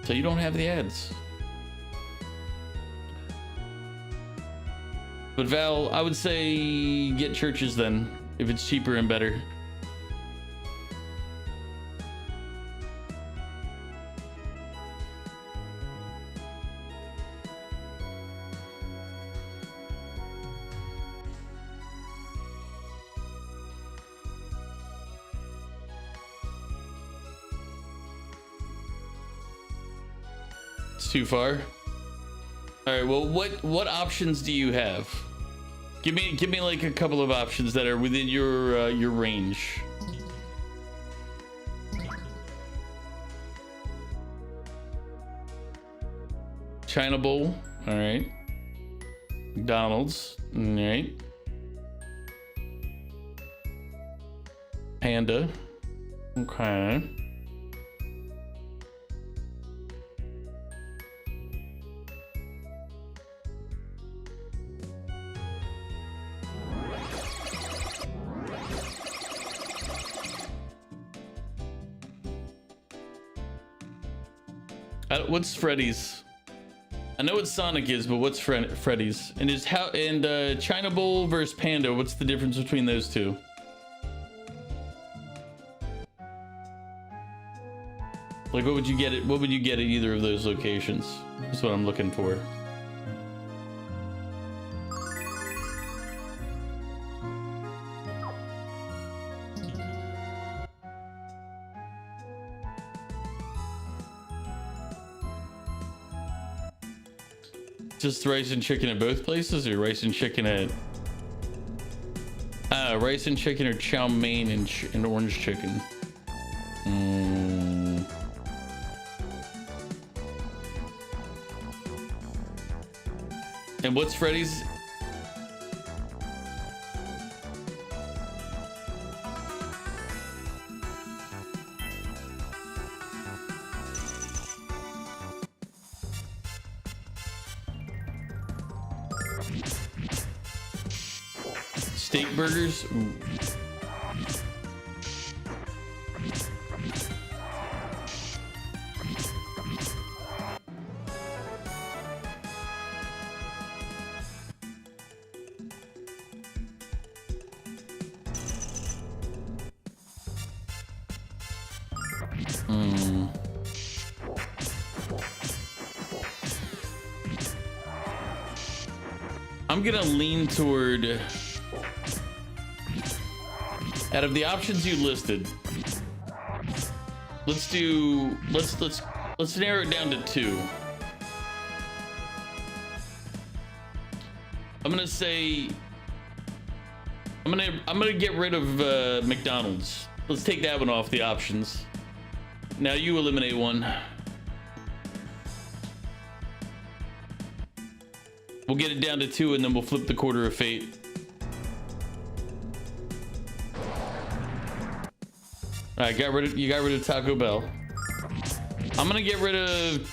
So you don't have the ads. But Val, I would say get churches then, if it's cheaper and better. Too far. All right, well, what options do you have? Give me like a couple of options that are within your range. China Bowl, all right. McDonald's, all right. Panda, okay. What's Freddy's? I know what Sonic is, but what's Freddy's? And is China Bowl versus Panda? What's the difference between those two? Like, what would you get at either of those locations? That's what I'm looking for. Just rice and chicken at both places, or rice and chicken at rice and chicken or chow mein and orange chicken? And what's Freddy's? Steak burgers? Ooh. I'm gonna lean toward, out of the options you listed, let's narrow it down to two. I'm gonna say I'm gonna get rid of McDonald's. Let's take that one off the options. Now you eliminate one. We'll get it down to two, and then we'll flip the quarter of fate. All right, you got rid of Taco Bell. I'm gonna get rid of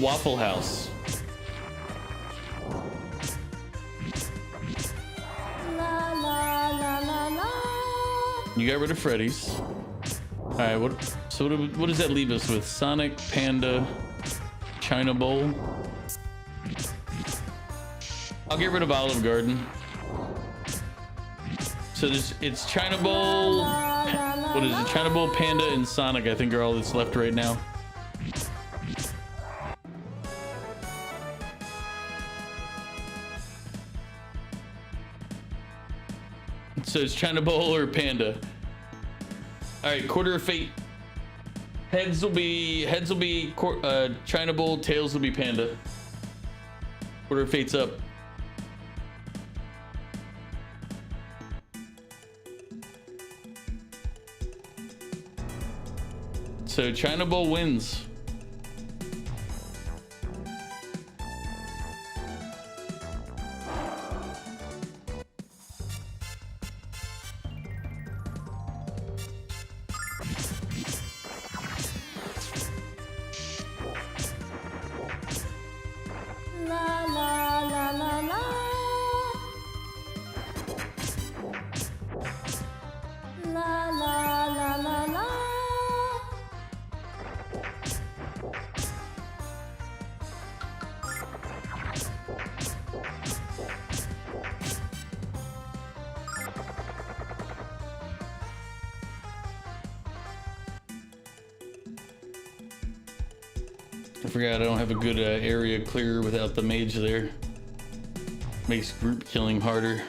Waffle House. La la la la la. You got rid of Freddy's. All right, what does that leave us with? Sonic, Panda, China Bowl. I'll get rid of Olive Garden. So it's China Bowl. What is it? China Bowl, Panda, and Sonic, I think, are all that's left right now. So it's China Bowl or Panda. All right, quarter of fate. Heads will be China Bowl. Tails will be Panda. Quarter of fate's up. So China Bowl wins. La la la la la. La la la la la. I forgot I don't have a good area clear without the mage there. Makes group killing harder.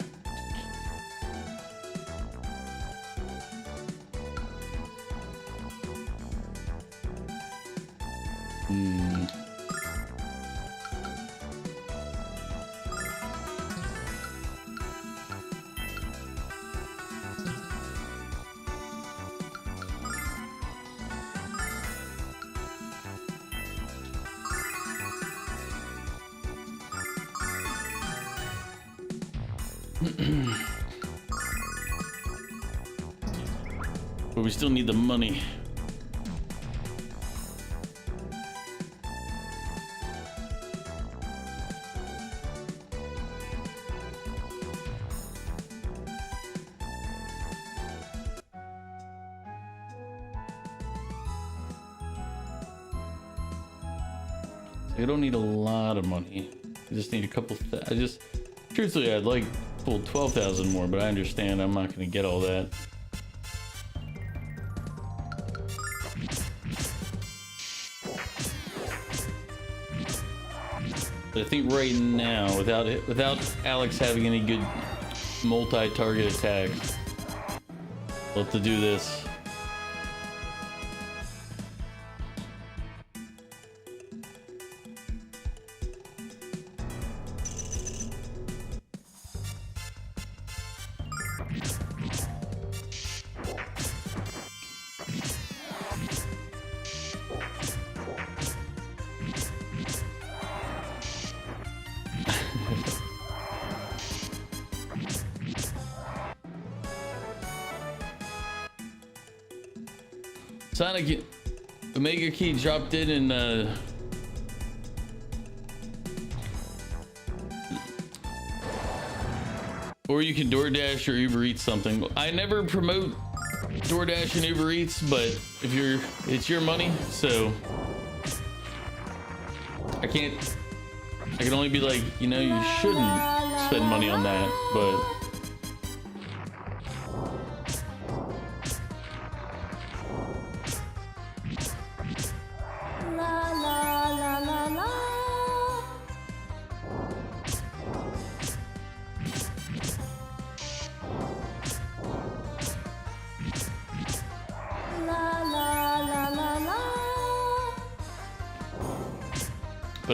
But we still need the money. I don't need a lot of money. I just need a couple. Truthfully, I'd like full 12,000 more, but I understand I'm not going to get all that. But I think right now, without Alex having any good multi-target attacks, we'll have to do this. Sonic Omega Key dropped in and or you can DoorDash or Uber Eats something. I never promote DoorDash and Uber Eats, but if it's your money, so I can only be like, you know, you shouldn't spend money on that, but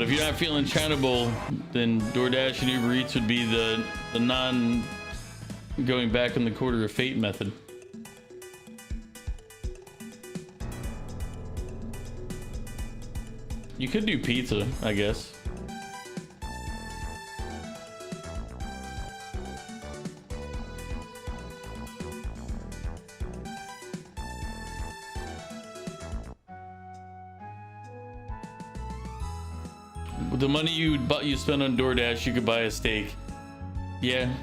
if you're not feeling charitable, then DoorDash and Uber Eats would be the non going back in the quarter of fate method. You could do pizza, I guess. With the money you spend on DoorDash, you could buy a steak. Yeah.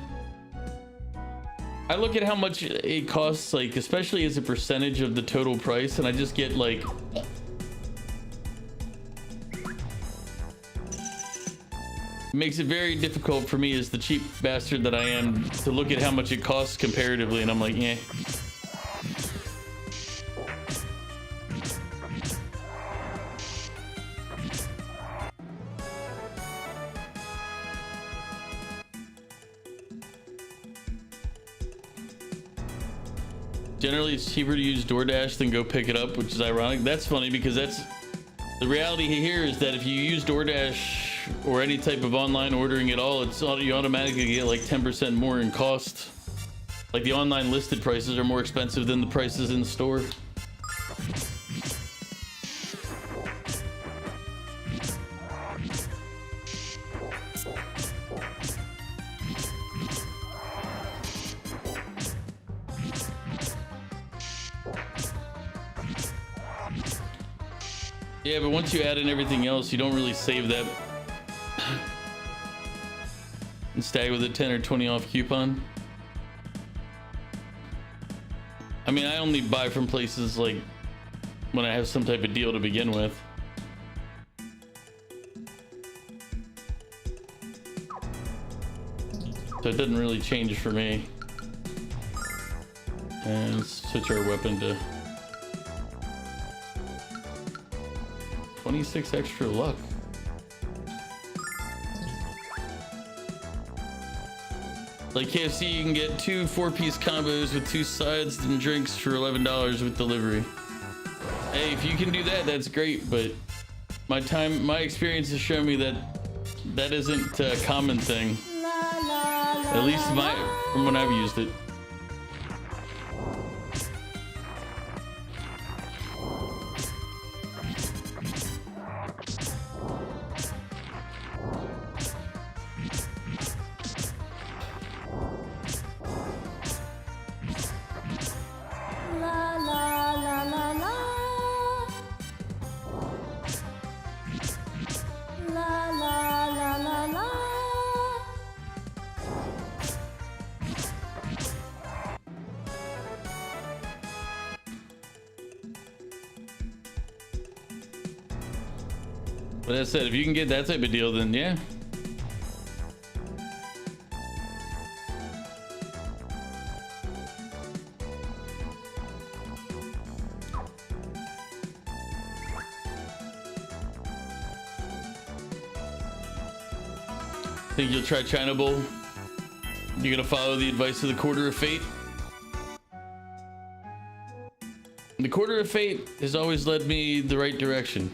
I look at how much it costs, like, especially as a percentage of the total price, and I just get like, it makes it very difficult for me as the cheap bastard that I am to look at how much it costs comparatively, and I'm like, yeah. Generally, it's cheaper to use DoorDash than go pick it up, which is ironic. That's funny because that's the reality here is that if you use DoorDash or any type of online ordering at all, you automatically get like 10% more in cost. Like the online listed prices are more expensive than the prices in the store. Yeah, but once you add in everything else, you don't really save that and stay with a 10 or 20 off coupon. I mean, I only buy from places like when I have some type of deal to begin with. So it doesn't really change for me. And let's switch our weapon to 26 extra luck. Like KFC, you can get 2 4-piece combos with 2 sides and drinks for $11 with delivery. Hey, if you can do that, that's great, but my experience has shown me that that isn't a common thing. At least from when I've used it. But as I said, if you can get that type of deal, then yeah. Think you'll try China Bowl? You're gonna follow the advice of the Quarter of Fate? The Quarter of Fate has always led me the right direction.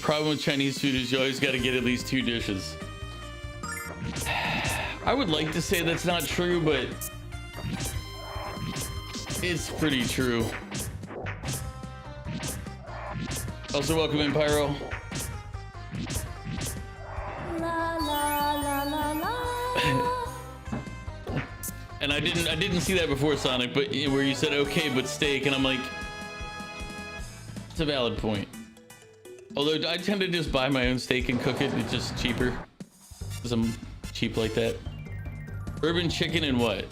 problem with Chinese food is you always got to get at least 2 dishes. I would like to say that's not true, but it's pretty true. Also, welcome in, Pyro. La la la la la. And I didn't see that before, Sonic, but where you said okay, but steak, and I'm like, it's a valid point. Although I tend to just buy my own steak and cook it. It's just cheaper because I'm cheap like that. Urban chicken and what?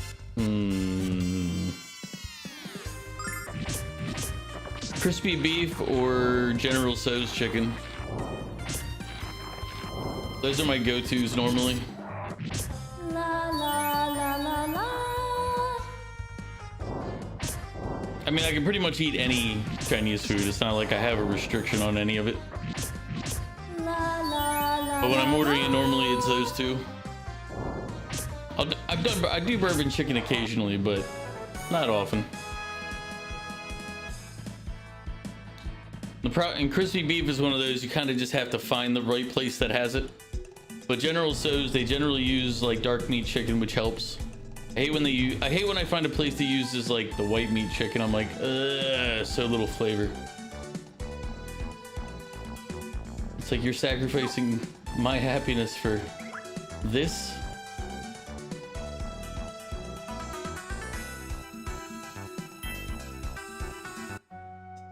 Crispy beef or General Tso's chicken. Those are my go-tos normally. La la la la la. I mean, I can pretty much eat any Chinese food. It's not like I have a restriction on any of it. La la la. But when I'm ordering it, normally it's those two. I do bourbon chicken occasionally, but not often. And crispy beef is one of those you kind of just have to find the right place that has it. But General Tso's, they generally use like dark meat chicken, which helps. I hate when I find a place that uses like the white meat chicken. I'm like, ugh, so little flavor. It's like you're sacrificing my happiness for this.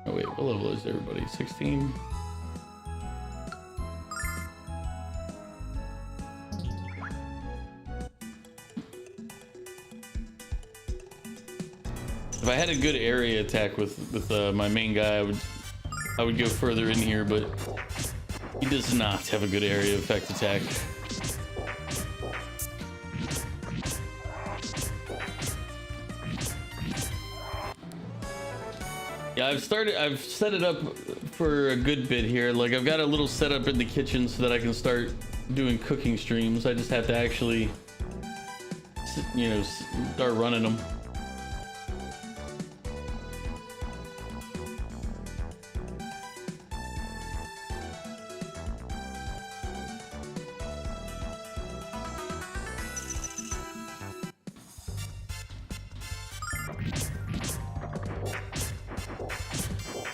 Oh wait, what level is everybody? 16? If I had a good area attack with my main guy, I would go further in here, but he does not have a good area effect attack. Yeah, I've set it up for a good bit here. Like I've got a little setup in the kitchen so that I can start doing cooking streams. I just have to actually, you know, start running them.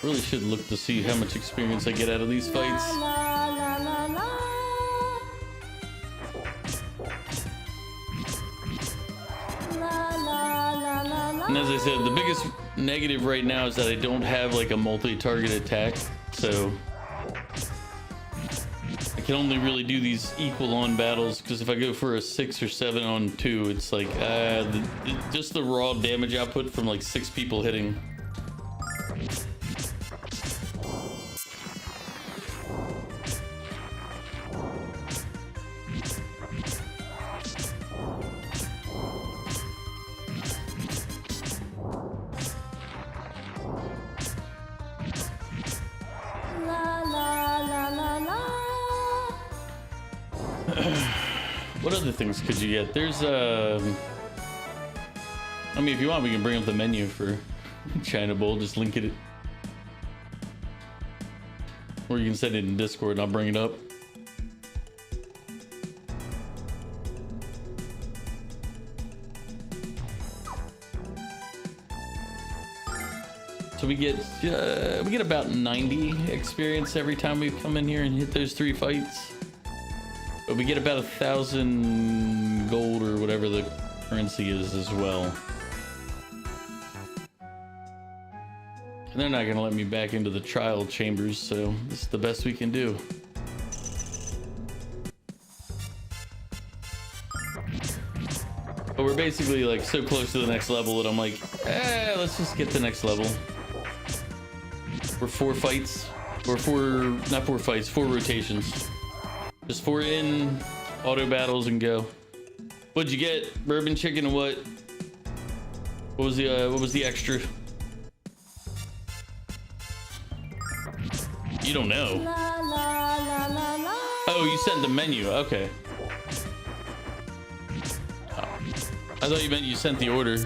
Really should look to see how much experience I get out of these fights. La la la la. La la la la la. And as I said, the biggest negative right now is that I don't have like a multi-target attack, so I can only really do these equal on battles, because if I go for a 6 or 7 on 2, it's like just the raw damage output from like 6 people hitting. La la la la la. What other things could you get? There's I mean, if you want, we can bring up the menu for China Bowl. Just link it, or you can send it in Discord and I'll bring it up. So we get about 90 experience every time we come in here and hit those 3 fights. But we get about 1,000 gold or whatever the currency is as well. And they're not gonna let me back into the trial chambers, so this is the best we can do. But we're basically like so close to the next level that I'm like, let's just get the next level. We're 4 fights, or 4 rotations. Just 4 in, auto battles, and go. What'd you get? Bourbon chicken and what? What was the extra? You don't know. La la la la la. Oh, you sent the menu. Okay. Oh. I thought you meant you sent the order.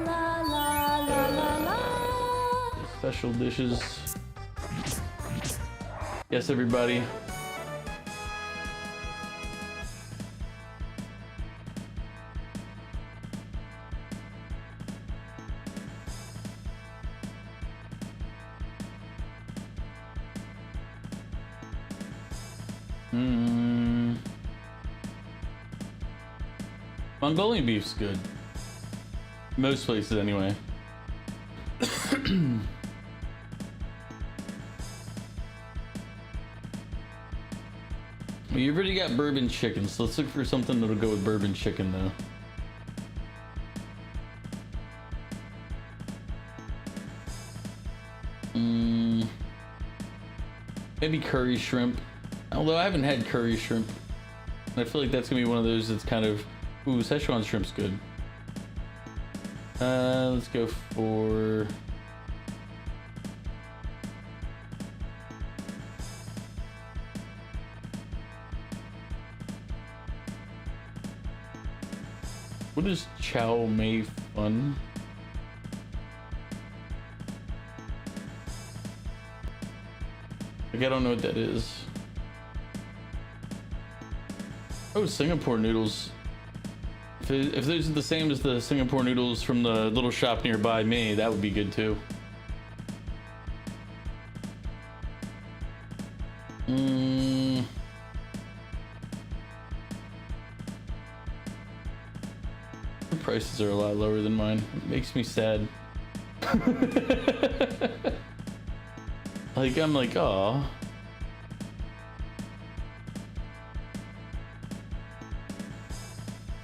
La la special dishes. Yes, everybody. Mongolian beef's good. Most places, anyway. Well, you've already got bourbon chicken, so let's look for something that'll go with bourbon chicken, though. Maybe curry shrimp. Although I haven't had curry shrimp. I feel like that's gonna be one of those that's kind of... Ooh, Szechuan shrimp's good. Let's go for... What is chow mein fun? Like, I don't know what that is. Oh, Singapore noodles. If those are the same as the Singapore noodles from the little shop nearby me, that would be good too. The prices are a lot lower than mine. It makes me sad. Like, I'm like, aw.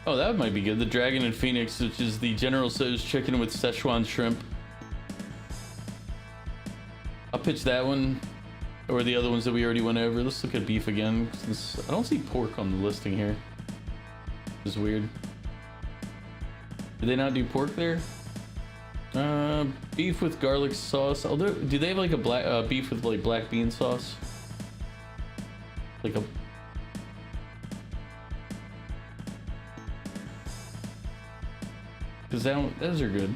Oh, that might be good. The Dragon and Phoenix, which is the General Tso's chicken with Szechuan shrimp. I'll pitch that one, or the other ones that we already went over. Let's look at beef again, since I don't see pork on the listing here. It's weird. Did they not do pork there? Beef with garlic sauce. Although, do they have like a black beef with like black bean sauce? Like a... Cause those are good.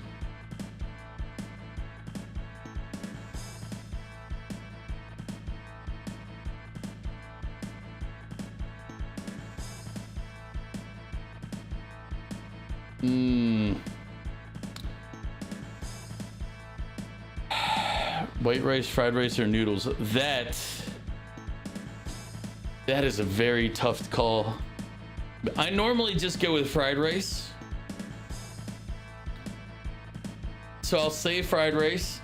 White rice, fried rice, or noodles? That is a very tough call. I normally just go with fried rice. So I'll say fried rice,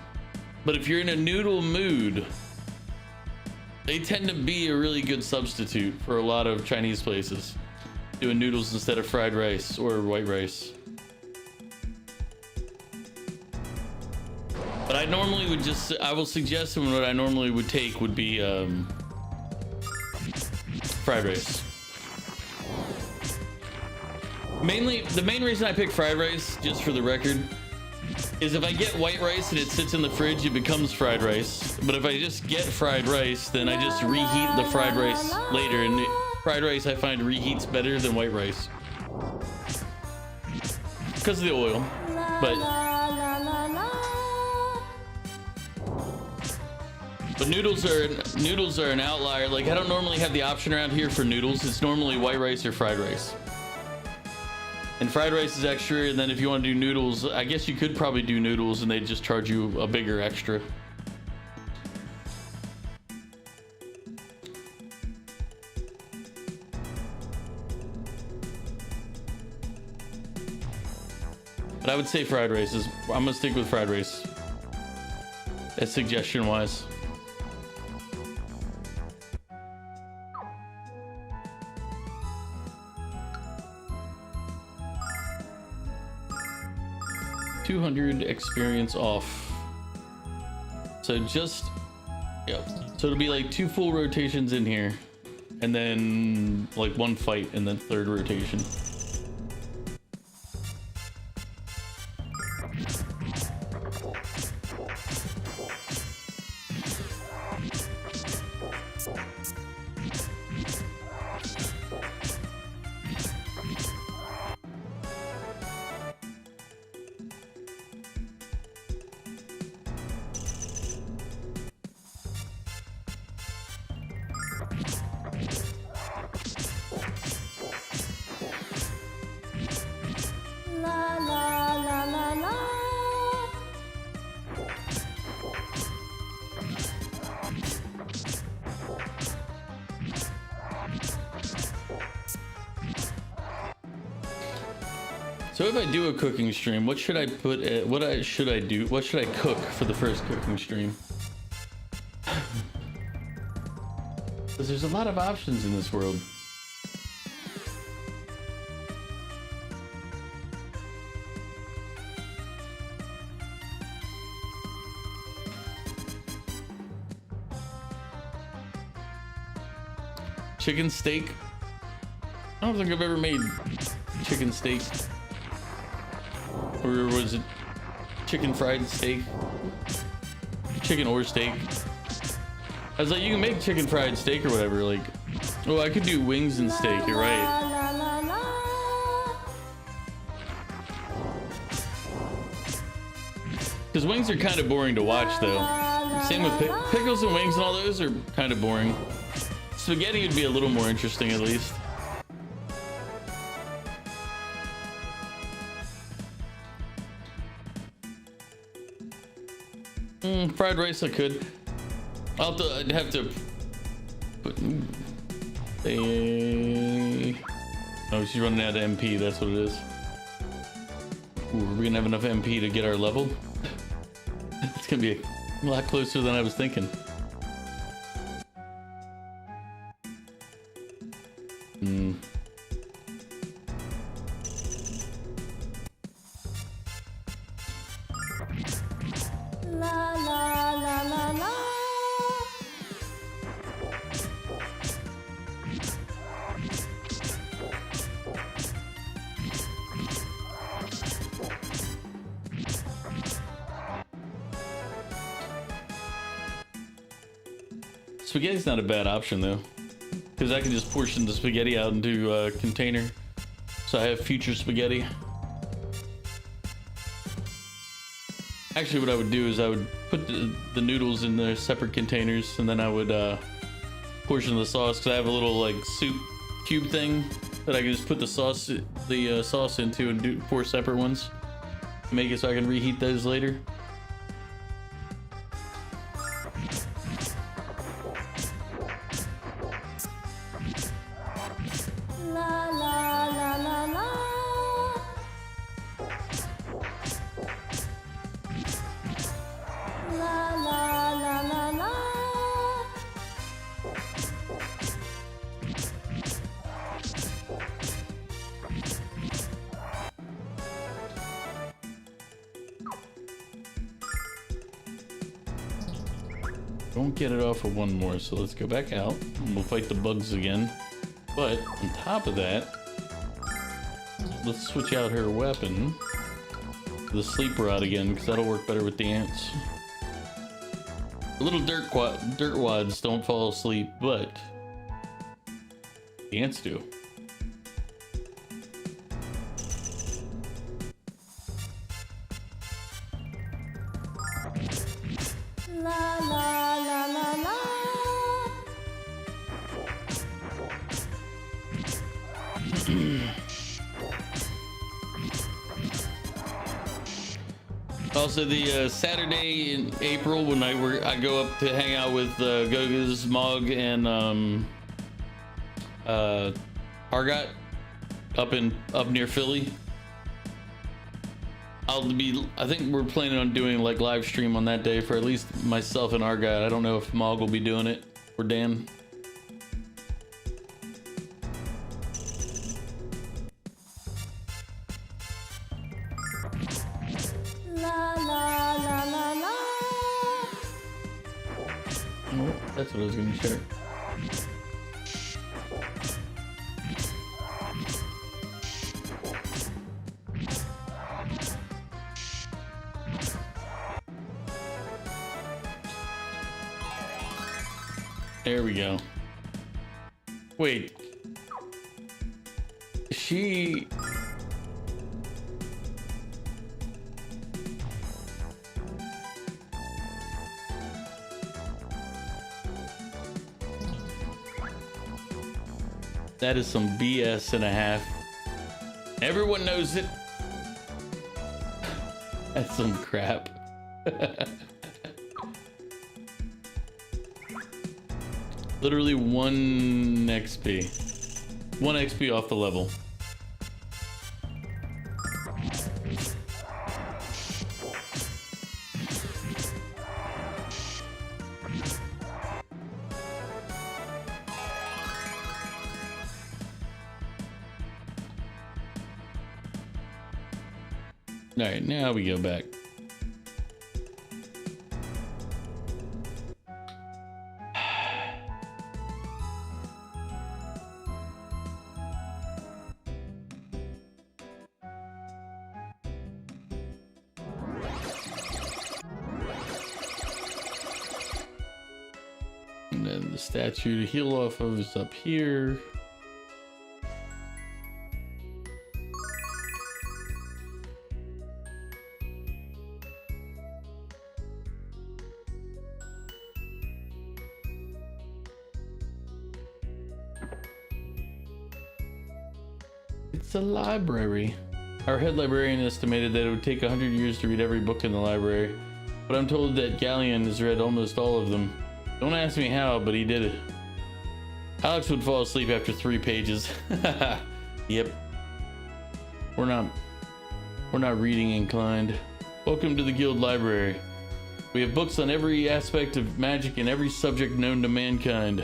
but if you're in a noodle mood, they tend to be a really good substitute for a lot of Chinese places, doing noodles instead of fried rice or white rice. But I normally would just, I will suggest what I normally would take would be fried rice. Mainly, the main reason I pick fried rice, just for the record, is if I get white rice and it sits in the fridge, it becomes fried rice. But if I just get fried rice, then I just reheat the fried rice later, and fried rice I find reheats better than white rice because of the oil. But noodles are an outlier. Like, I don't normally have the option around here for noodles. It's normally white rice or fried rice. And fried rice is extra, and then if you want to do noodles, I guess you could probably do noodles and they'd just charge you a bigger extra. But I would say fried rice is, I'm gonna stick with fried rice. That's suggestion wise. $200 experience off. So just, yep. So it'll be like 2 full rotations in here, and then like 1 fight, and then 3rd rotation. if I do a cooking stream, what should I put? Should I do? What should I cook for the first cooking stream? Because there's a lot of options in this world. Chicken steak. I don't think I've ever made chicken steak. Or was it chicken fried steak? Chicken or steak. I was like, you can make chicken fried steak or whatever. Like, oh, I could do wings and steak. You're right. Because wings are kind of boring to watch, though. Same with pickles and wings and all those are kind of boring. Spaghetti would be a little more interesting, at least. Fried rice, I could. I'd have to put. Oh, she's running out of MP. That's what it is. Ooh, are we gonna have enough MP to get our level? It's gonna be a lot closer than I was thinking. Spaghetti's not a bad option though, because I can just portion the spaghetti out into a container, so I have future spaghetti. Actually, what I would do is I would put the noodles in their separate containers, and then I would portion the sauce, because I have a little like soup cube thing that I can just put the sauce into and do 4 separate ones. Make it so I can reheat those later. Don't get it off of one more, so let's go back out and we'll fight the bugs again. But on top of that, let's switch out her weapon to the sleep rod again, because that'll work better with the ants. The little dirt wads don't fall asleep, but the ants do. Also, the Saturday in April when I go up to hang out with Goga's, Mog, and Argot up near Philly. I think we're planning on doing like live stream on that day for at least myself and Argot. I don't know if Mog will be doing it or Dan. That's what I was going to share. There we go. Wait. She... That is some BS and a half. Everyone knows it. That's some crap. Literally 1 XP. 1 XP off the level. All right, now we go back. And then the statue to heal off of is up here. It's a library. Our head librarian estimated that it would take 100 years to read every book in the library, but I'm told that Galleon has read almost all of them. Don't ask me how, but he did it. Alex would fall asleep after 3 pages. Yep. We're not reading inclined. Welcome to the guild library. We have books on every aspect of magic and every subject known to mankind.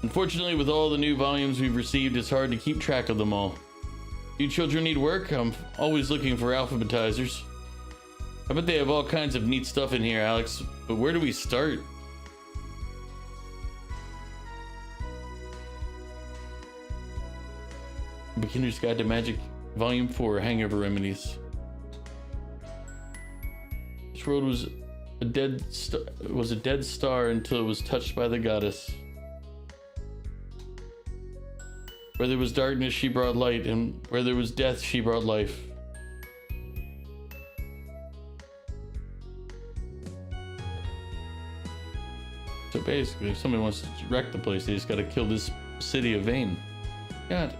Unfortunately, with all the new volumes we've received, it's hard to keep track of them all. You children need work? I'm always looking for alphabetizers. I bet they have all kinds of neat stuff in here, Alex, but where do we start? Beginner's Guide to Magic, Volume 4, Hangover Remedies. This world was a dead star until it was touched by the goddess. Where there was darkness, she brought light, and where there was death, she brought life. So basically, if somebody wants to wreck the place, they just gotta kill this city of Vane. God.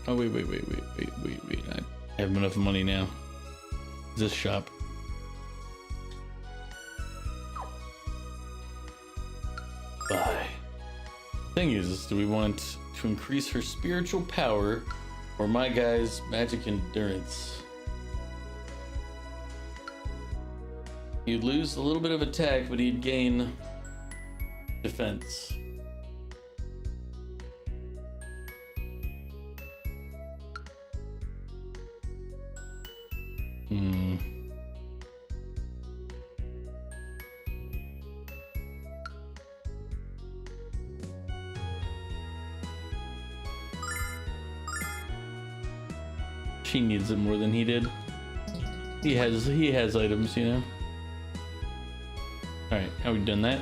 Oh, wait. I have enough money now. This shop. Buy. Thing is, do we want to increase her spiritual power or my guy's magic endurance? He'd lose a little bit of attack, but he'd gain defense. She needs it more than he did. He has items, you know. All right, now we've done that.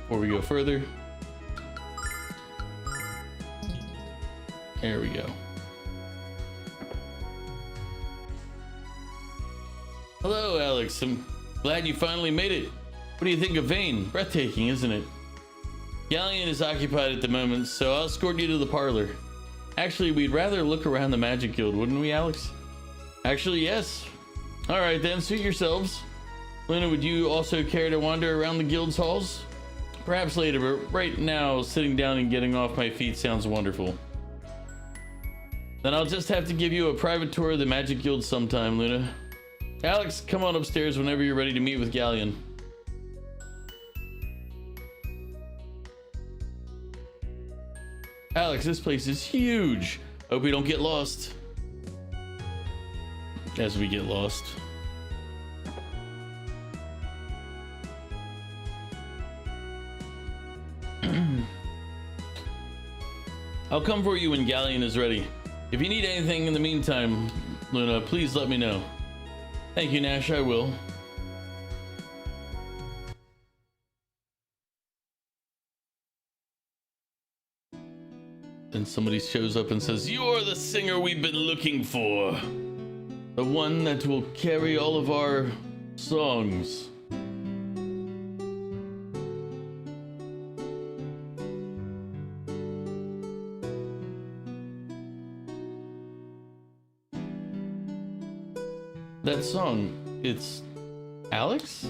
Before we go further, there we go. Hello, Alex. I'm glad you finally made it. What do you think of Vane? Breathtaking, isn't it? Galleon is occupied at the moment, so I'll escort you to the parlor. Actually, we'd rather look around the Magic Guild, wouldn't we, Alex? Actually, yes. All right, then, suit yourselves. Luna, would you also care to wander around the guild's halls? Perhaps later, but right now, sitting down and getting off my feet sounds wonderful. Then I'll just have to give you a private tour of the Magic Guild sometime, Luna. Alex, come on upstairs whenever you're ready to meet with Galleon. Alex, this place is huge. Hope we don't get lost. As we get lost. I'll come for you when Galleon is ready. If you need anything in the meantime, Luna, please let me know. Thank you, Nash, I will. Then somebody shows up and says, "You're the singer we've been looking for. The one that will carry all of our songs." That song, it's Alex?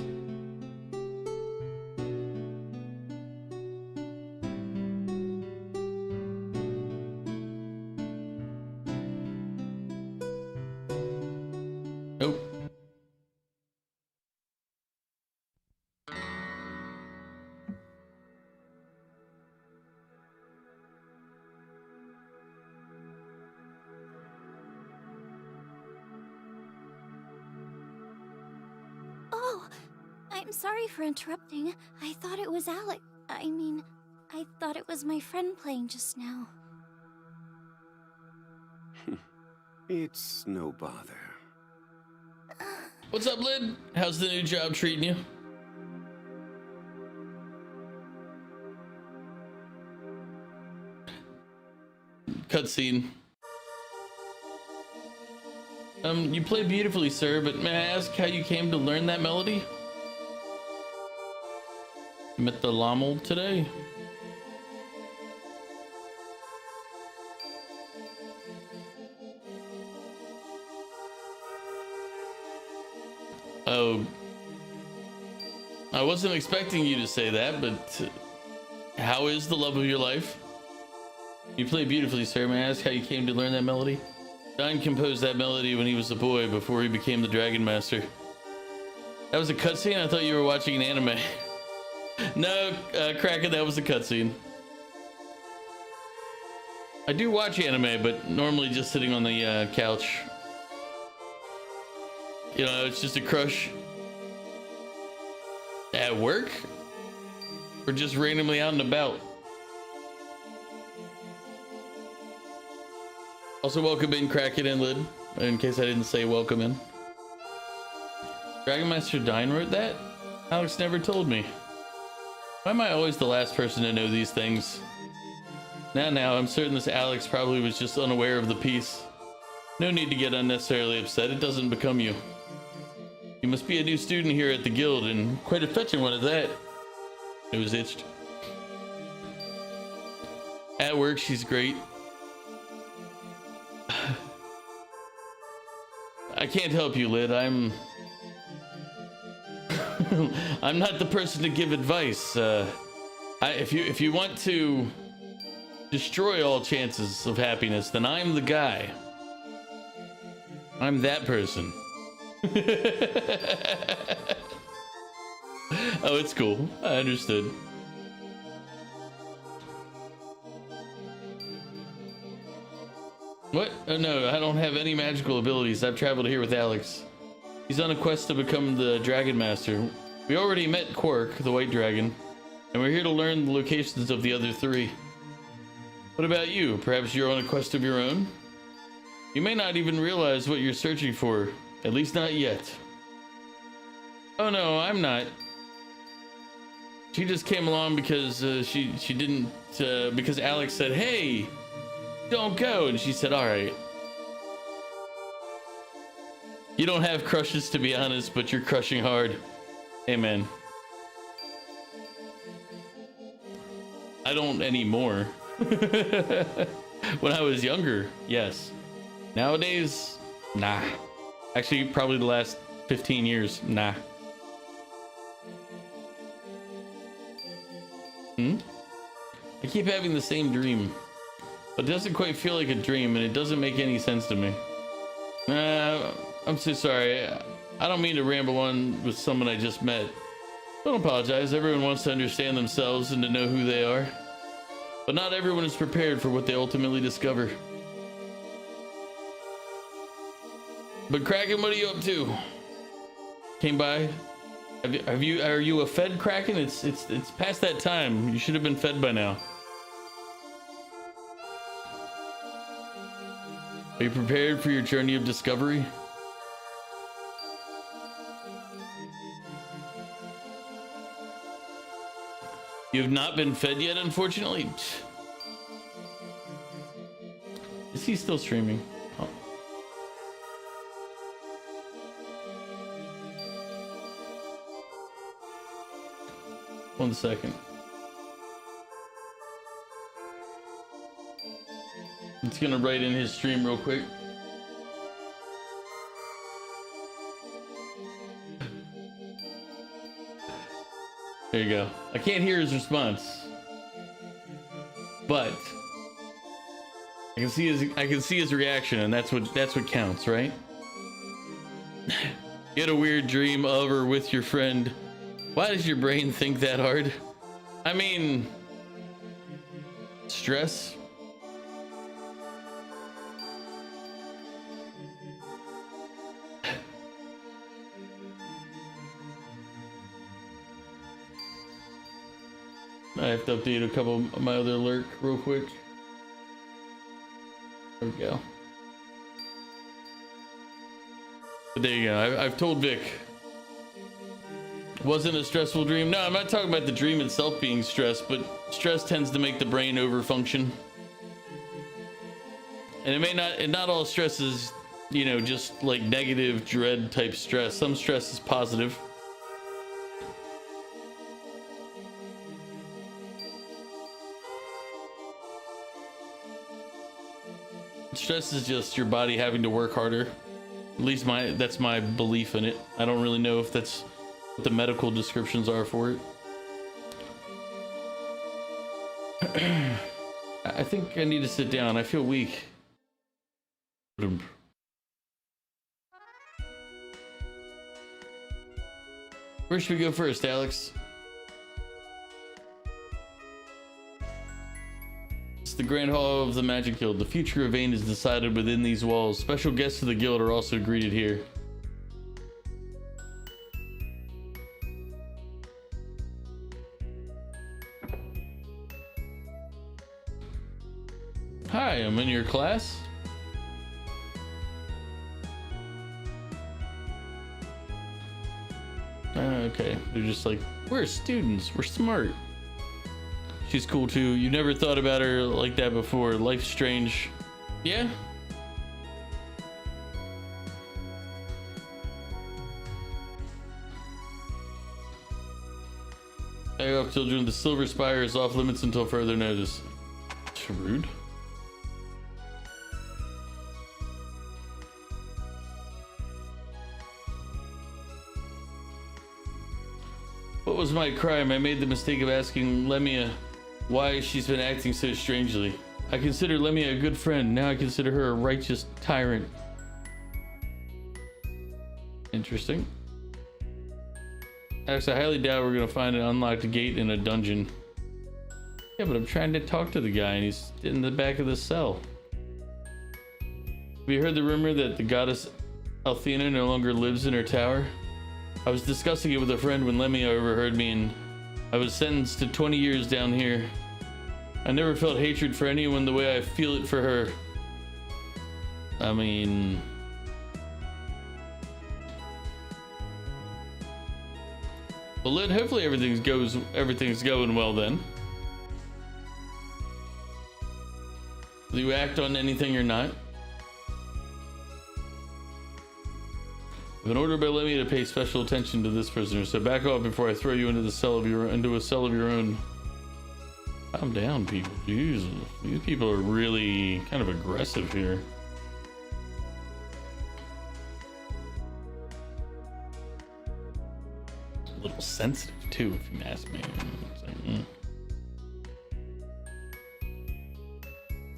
I'm sorry for interrupting. I thought it was Alec. I thought it was my friend playing just now. It's no bother. What's up, Lid? How's the new job treating you? Cutscene. You play beautifully, sir, but may I ask how you came to learn that melody? Met the Lommel today. Oh, I wasn't expecting you to say that, but how is the love of your life? You play beautifully, sir. May I ask how you came to learn that melody? Don composed that melody when he was a boy before he became the Dragon Master. That was a cutscene? I thought you were watching an anime. No, Kraken, that was a cutscene. I do watch anime, but normally just sitting on the couch. You know, it's just a crush. At work? Or just randomly out and about? Also, welcome in, Kraken and Lid, in case I didn't say welcome in. Dragon Master Dine wrote that? Alex never told me. Why am I always the last person to know these things? Now, I'm certain this Alex probably was just unaware of the piece. No need to get unnecessarily upset, it doesn't become you. You must be a new student here at the guild, and quite a fetching one at that. It was itched. At work, she's great. I can't help you, Lid. I'm not the person to give advice. If you want to destroy all chances of happiness, then I'm the guy. I'm that person. Oh, it's cool. I understood. What? Oh, no, I don't have any magical abilities. I've traveled here with Alex. He's on a quest to become the Dragon Master. We already met Quark, the White Dragon, and we're here to learn the locations of the other three. What about you? Perhaps you're on a quest of your own? You may not even realize what you're searching for, at least not yet. Oh no, I'm not. She just came along because she didn't, because Alex said, hey, don't go, and she said, all right. You don't have crushes, to be honest, but you're crushing hard. Amen. I don't anymore. When I was younger, yes. Nowadays, nah. Actually, probably the last 15 years, nah. I keep having the same dream, but it doesn't quite feel like a dream, and it doesn't make any sense to me. I'm so sorry. I don't mean to ramble on with someone I just met. Don't apologize. Everyone wants to understand themselves and to know who they are. But not everyone is prepared for what they ultimately discover. But Kraken, what are you up to? Came by. Are you a fed, Kraken? It's past that time. You should have been fed by now. Are you prepared for your journey of discovery? You have not been fed yet, unfortunately. Is he still streaming? Oh. One second. It's gonna write in his stream real quick. There you go. I can't hear his response, but I can see his reaction, and that's what counts, right? You had a weird dream of or with your friend. Why does your brain think that hard? I mean, stress. I have to update a couple of my other lurk real quick. There we go. But there you go. I've told Vic. Wasn't a stressful dream. No, I'm not talking about the dream itself being stressed, but stress tends to make the brain overfunction. And it may not, and not all stress is, you know, just like negative dread type stress. Some stress is positive. Stress is just your body having to work harder. At least that's my belief in it. I don't really know if that's what the medical descriptions are for it. I think I need to sit down. I feel weak. Where should we go first, Alex? It's the Grand Hall of the Magic Guild. The future of Vane is decided within these walls. Special guests of the guild are also greeted here. Hi, I'm in your class. Okay, they're just like, we're students, we're smart. She's cool too. You never thought about her like that before. Life's strange. Yeah? Hang off children. The Silver Spire is off limits until further notice. It's rude. What was my crime? I made the mistake of asking Lemia why she's been acting so strangely. I consider Lemia a good friend. Now I consider her a righteous tyrant. Interesting. Actually, I highly doubt we're gonna find an unlocked gate in a dungeon. Yeah, but I'm trying to talk to the guy and he's in the back of the cell. Have you heard the rumor that the goddess Althena no longer lives in her tower? I was discussing it with a friend when Lemia overheard me, and I was sentenced to 20 years down here. I never felt hatred for anyone the way I feel it for her. I mean... well, Lynn, hopefully everything's going well then. Do you act on anything or not? I've been ordered by Lemmy to pay special attention to this prisoner, so back off before I throw you into a cell of your own. Calm down, people. Jesus, these people are really kind of aggressive here. A little sensitive too, if you ask me.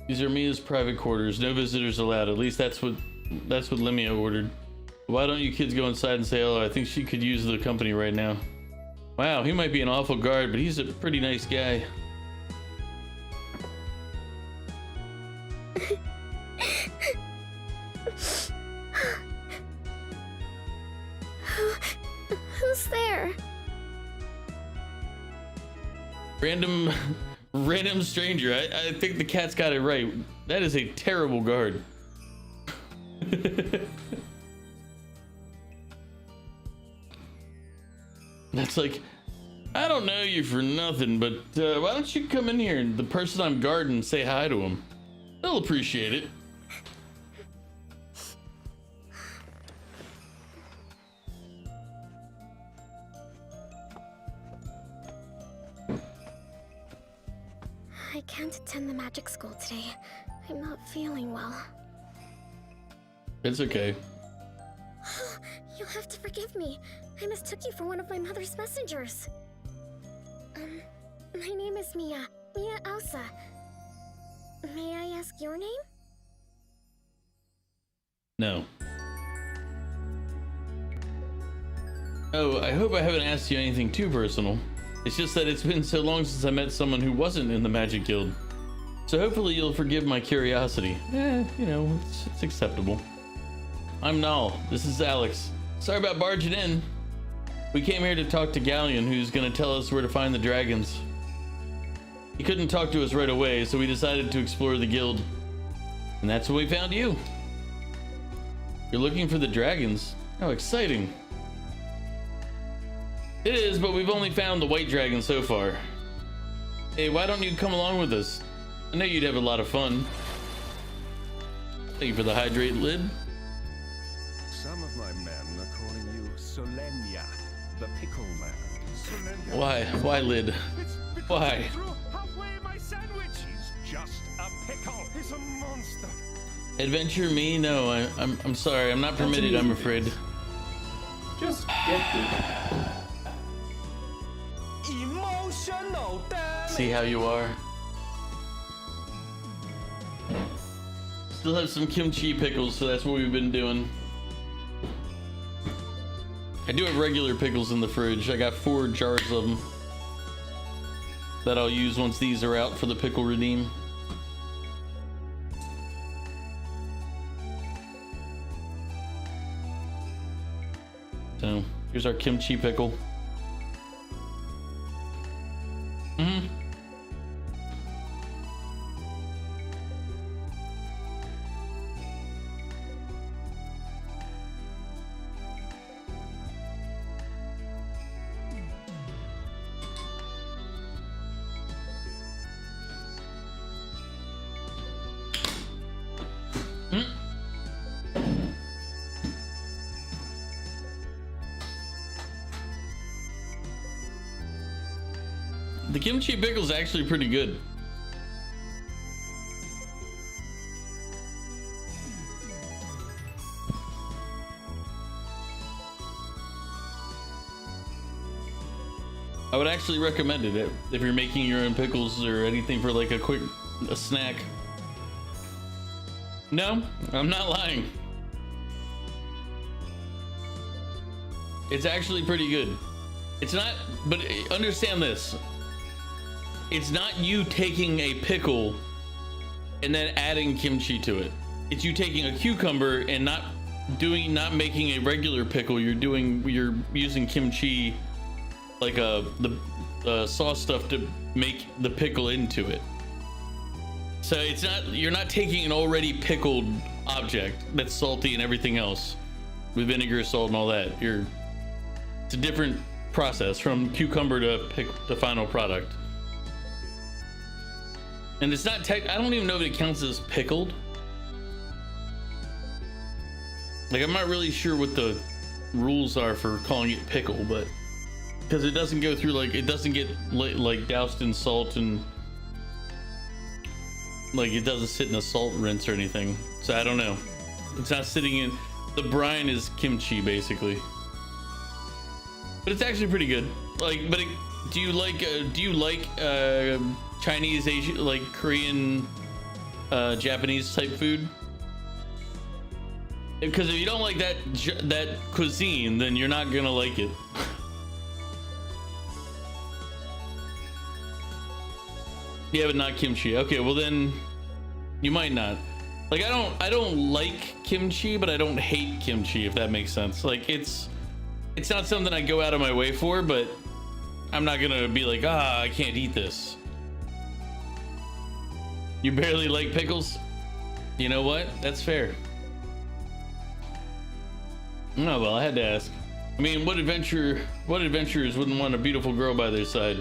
These are Mia's private quarters. No visitors allowed. At least that's what Lemia ordered. Why don't you kids go inside and say hello? I think she could use the company right now. Wow, he might be an awful guard, but he's a pretty nice guy. Who's there? Random stranger. I think the cat's got it right. That is a terrible guard. That's like, I don't know you for nothing, but why don't you come in here and the person I'm guarding say hi to him? They'll appreciate it. I can't attend the magic school today. I'm not feeling well. It's okay. You'll have to forgive me. I mistook you for one of my mother's messengers. My name is Mia Elsa. May I ask your name? No. Oh, I hope I haven't asked you anything too personal. It's just that it's been so long since I met someone who wasn't in the Magic Guild. So hopefully you'll forgive my curiosity. You know, it's acceptable. I'm Nal. This is Alex. Sorry about barging in. We came here to talk to Galleon, who's gonna tell us where to find the dragons. He couldn't talk to us right away, so we decided to explore the guild. And that's when we found you. You're looking for the dragons. How exciting. It is, but we've only found the white dragon so far. Hey, why don't you come along with us? I know you'd have a lot of fun. Thank you for the hydrate lid. Some of my men are calling you Solenia, the pickle man. Solenia. Why lid? It's because Why? he threw halfway my sandwich. He's just a pickle. He's a monster. Adventure me? No, I'm sorry. I'm not permitted, I'm afraid. Just get good. Emotional damage. See how you are. Still have some kimchi pickles, so that's what we've been doing. I do have regular pickles in the fridge. I got 4 jars of them that I'll use once these are out for the pickle redeem. So here's our kimchi pickle. The kimchi pickle's actually pretty good. I would actually recommend it if you're making your own pickles or anything for like a snack. No, I'm not lying. It's actually pretty good. It's not, but understand this. It's not you taking a pickle and then adding kimchi to it. It's you taking a cucumber and not making a regular pickle. You're using kimchi like the sauce stuff to make the pickle into it. So you're not taking an already pickled object that's salty and everything else with vinegar, salt, and all that. It's a different process from cucumber to pick the final product. And it's not I don't even know if it counts as pickled. Like, I'm not really sure what the rules are for calling it pickle, but because it doesn't go through, like, it doesn't get like doused in salt, and like it doesn't sit in a salt rinse or anything. So I don't know. It's not sitting in the brine is kimchi basically. But it's actually pretty good. Like, but do you like Chinese, Asian, like Korean, Japanese type food? Because if you don't like that cuisine, then you're not gonna like it. Yeah, but not kimchi. Okay, well then you might not. Like, I don't like kimchi, but I don't hate kimchi, if that makes sense. Like, it's not something I go out of my way for, but I'm not gonna be like, I can't eat this. You barely like pickles? You know what? That's fair. Oh, well, I had to ask. I mean, what adventurers wouldn't want a beautiful girl by their side?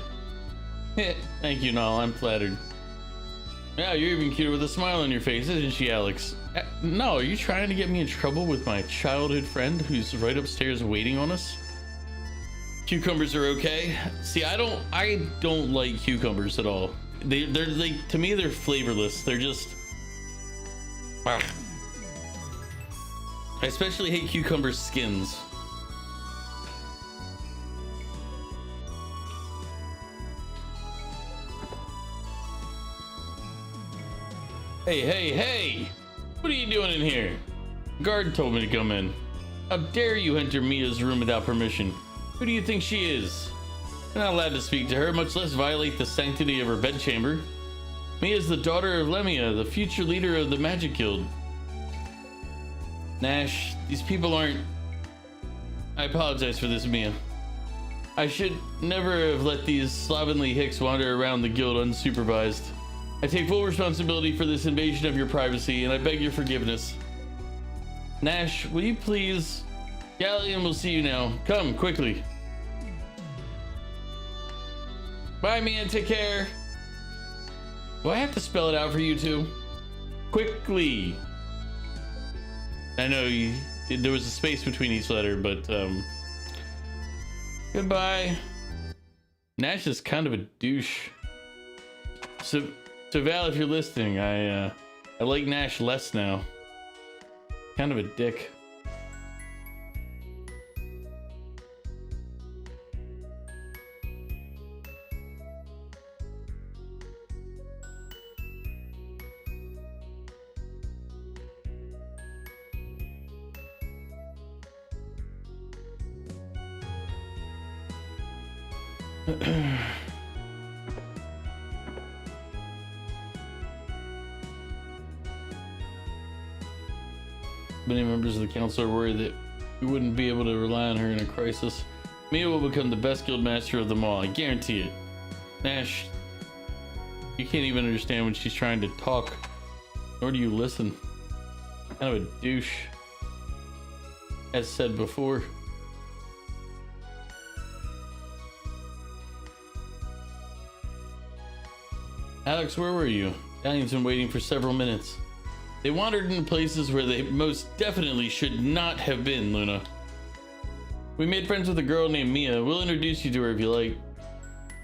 Thank you, Nall. I'm flattered. Yeah, you're even cuter with a smile on your face, isn't she, Alex? No, are you trying to get me in trouble with my childhood friend who's right upstairs waiting on us? Cucumbers are okay. See, I don't like cucumbers at all. They're to me, they're flavorless. They're just... I especially hate cucumber skins. Hey! What are you doing in here? Guard told me to come in. How dare you enter Mia's room without permission? Who do you think she is? I'm not allowed to speak to her, much less violate the sanctity of her bedchamber. Mia's the daughter of Lemia, the future leader of the Magic Guild. Nash, these people aren't... I apologize for this, Mia. I should never have let these slovenly hicks wander around the guild unsupervised. I take full responsibility for this invasion of your privacy, and I beg your forgiveness. Nash, will you please? Galleon will see you now. Come, quickly. Bye, man. Take care. Do I have to spell it out for you two? Quickly. I know there was a space between each letter, but goodbye. Nash is kind of a douche. So Val, if you're listening, I like Nash less now. Kind of a dick. Many members of the council are worried that we wouldn't be able to rely on her in a crisis. Mia will become the best guild master of them all, I guarantee it. Nash, you can't even understand when she's trying to talk, nor do you listen. Kind of a douche, as said before. Alex, where were you? Daniel's been waiting for several minutes. They wandered into places where they most definitely should not have been, Luna. We made friends with a girl named Mia. We'll introduce you to her if you like.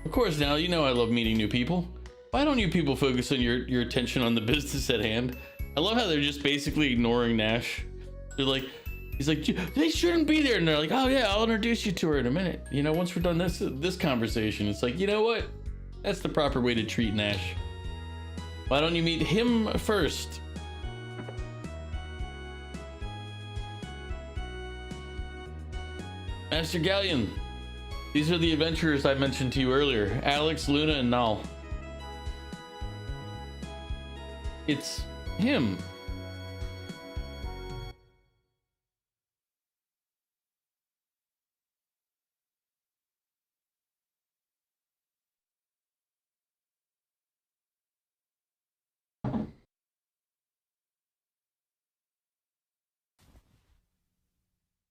Of course, now, you know I love meeting new people. Why don't you people focus on your attention on the business at hand? I love how they're just basically ignoring Nash. They're like, he's like, they shouldn't be there. And they're like, oh yeah, I'll introduce you to her in a minute. You know, once we're done this conversation, it's like, you know what? That's the proper way to treat Nash. Why don't you meet him first? Master Galleon, these are the adventurers I mentioned to you earlier. Alex, Luna, and Nal. It's him.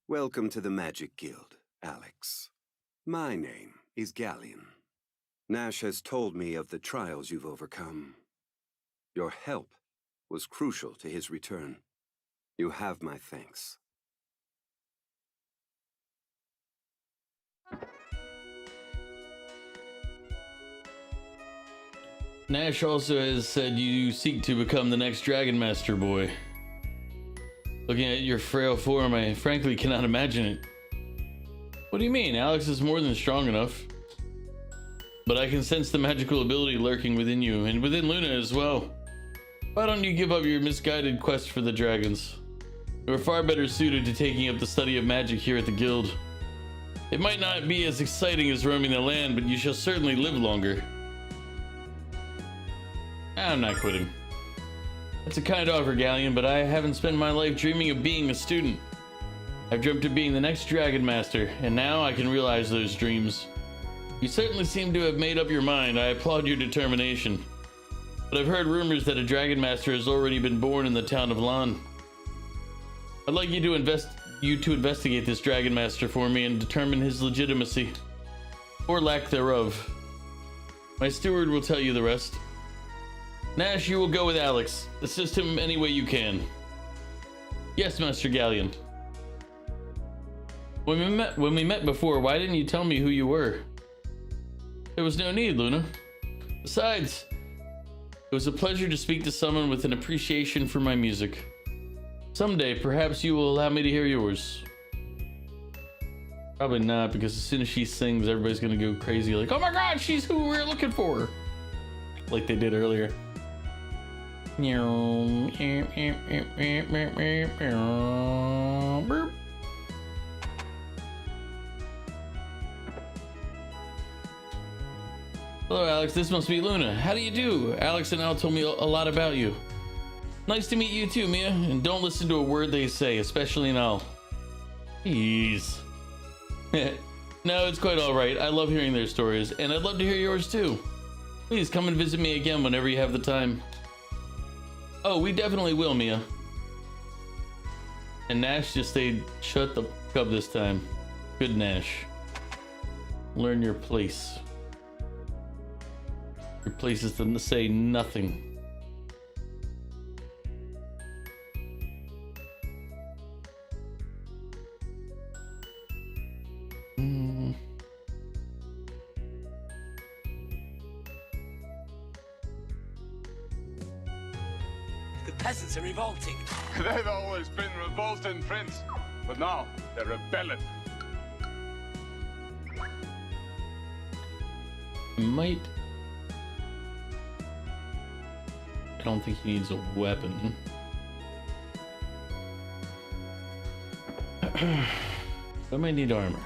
Welcome to the Magic Guild, Alex. My name is Galleon. Nash has told me of the trials you've overcome. Your help was crucial to his return. You have my thanks. Nash also has said you seek to become the next Dragon Master boy. Looking at your frail form, I frankly cannot imagine it. What do you mean? Alex is more than strong enough. But I can sense the magical ability lurking within you, and within Luna as well. Why don't you give up your misguided quest for the dragons? You are far better suited to taking up the study of magic here at the guild. It might not be as exciting as roaming the land, but you shall certainly live longer. I'm not quitting. That's a kind offer, Galleon, but I haven't spent my life dreaming of being a student. I've dreamt of being the next Dragon Master, and now I can realize those dreams. You certainly seem to have made up your mind. I applaud your determination. But I've heard rumors that a Dragon Master has already been born in the town of Lan. I'd like you to investigate this Dragon Master for me and determine his legitimacy, or lack thereof. My steward will tell you the rest. Nash, you will go with Alex. Assist him any way you can. Yes, Master Galleon. When we met before, why didn't you tell me who you were? There was no need, Luna. Besides, it was a pleasure to speak to someone with an appreciation for my music. Someday, perhaps you will allow me to hear yours. Probably not, because as soon as she sings, everybody's gonna go crazy like, oh my god, she's who we're looking for! Like they did earlier. Hello, Alex, this must be Luna. How do you do? Alex and Al told me a lot about you. Nice to meet you too, Mia, and don't listen to a word they say, especially Al. Jeez. No, it's quite all right. I love hearing their stories, and I'd love to hear yours too. Please come and visit me again whenever you have the time. Oh, we definitely will, Mia. And Nash just stayed shut the fuck up this time. Good Nash. Learn your place. Your place is to say nothing. The peasants are revolting. They've always been revolting, Prince. But now they're rebelling. Might. I don't think he needs a weapon. I might need armor.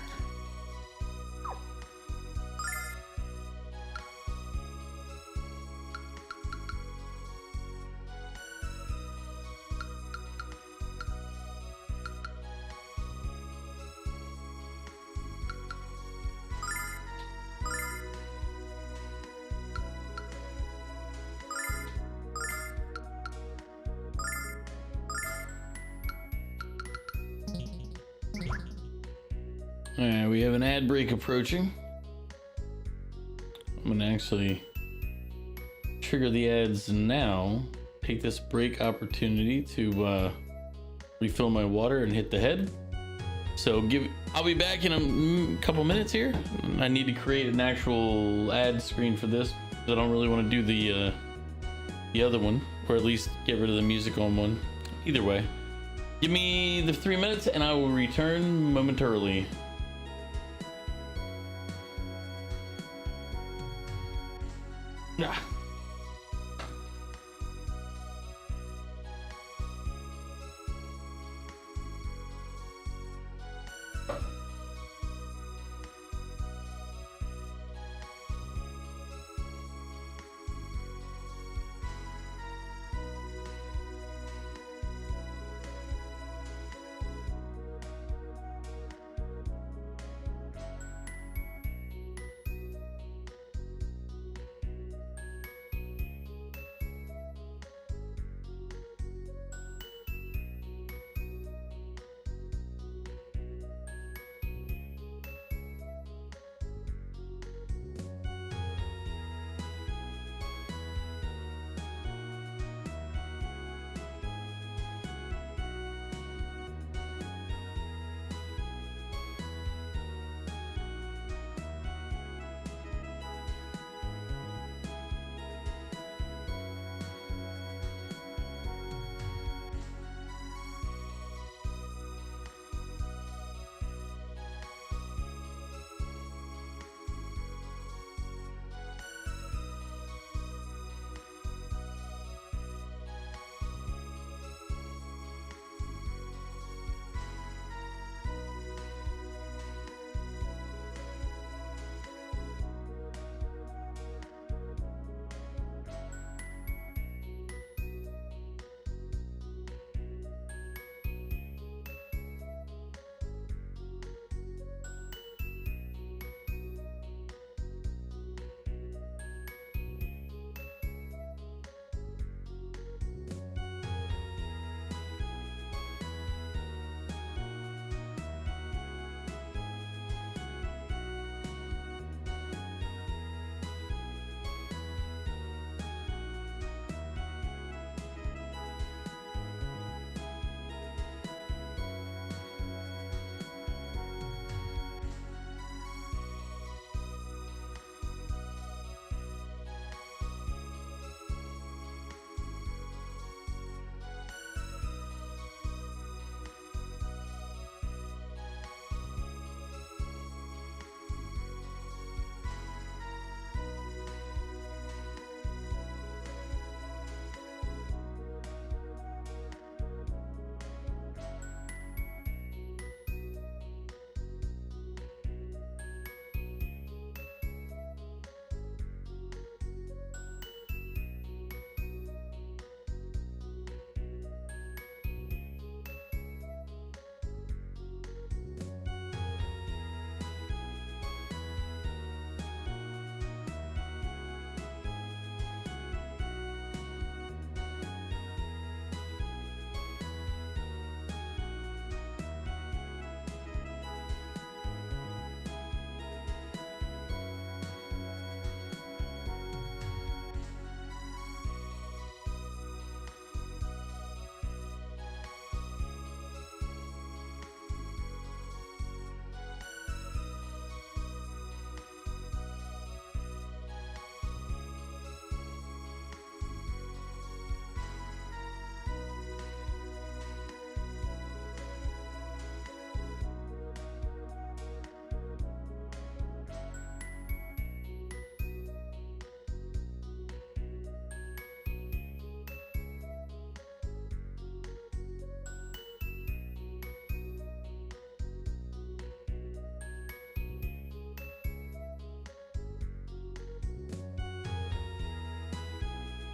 Alright, we have an ad break approaching. I'm gonna actually trigger the ads now. Take this break opportunity to refill my water and hit the head. So I'll be back in a couple minutes here. I need to create an actual ad screen for this. I don't really want to do the other one, or at least get rid of the music on one. Either way, give me the 3 minutes and I will return momentarily. Yeah.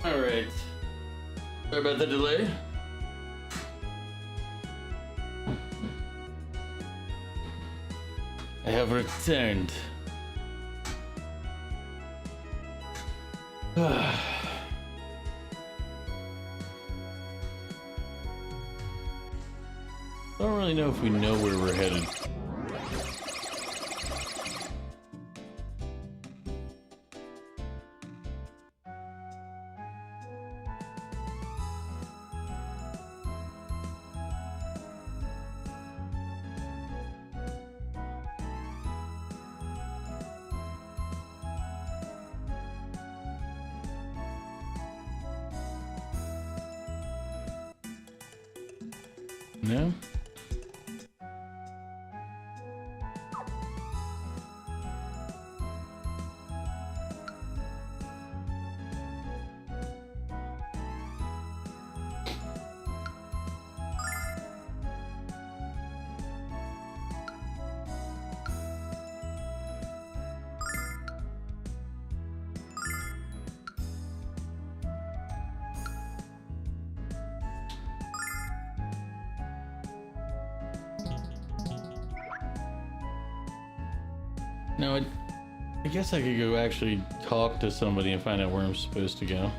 Alright. Sorry about the delay. I have returned. I don't really know if we know where we're headed. No? No, I guess I could go actually talk to somebody and find out where I'm supposed to go.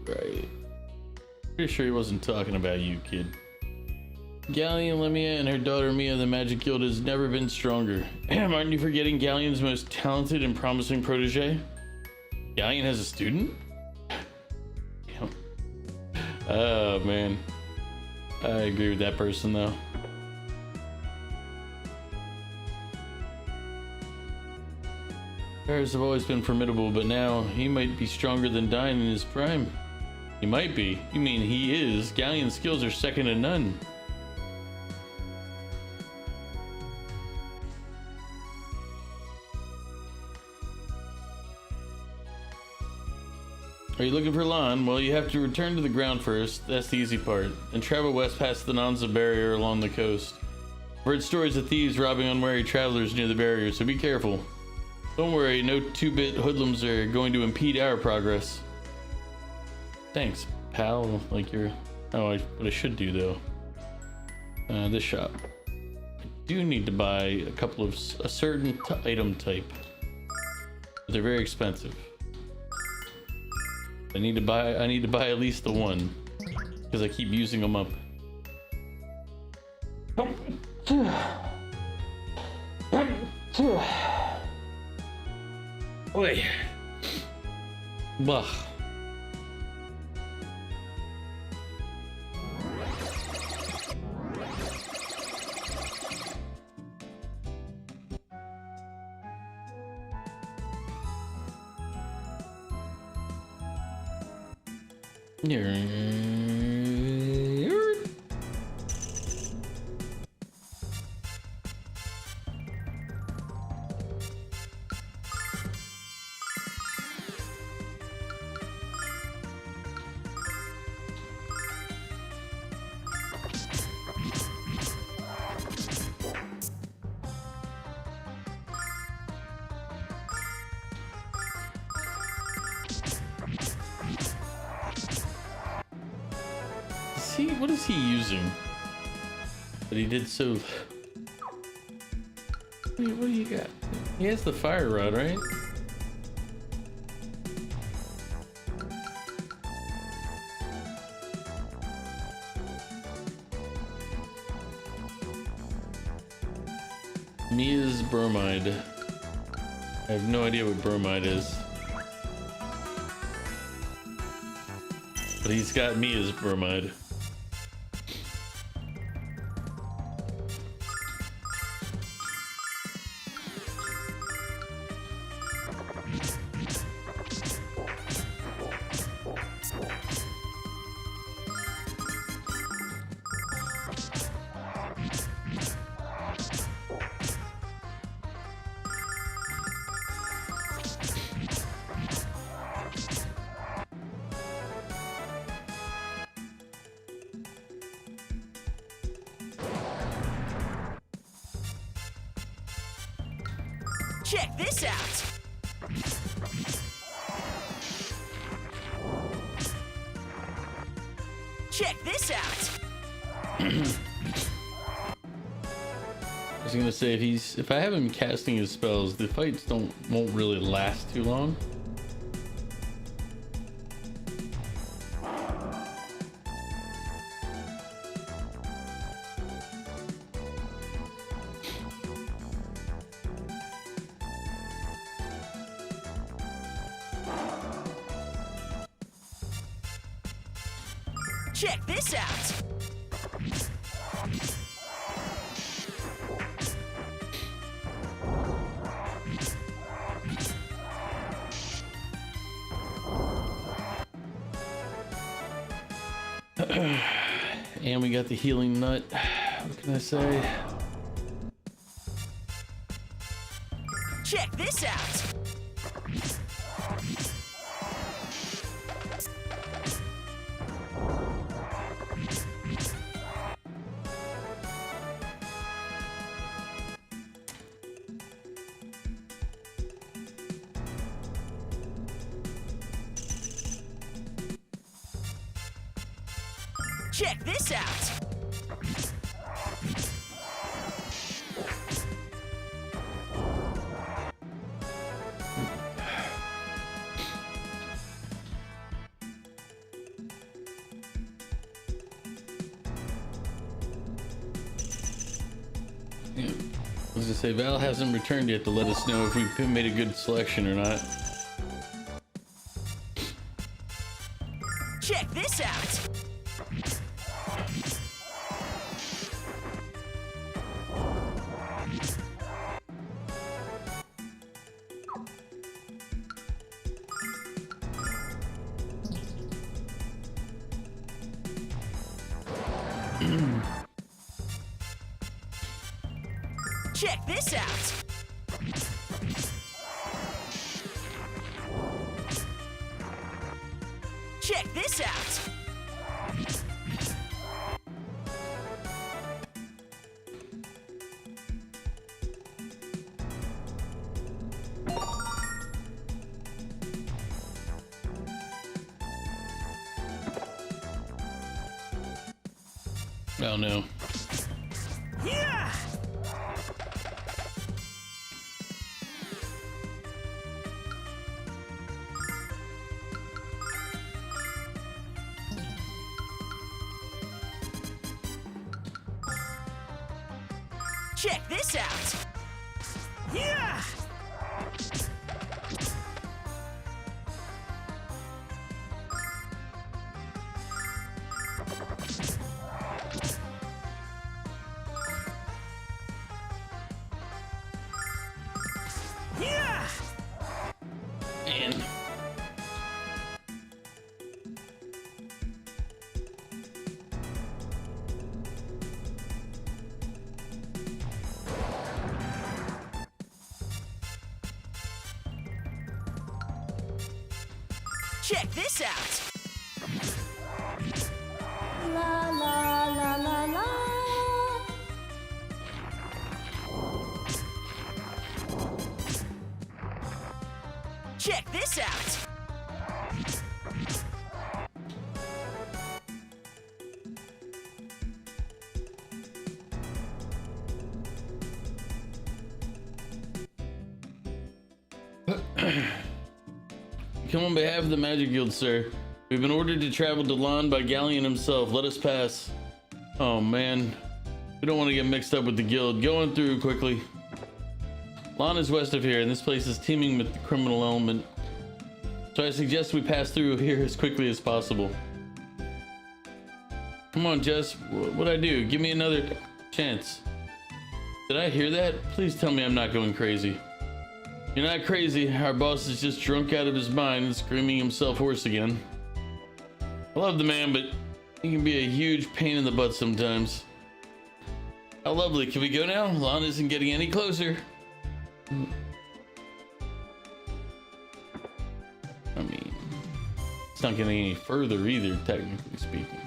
Right. Pretty sure he wasn't talking about you, kid. Galleon, Lemia, and her daughter Mia of the Magic Guild has never been stronger. Aren't you forgetting Galleon's most talented and promising protege? Galleon has a student? Oh, man. I agree with that person, though. Paris have always been formidable, but now he might be stronger than Dine in his prime. He might be. You mean he is? Galleon's skills are second to none. Are you looking for Lon? Well, you have to return to the ground first. That's the easy part. And travel west past the Nanza barrier along the coast. I've heard stories of thieves robbing unwary travelers near the barrier, so be careful. Don't worry, no 2-bit hoodlums are going to impede our progress. Thanks, pal. Like you're... Oh, what I should do, though. This shop. I do need to buy a couple of... a certain item type. But they're very expensive. I need to buy at least the one. Because I keep using them up. Oi. Bah. What is he using? But he did so... Wait, what do you got? He has the fire rod, right? Mia's bromide. I have no idea what bromide is. But he's got Mia's bromide. Check this out! Check this out! I was gonna say if I have him casting his spells, the fights won't really last too long. Check this out! And we got the healing nut. What can I say? Check this out! Check this out! Yeah. I was gonna say Val hasn't returned yet to let us know if we've made a good selection or not. Check this out! Check this out! Check this out! Oh no. Yeah! Check this out! Yeah! Yeah! And check this out! La la la la la. Check this out! come on behalf of the Magic Guild, sir. We've been ordered to travel to Lon by Galleon himself. Let us pass. Oh man. We don't want to get mixed up with the guild. Going through quickly. Lon is west of here, and this place is teeming with the criminal element. So I suggest we pass through here as quickly as possible. Come on, Jess. What'd I do? Give me another chance. Did I hear that? Please tell me I'm not going crazy. You're not crazy. Our boss is just drunk out of his mind and screaming himself hoarse again. I love the man, but he can be a huge pain in the butt sometimes. How lovely. Can we go now? Lon isn't getting any closer. I mean, it's not getting any further either, technically speaking.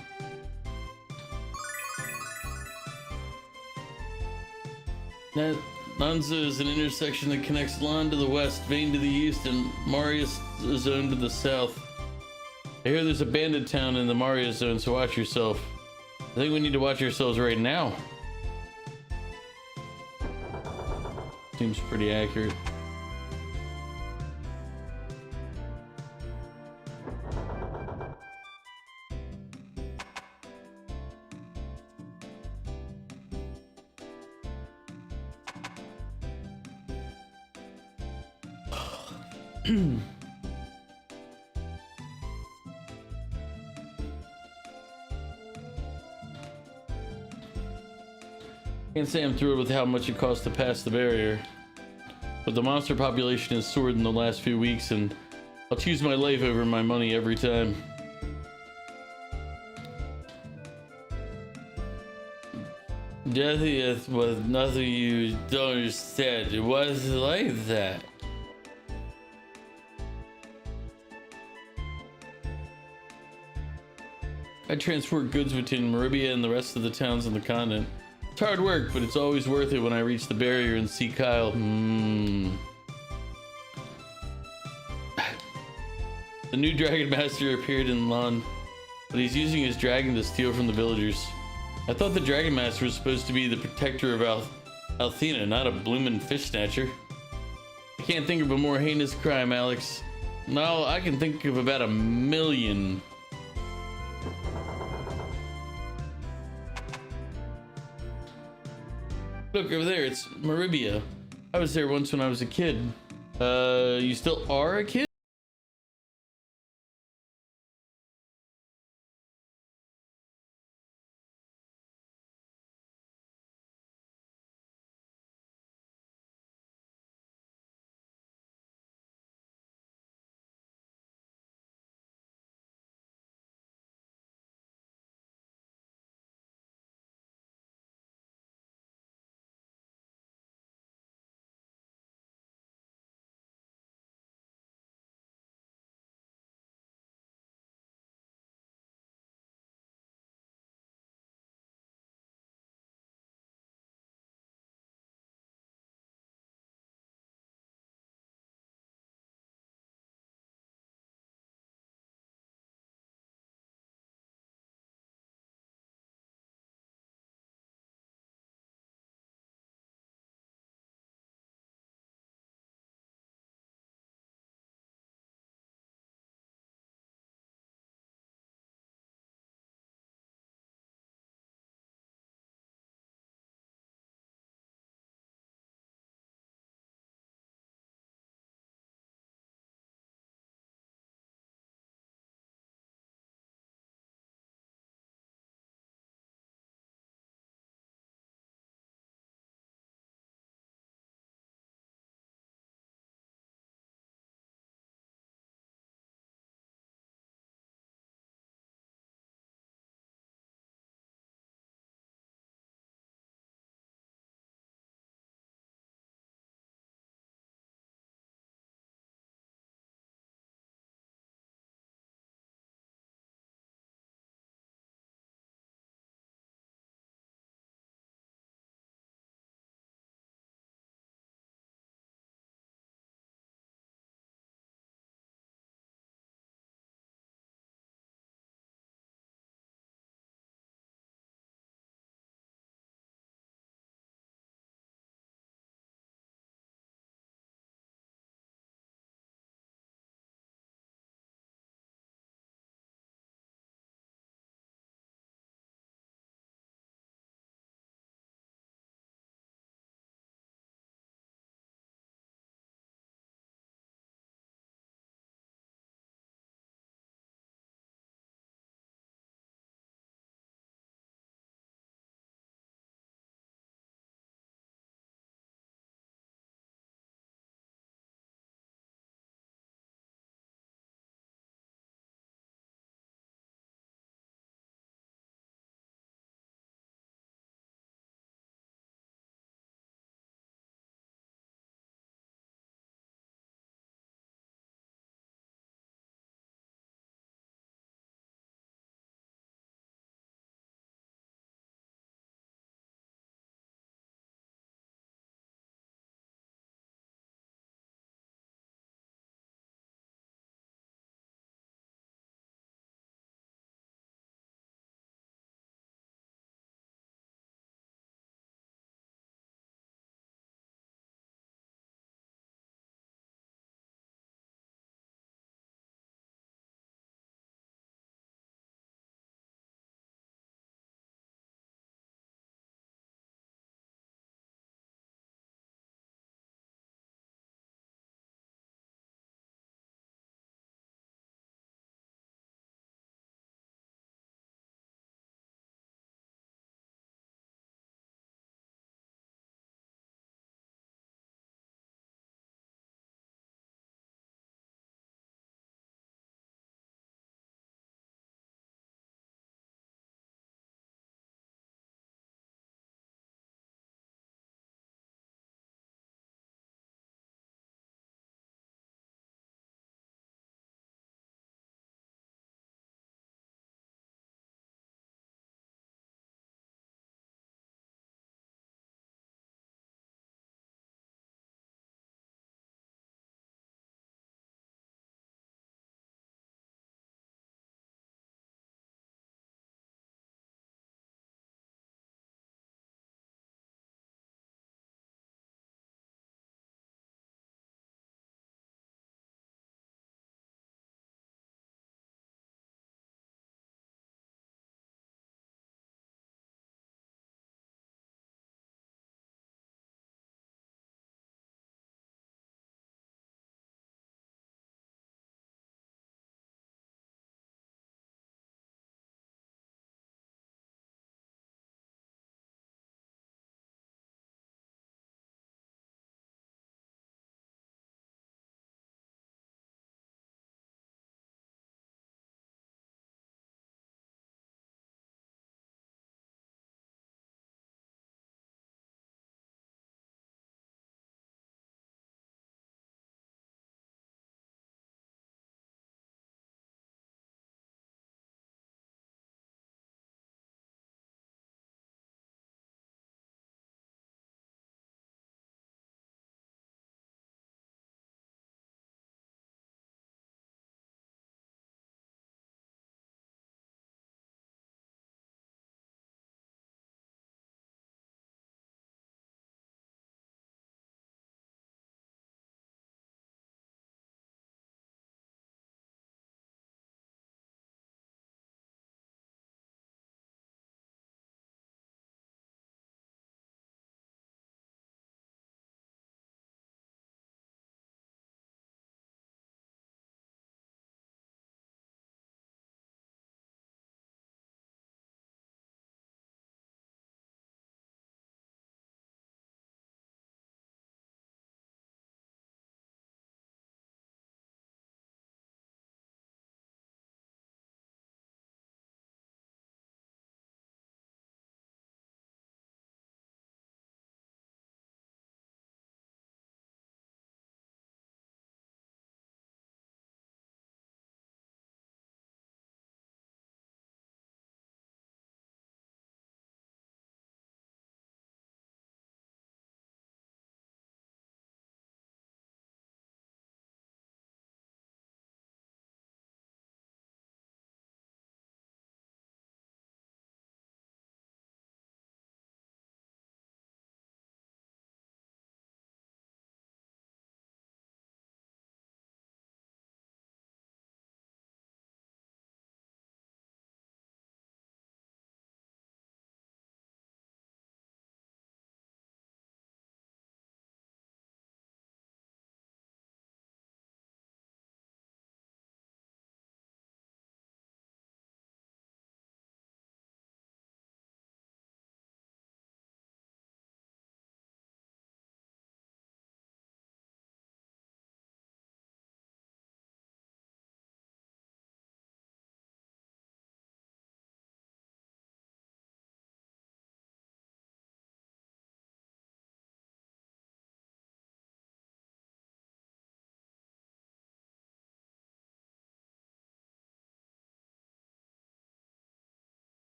Nanzo is an intersection that connects Lan to the west, Vane to the east, and Marius Zone to the south. I hear there's a bandit town in the Marius Zone, so watch yourself. I think we need to watch ourselves right now. Seems pretty accurate. Can't say I'm thrilled with how much it costs to pass the barrier, but the monster population has soared in the last few weeks, and I'll choose my life over my money every time. Death was nothing you don't understand. It was like that. I transport goods between Maribia and the rest of the towns on the continent. It's hard work, but it's always worth it when I reach the barrier and see Kyle. The new Dragon Master appeared in Lan, but he's using his dragon to steal from the villagers. I thought the Dragon Master was supposed to be the protector of Althena, not a bloomin' fish snatcher. I can't think of a more heinous crime, Alex. No, I can think of about 1,000,000. Look over there, it's Maribia. I was there once when I was a kid. You still are a kid?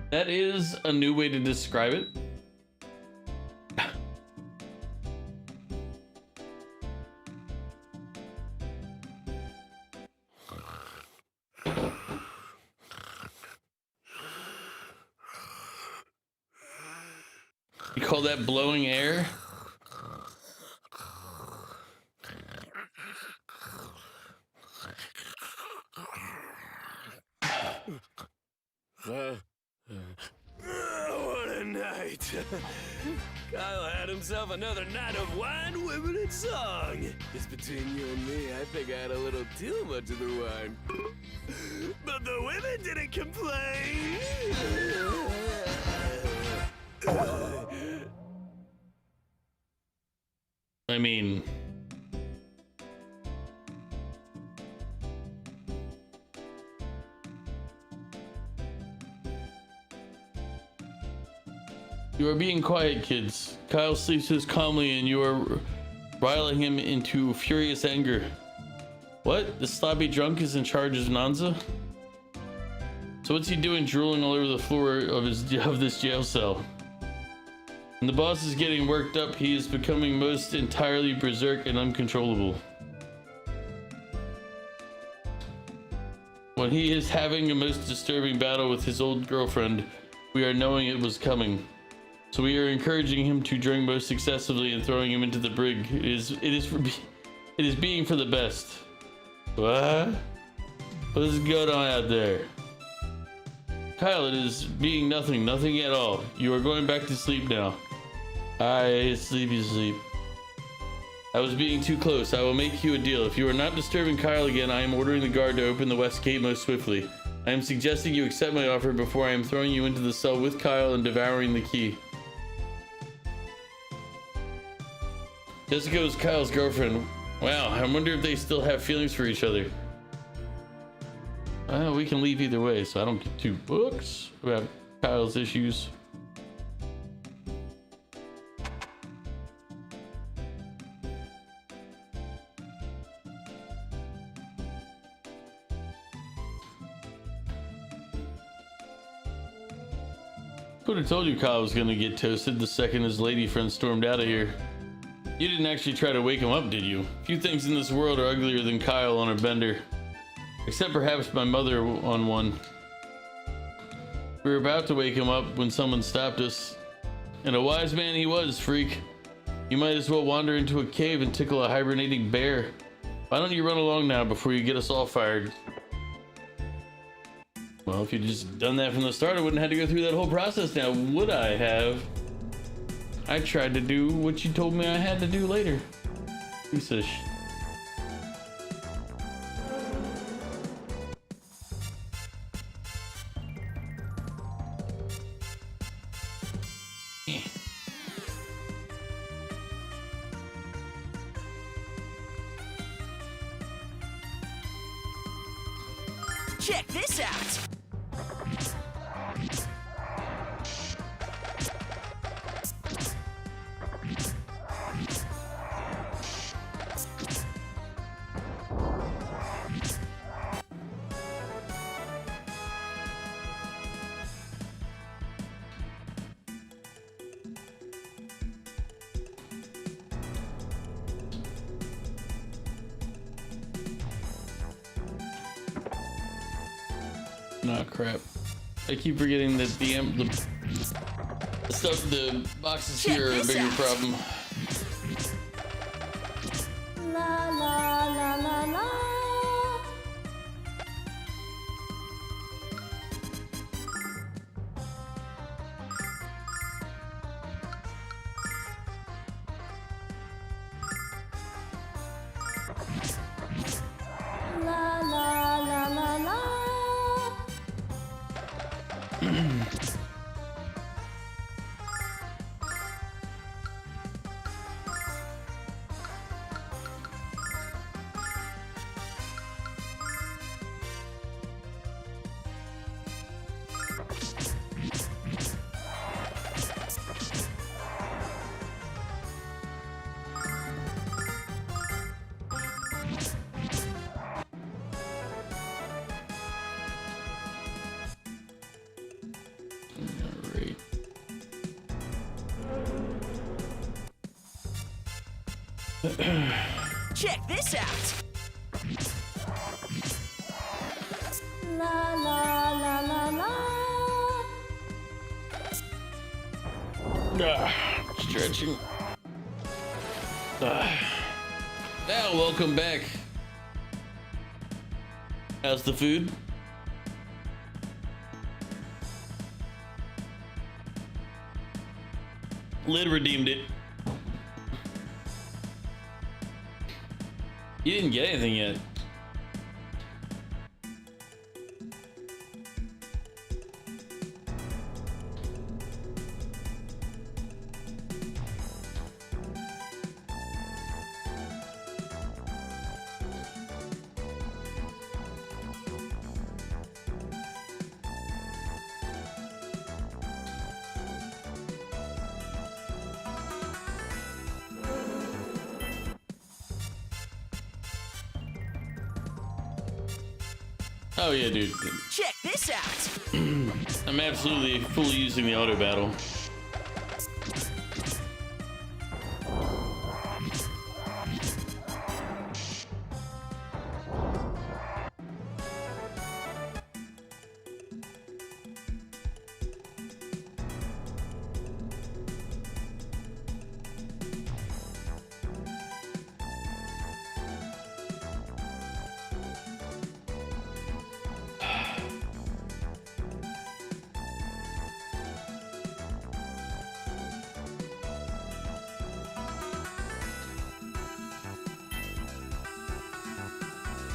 That is a new way to describe it. You call that blowing air? What a night. Kyle had himself another night of wine, women, and song. Just between you and me, I think I had a little too much of the wine. But the women didn't complain. I mean, you are being quiet, kids. Kyle sleeps as calmly and you are riling him into furious anger. What? The sloppy drunk is in charge of Nanza? So what's he doing drooling all over the floor of this jail cell? When the boss is getting worked up, he is becoming most entirely berserk and uncontrollable. When he is having a most disturbing battle with his old girlfriend, we are knowing it was coming. So we are encouraging him to drink most excessively and throwing him into the brig. It is being for the best. What? What is going on out there? Kyle, it is being nothing at all. You are going back to sleep now. Sleep, you sleep. I was being too close. I will make you a deal. If you are not disturbing Kyle again, I am ordering the guard to open the west gate most swiftly. I am suggesting you accept my offer before I am throwing you into the cell with Kyle and devouring the key. Jessica was Kyle's girlfriend. Wow, I wonder if they still have feelings for each other. We can leave either way, so I don't get 2 books about Kyle's issues. Could have told you Kyle was gonna get toasted the second his lady friend stormed out of here. You didn't actually try to wake him up, did you? Few things in this world are uglier than Kyle on a bender. Except perhaps my mother on one. We were about to wake him up when someone stopped us. And a wise man he was, freak. You might as well wander into a cave and tickle a hibernating bear. Why don't you run along now before you get us all fired? Well, if you'd just done that from the start, I wouldn't have had to go through that whole process now, would I have? I tried to do what you told me I had to do later. Piece of sh... Check this out! Oh crap. I keep forgetting that the stuff, the boxes here are a bigger problem. La la la la la. La la la la la. Check this out. La la la la la. Stretching. Now, welcome back. How's the food? Lid redeemed it. You didn't get anything yet. Oh yeah, dude. Check this out. I'm absolutely fully using the auto battle.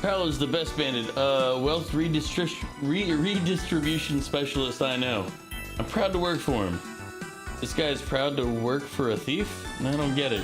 Paolo's the best bandit, wealth redistribution specialist I know. I'm proud to work for him. This guy's proud to work for a thief? I don't get it.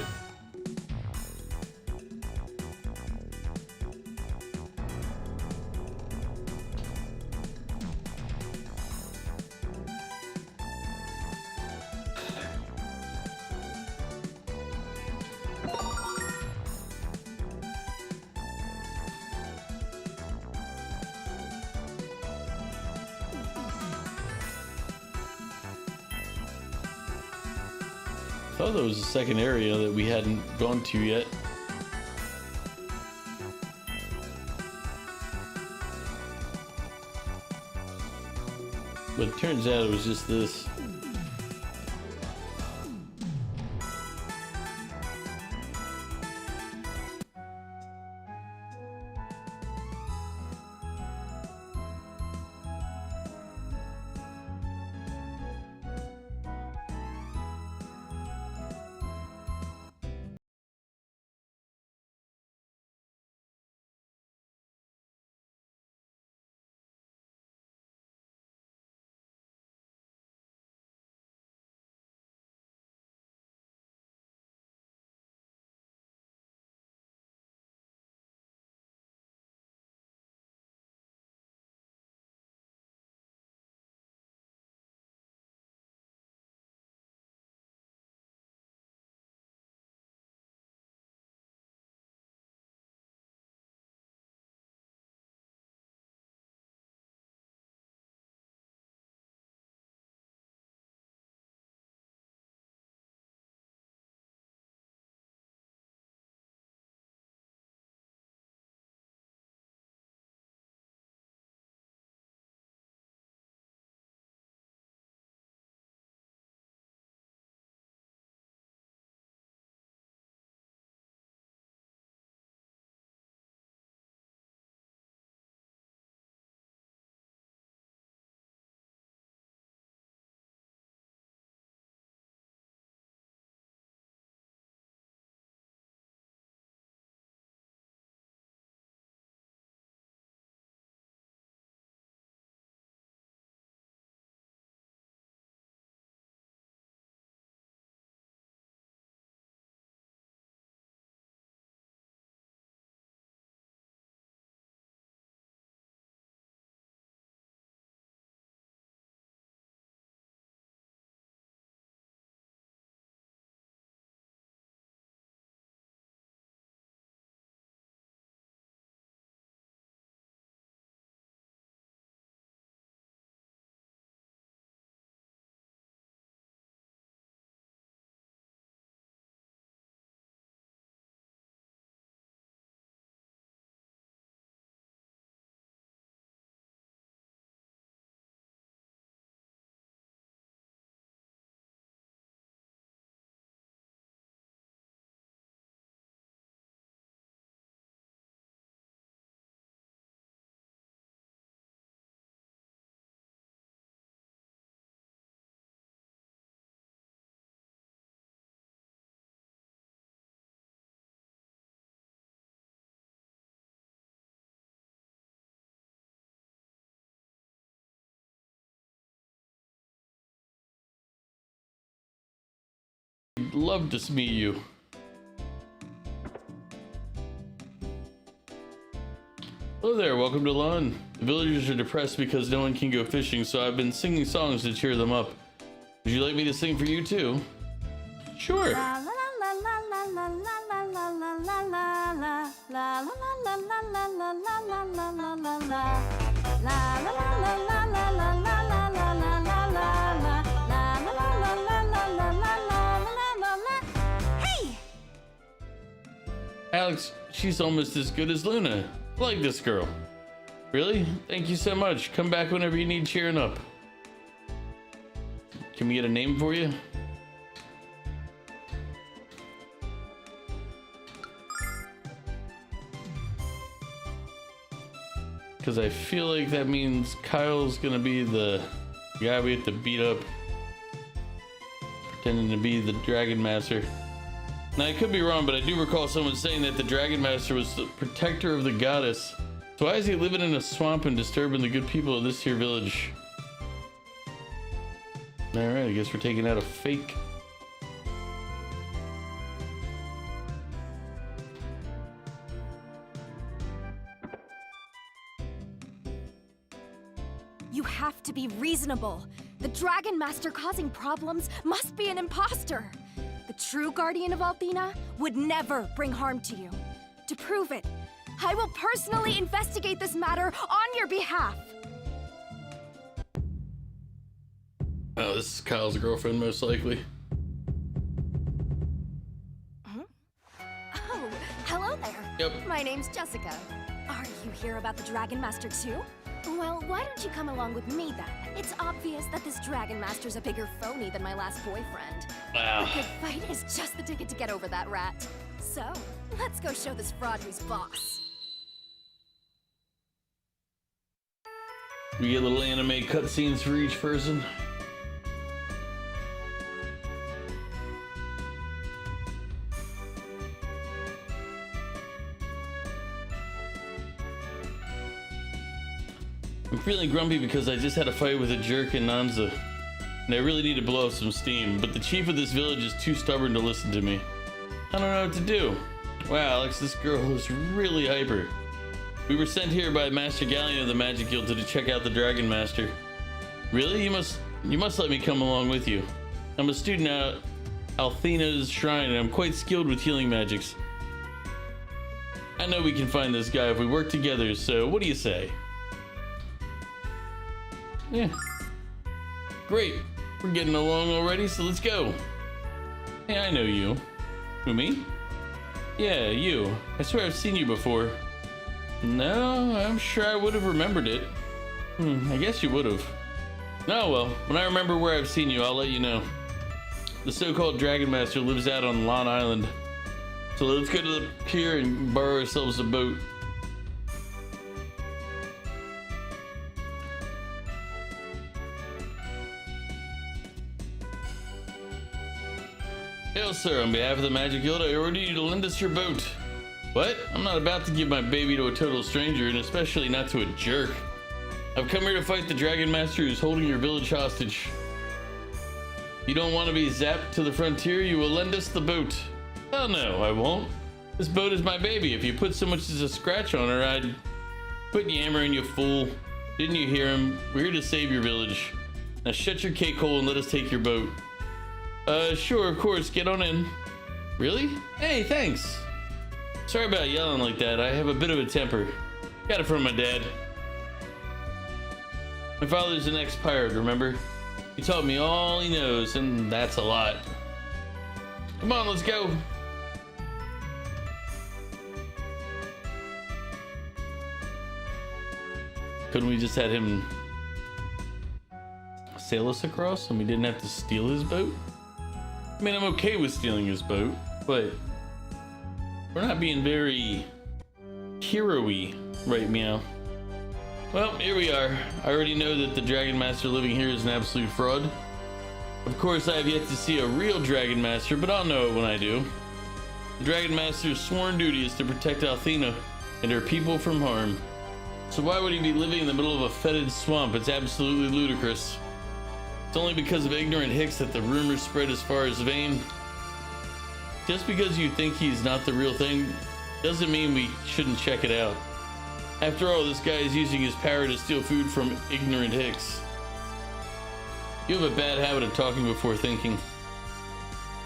I thought there was a second area that we hadn't gone to yet. But it turns out it was just this. I'd love to meet you. Hello there, welcome to Lon. The villagers are depressed because no one can go fishing, so I've been singing songs to cheer them up. Would you like me to sing for you too? Sure. Hey! Alex, she's almost as good as Luna. I like this girl. Really? Thank you so much. Come back whenever you need cheering up. Can we get a name for you? Because I feel like that means Kyle's gonna be the guy we have to beat up, pretending to be the Dragon Master. Now, I could be wrong, but I do recall someone saying that the Dragon Master was the protector of the goddess. So why is he living in a swamp and disturbing the good people of this here village? Alright, I guess we're taking out a fake. You have to be reasonable. The Dragon Master causing problems must be an imposter. The true guardian of Althena would never bring harm to you. To prove it, I will personally investigate this matter on your behalf. Oh, this is Kyle's girlfriend, most likely. Oh, hello there. Yep. My name's Jessica. Are you here about the Dragon Master too? Well, why don't you come along with me then? It's obvious that this Dragon Master's a bigger phony than my last boyfriend. Wow. A good fight is just the ticket to get over that rat. So, let's go show this fraud who's boss. We get little anime cutscenes for each person. I'm feeling grumpy because I just had a fight with a jerk in Nanza, and I really need to blow off some steam, but the chief of this village is too stubborn to listen to me. I don't know what to do. Wow, Alex, this girl is really hyper. We were sent here by Master Galleon of the Magic Guild to check out the Dragon Master. Really? You must let me come along with you. I'm a student at Althena's shrine, and I'm quite skilled with healing magics. I know we can find this guy if we work together, so what do you say? Yeah. Great. We're getting along already, so let's go. Hey, I know you. Who, me? Yeah, you. I swear I've seen you before. No, I'm sure I would have remembered it. I guess you would have. Oh well, when I remember where I've seen you, I'll let you know. The so-called Dragon Master lives out on Lon Island. So let's go to the pier and borrow ourselves a boat. Hail, sir, on behalf of the Magic Guild, I order you to lend us your boat. What? I'm not about to give my baby to a total stranger, and especially not to a jerk. I've come here to fight the Dragon Master who's holding your village hostage. You don't want to be zapped to the frontier, you will lend us the boat. Hell no, I won't. This boat is my baby. If you put so much as a scratch on her, I'd... Quit yammering, you fool. Didn't you hear him? We're here to save your village. Now shut your cake hole and let us take your boat. Sure, of course, get on in. Really? Hey, thanks. Sorry about yelling like that. I have a bit of a temper. Got it from my dad. My father's an ex-pirate, remember? He taught me all he knows, and that's a lot. Come on, let's go. Couldn't we just had him sail us across and we didn't have to steal his boat? I mean, I'm okay with stealing his boat, but we're not being very hero-y, right, Meow? Well, here we are. I already know that the Dragon Master living here is an absolute fraud. Of course, I have yet to see a real Dragon Master, but I'll know it when I do. The Dragon Master's sworn duty is to protect Althena and her people from harm. So why would he be living in the middle of a fetid swamp? It's absolutely ludicrous. It's only because of ignorant hicks that the rumors spread as far as Vane. Just because you think he's not the real thing doesn't mean we shouldn't check it out. After all, this guy is using his power to steal food from ignorant hicks. You have a bad habit of talking before thinking.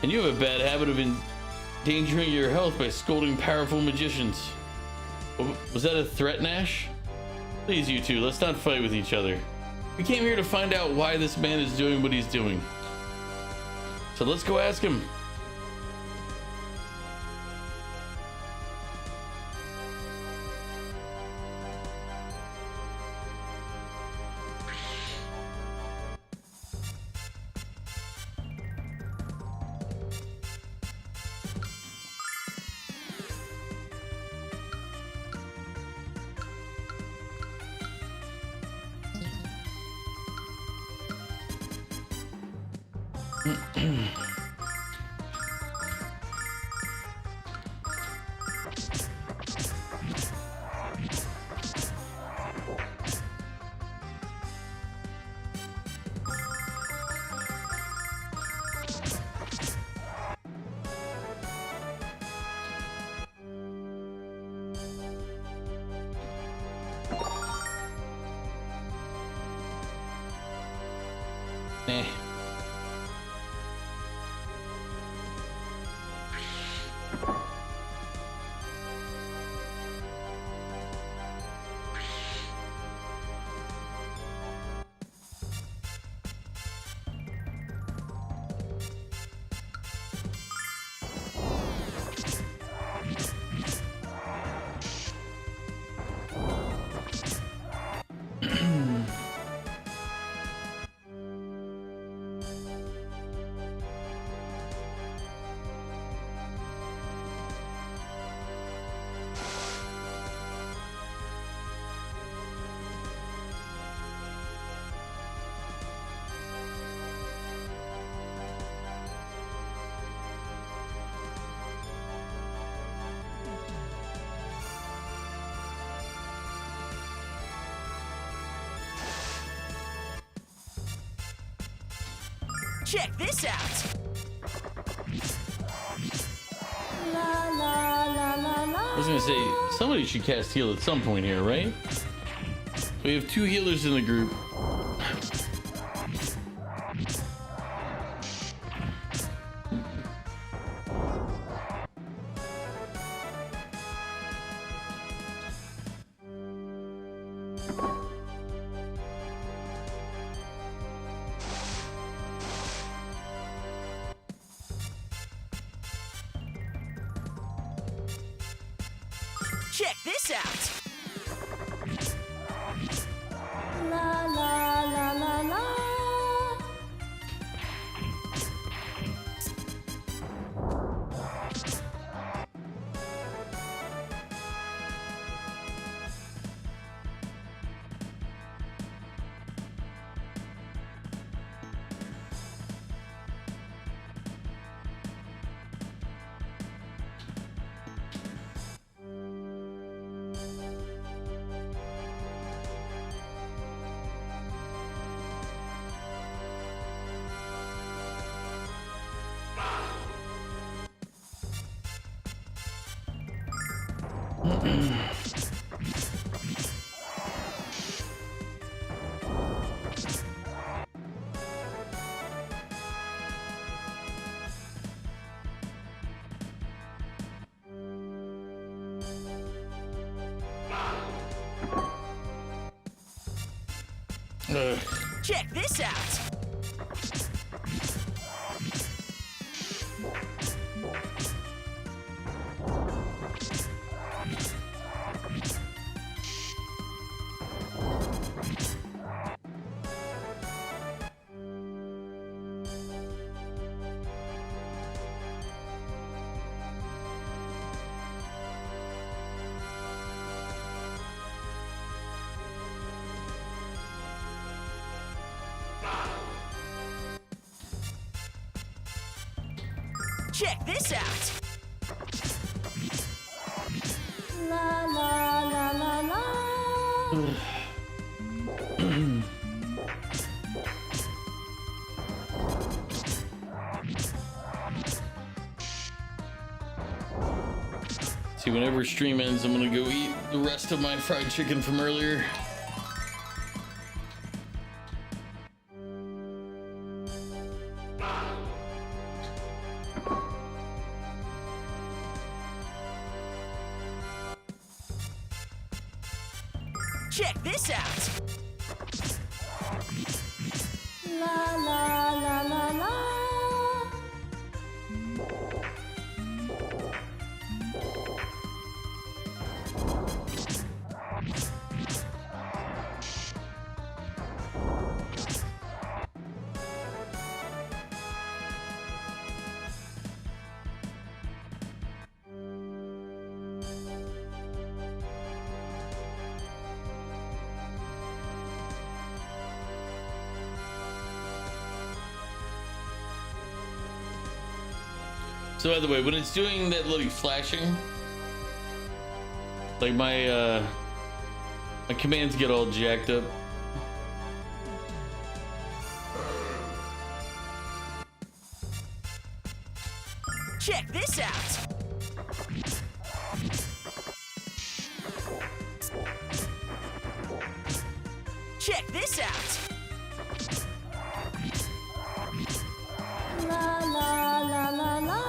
And you have a bad habit of endangering your health by scolding powerful magicians. Was that a threat, Nash? Please, you two, let's not fight with each other. We came here to find out why this man is doing what he's doing. So let's go ask him. Eh. Check this out! I was gonna say, somebody should cast heal at some point here, right? We have 2 healers in the group. Check this out! Check this out! Check this out! La la la la la. See, whenever stream ends, I'm gonna go eat the rest of my fried chicken from earlier. Check this out! La la la la la. So by the way, when it's doing that little flashing, like my commands get all jacked up. Check this out! Check this out! La la la la la.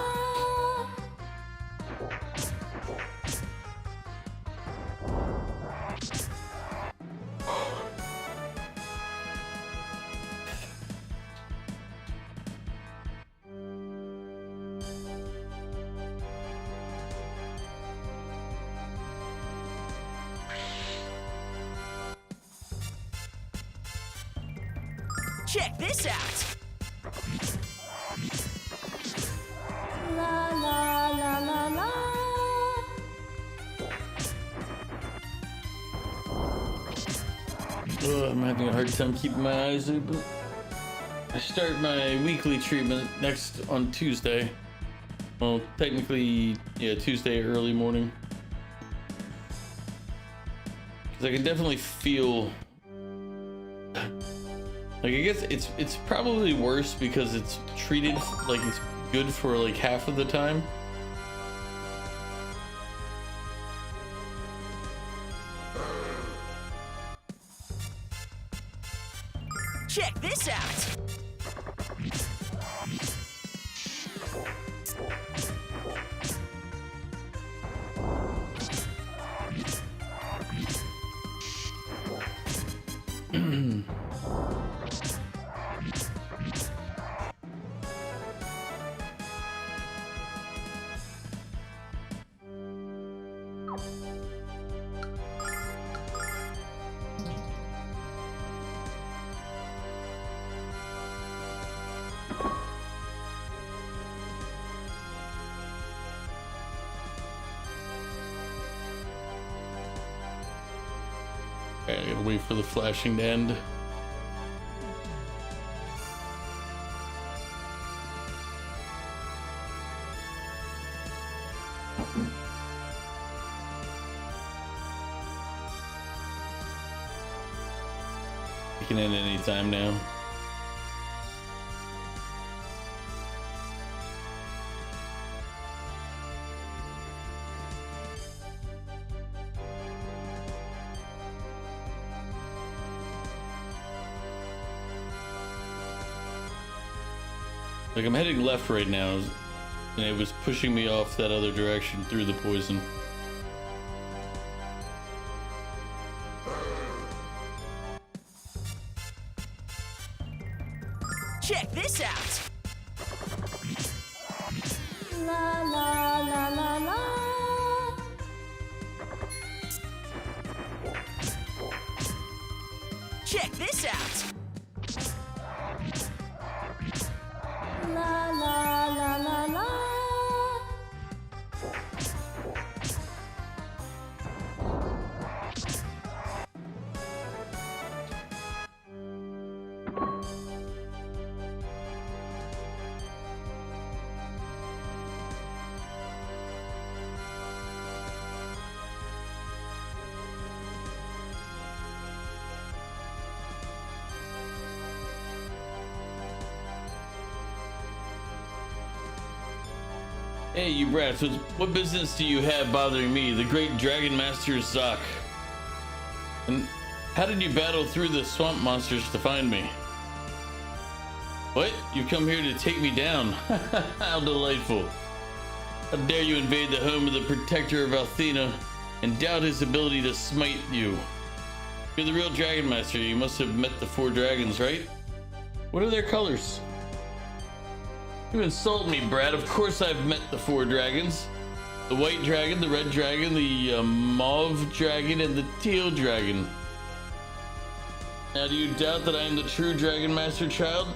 Check this out! La la la la la. Ugh, I'm having a hard time keeping my eyes open. I start my weekly treatment next on Tuesday. Well, technically, yeah, Tuesday early morning. Because I can definitely feel. Like, I guess it's probably worse because it's treated like it's good for like half of the time. Check this out! Okay, I gotta wait for the flashing to end. It can end any time now. Like, I'm heading left right now, and it was pushing me off that other direction through the poison. Check this out! La la la la la. Check this out! La la la la la. Hey, you brats, what business do you have bothering me, the great Dragon Master Zak? And how did you battle through the swamp monsters to find me? What? You come here to take me down? How delightful. How dare you invade the home of the protector of Althena and doubt his ability to smite you? You're the real Dragon Master. You must have met the 4 dragons, right? What are their colors? You insult me, Brad. Of course I've met the 4 dragons. The white dragon, the red dragon, the mauve dragon, and the teal dragon. Now, do you doubt that I am the true Dragon Master, child?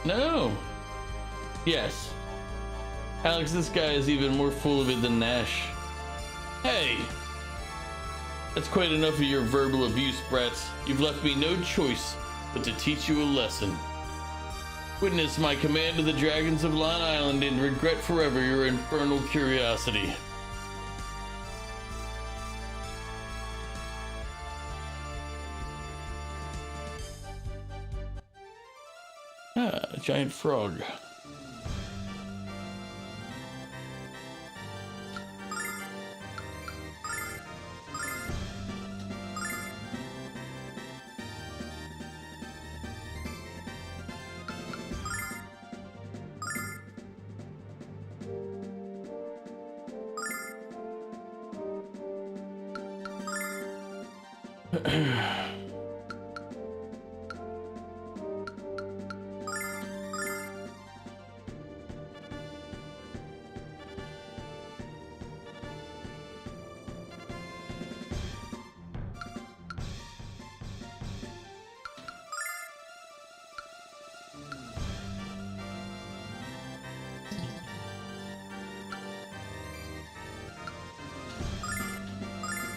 No. Yes. Alex, this guy is even more full of it than Nash. Hey! That's quite enough of your verbal abuse, brats. You've left me no choice but to teach you a lesson. Witness my command to the dragons of Long Island and regret forever your infernal curiosity. Ah, a giant frog.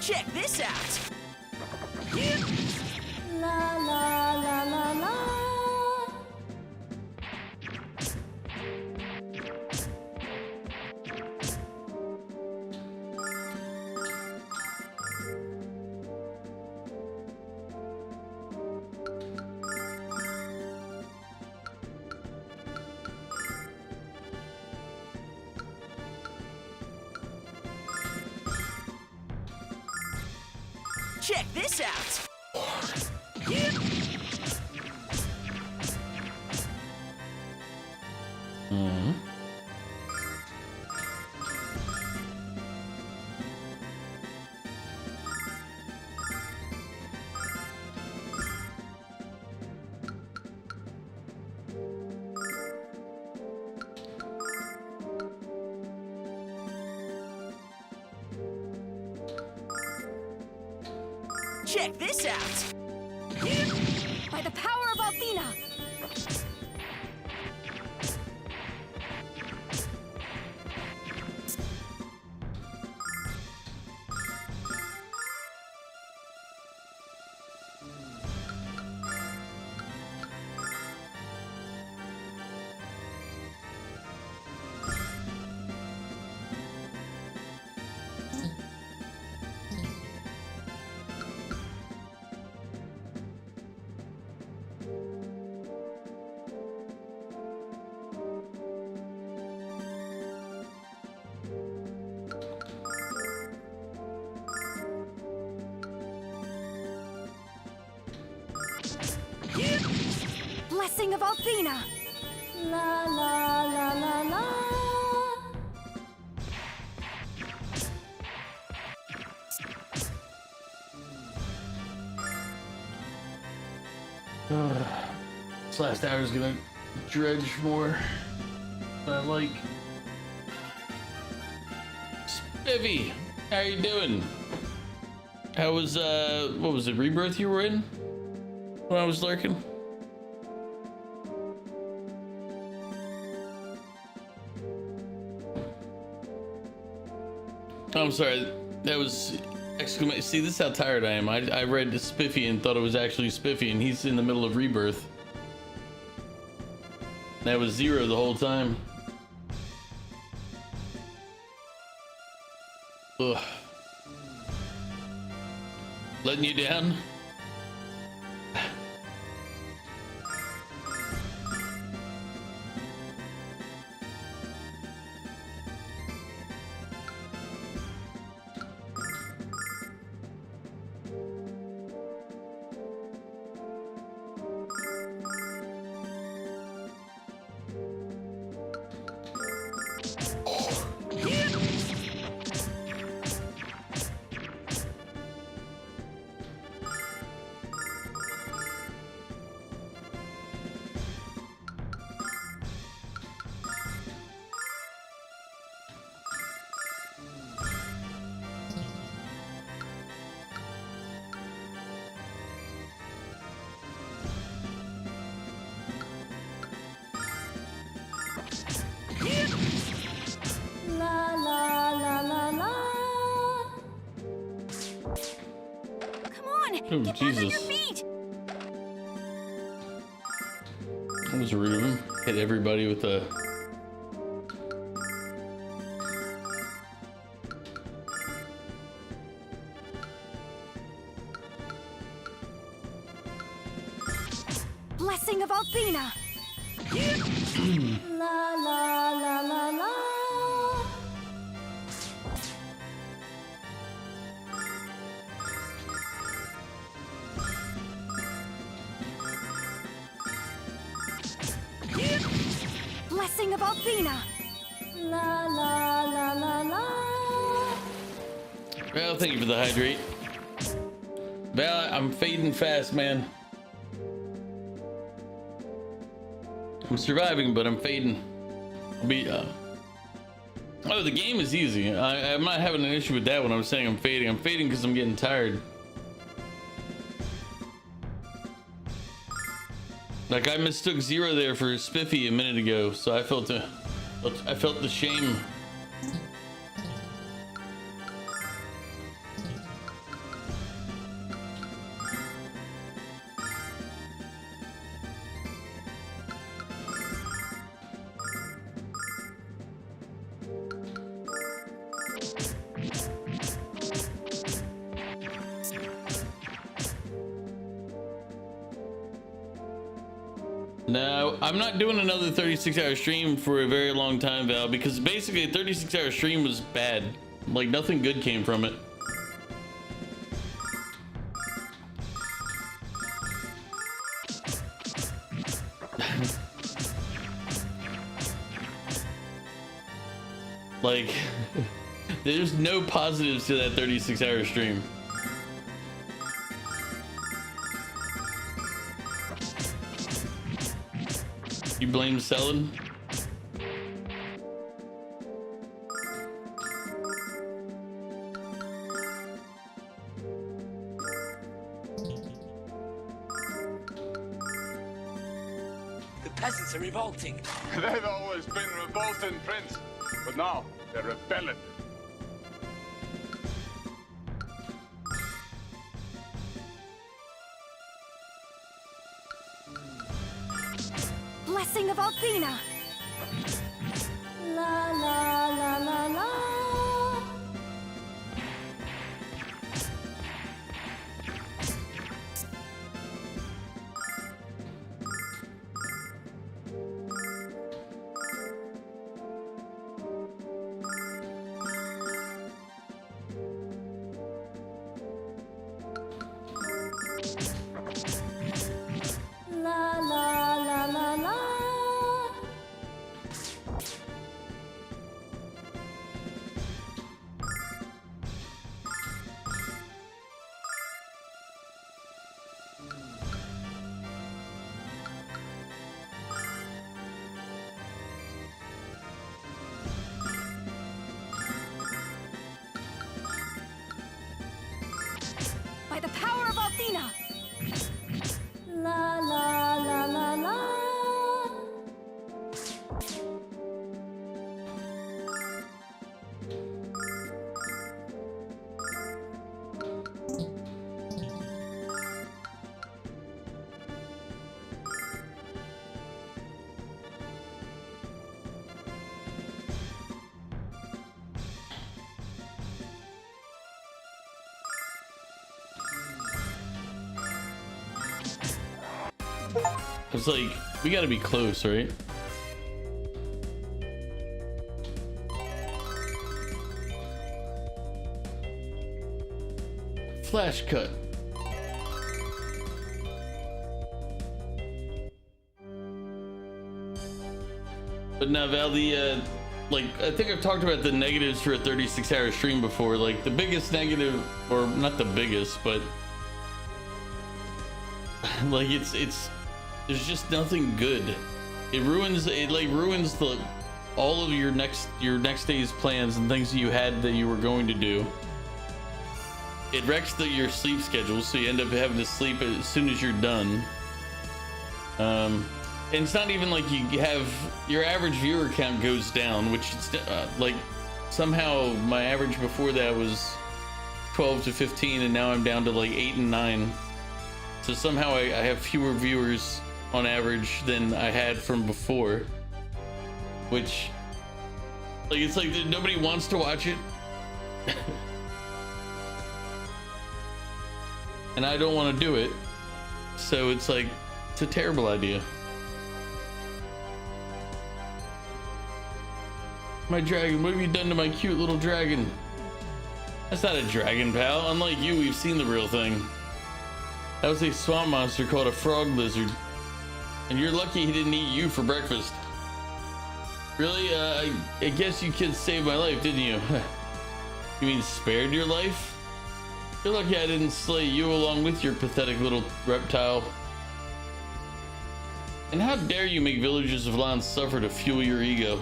Check this out! La la la la la. Check this out! Check this out! By the power of Althena! Blessing of Althena! La la la la la. This last hour is gonna dredge more than I like. Spiffy, how you doing? How was what was it, Rebirth you were in when I was lurking? Oh, I'm sorry, that was exclamation. See, this is how tired I am. I read Spiffy and thought it was actually Spiffy, and he's in the middle of Rebirth. That was Zero the whole time. Ugh. Letting you down? Oh, Get back on your Jesus. feet! That was rude of him. Hit everybody with a... Blessing of Althena! La la la la la. Blessing of Althena! La la la la la. Well, thank you for the hydrate. Val, I'm fading fast, man. I'm surviving, but I'm fading. I'll be, Oh, the game is easy. I'm not having an issue with that when I'm saying I'm fading. I'm fading because I'm getting tired. Like, I mistook Zero there for Spiffy a minute ago, so I felt the shame. No, I'm not doing another 36-hour stream for a very long time, Val, because basically a 36-hour stream was bad. Like, nothing good came from it. Like, there's no positives to that 36-hour stream. You blame Selin? The peasants are revolting. They've always been revolting, Prince. But now, they're rebelling. Blessing of Althena! La la la la la. La la la la la. By the power of Althena! La la la la la. It's like, we gotta be close, right? Flash cut. But now, Val, like, I think I've talked about the negatives for a 36-hour stream before. Like, the biggest negative, or not the biggest, but like, there's just nothing good. It ruins all of your next day's plans and things that you had that you were going to do. It wrecks your sleep schedule, so you end up having to sleep as soon as you're done. And it's not even like you have your average viewer count goes down, which is like somehow my average before that was 12 to 15, and now I'm down to like 8 and 9. So somehow I have fewer viewers on average than I had from before, which, like, it's like nobody wants to watch it. And I don't want to do it. So it's like, it's a terrible idea. My dragon, what have you done to my cute little dragon? That's not a dragon, pal. Unlike you, we've seen the real thing. That was a swamp monster called a frog lizard. And you're lucky he didn't eat you for breakfast. Really? I guess you kids saved my life, didn't you? You mean spared your life? You're lucky I didn't slay you along with your pathetic little reptile. And how dare you make villagers of Lan suffer to fuel your ego?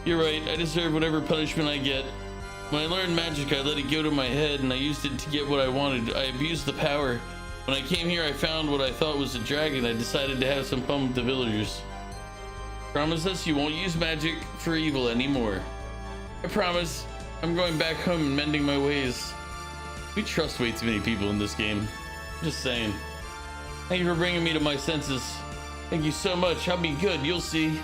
You're right, I deserve whatever punishment I get. When I learned magic, I let it go to my head and I used it to get what I wanted. I abused the power. When I came here, I found what I thought was a dragon. I decided to have some fun with the villagers. Promise us you won't use magic for evil anymore. I promise. I'm going back home and mending my ways. We trust way too many people in this game. I'm just saying. Thank you for bringing me to my senses. Thank you so much. I'll be good. You'll see.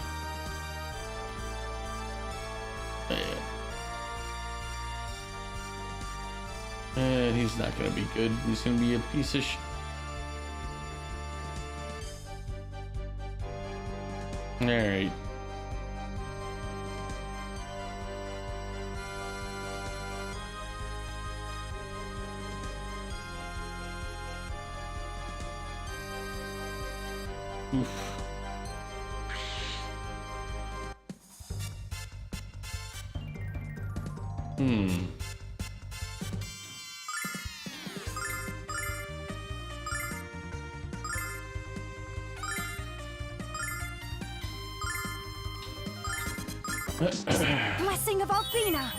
And he's not gonna be good. He's gonna be a piece of sh. All right. Oof. Blessing of Althena!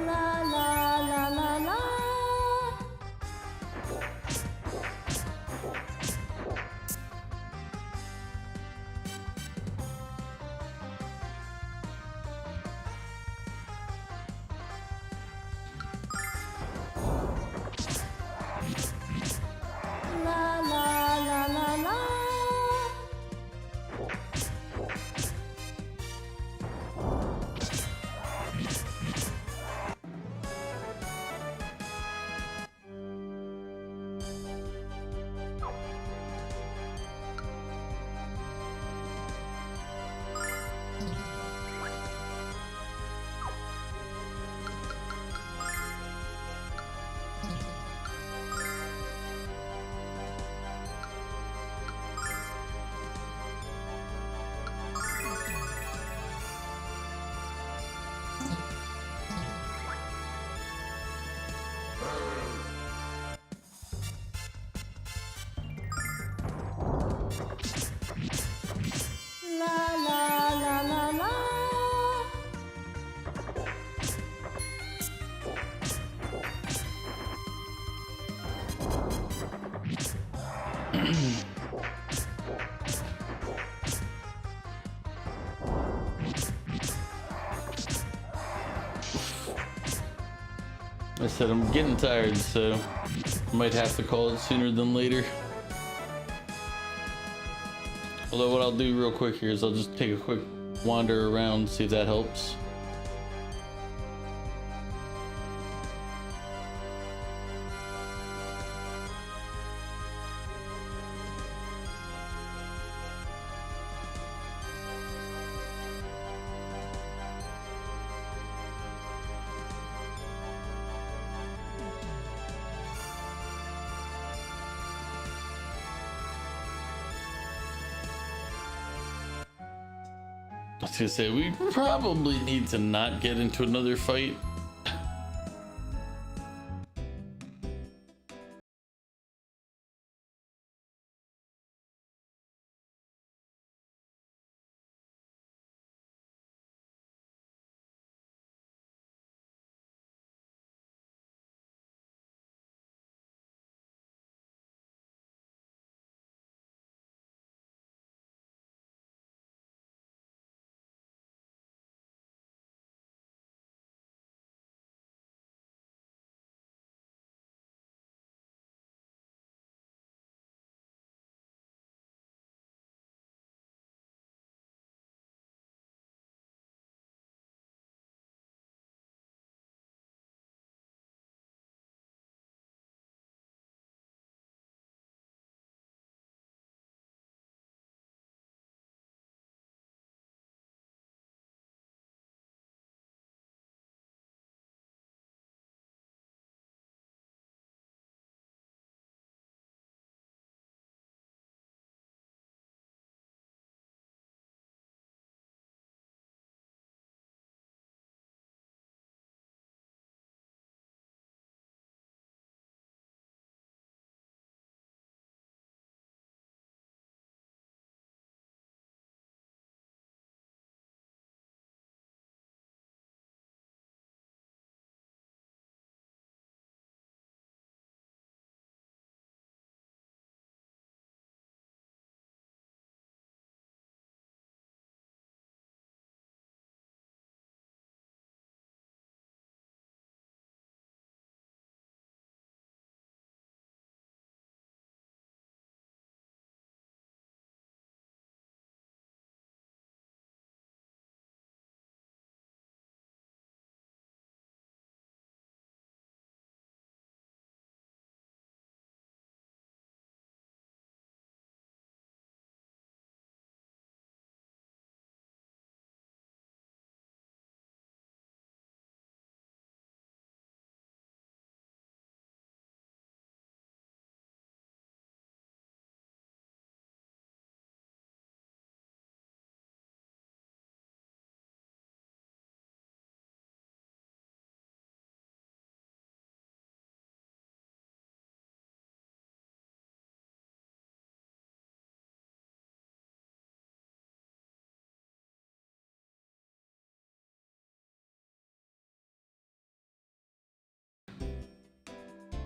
La la la la la. La la la la la. La la la la la. I said I'm getting tired, so I might have to call it sooner than later. Although what I'll do real quick here is I'll just take a quick wander around, see if that helps. I was gonna say, we probably need to not get into another fight.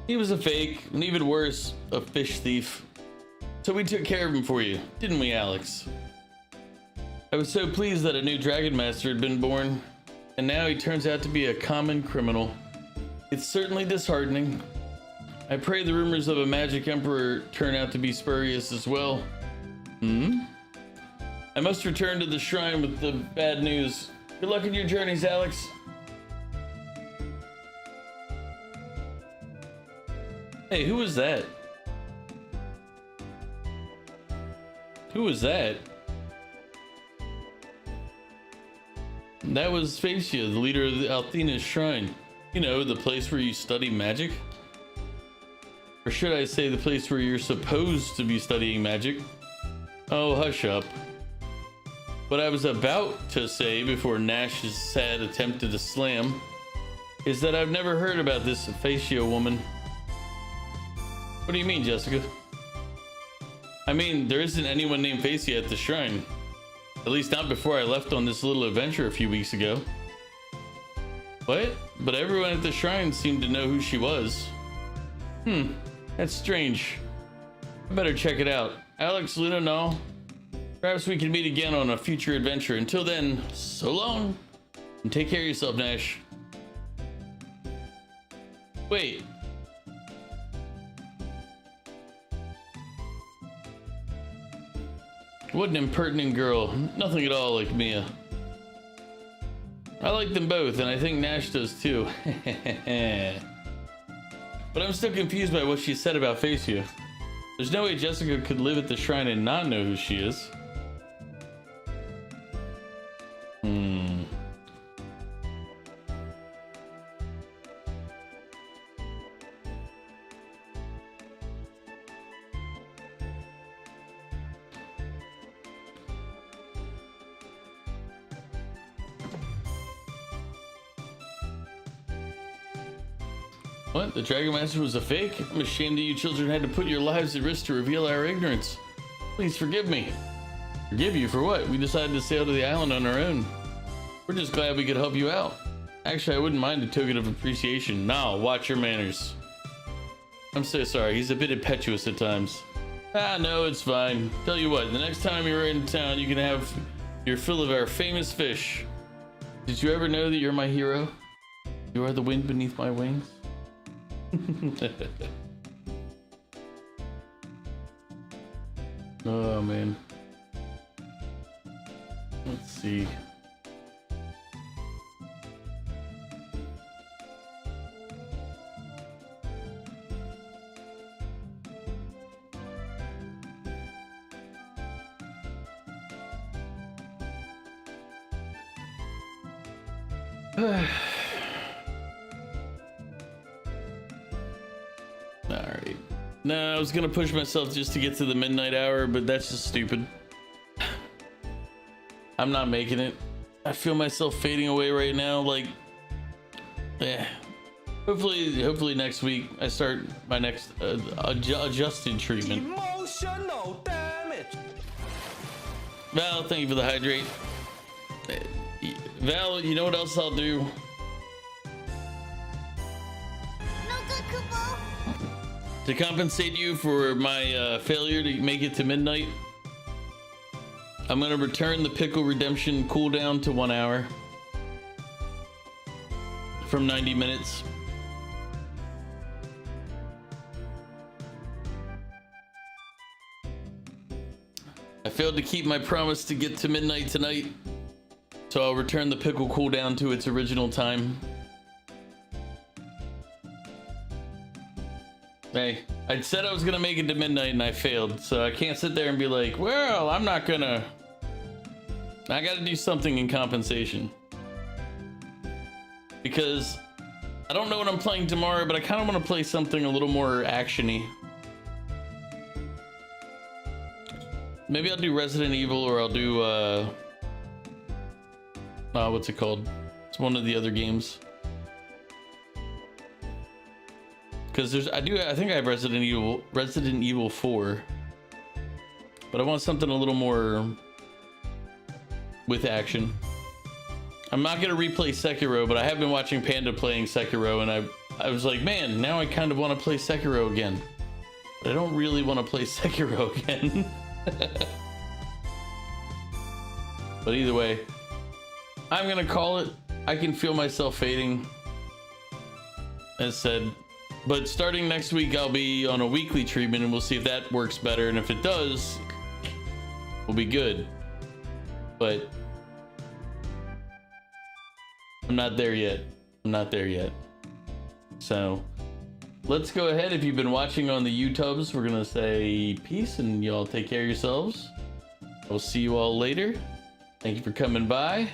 He was a fake, and even worse, a fish thief. So we took care of him for you, didn't we, Alex? I was so pleased that a new Dragon Master had been born, and now he turns out to be a common criminal. It's certainly disheartening. I pray the rumors of a magic emperor turn out to be spurious as well. I must return to the shrine with the bad news. Good luck in your journeys, Alex. Hey, who was that? Who was that? That was Phaecia, the leader of the Althena's shrine. You know, the place where you study magic? Or should I say the place where you're supposed to be studying magic? Oh, hush up. What I was about to say before Nash's sad attempt at a slam is that I've never heard about this Phaecia woman. What do you mean, Jessica? I mean, there isn't anyone named Phaecia at the shrine. At least not before I left on this little adventure a few weeks ago. What? But everyone at the shrine seemed to know who she was. That's strange. I better check it out. Alex, Luna, no. Perhaps we can meet again on a future adventure. Until then, so long. And take care of yourself, Nash. Wait. What an impertinent girl. Nothing at all like Mia. I like them both, and I think Nash does too. But I'm still confused by what she said about Phaecia. There's no way Jessica could live at the shrine and not know who she is. What? The Dragon Master was a fake? I'm ashamed that you children had to put your lives at risk to reveal our ignorance. Please forgive me. Forgive you for what? We decided to sail to the island on our own. We're just glad we could help you out. Actually, I wouldn't mind a token of appreciation. Now, watch your manners. I'm so sorry. He's a bit impetuous at times. Ah, no, it's fine. Tell you what, the next time you're in town, you can have your fill of our famous fish. Did you ever know that you're my hero? You are the wind beneath my wings? Oh man. Let's see. Alright. No, I was gonna push myself just to get to the midnight hour, but that's just stupid. I'm not making it. I feel myself fading away right now, like... Hopefully next week I start my next adjusted treatment. Emotional damage. Val, thank you for the hydrate. Val, you know what else I'll do? To compensate you for my failure to make it to midnight, I'm gonna return the pickle redemption cooldown to 1 hour from 90 minutes. I failed to keep my promise to get to midnight tonight, so I'll return the pickle cooldown to its original time. Hey, I said I was gonna make it to midnight and I failed, so I can't sit there and be like, well, I'm not gonna... I gotta do something in compensation. Because I don't know what I'm playing tomorrow, but I kind of want to play something a little more action-y. Maybe I'll do Resident Evil, or I'll do, what's it called? It's one of the other games. Because I think I have Resident Evil 4, but I want something a little more with action. I'm not gonna replay Sekiro, but I have been watching Panda playing Sekiro, and I was like, man, now I kind of want to play Sekiro again. But I don't really want to play Sekiro again. But either way, I'm gonna call it. I can feel myself fading, as said. But starting next week, I'll be on a weekly treatment, and we'll see if that works better. And if it does, we'll be good. But I'm not there yet. I'm not there yet. So let's go ahead. If you've been watching on the YouTubes, we're gonna say peace, and y'all take care of yourselves. I will see you all later. Thank you for coming by.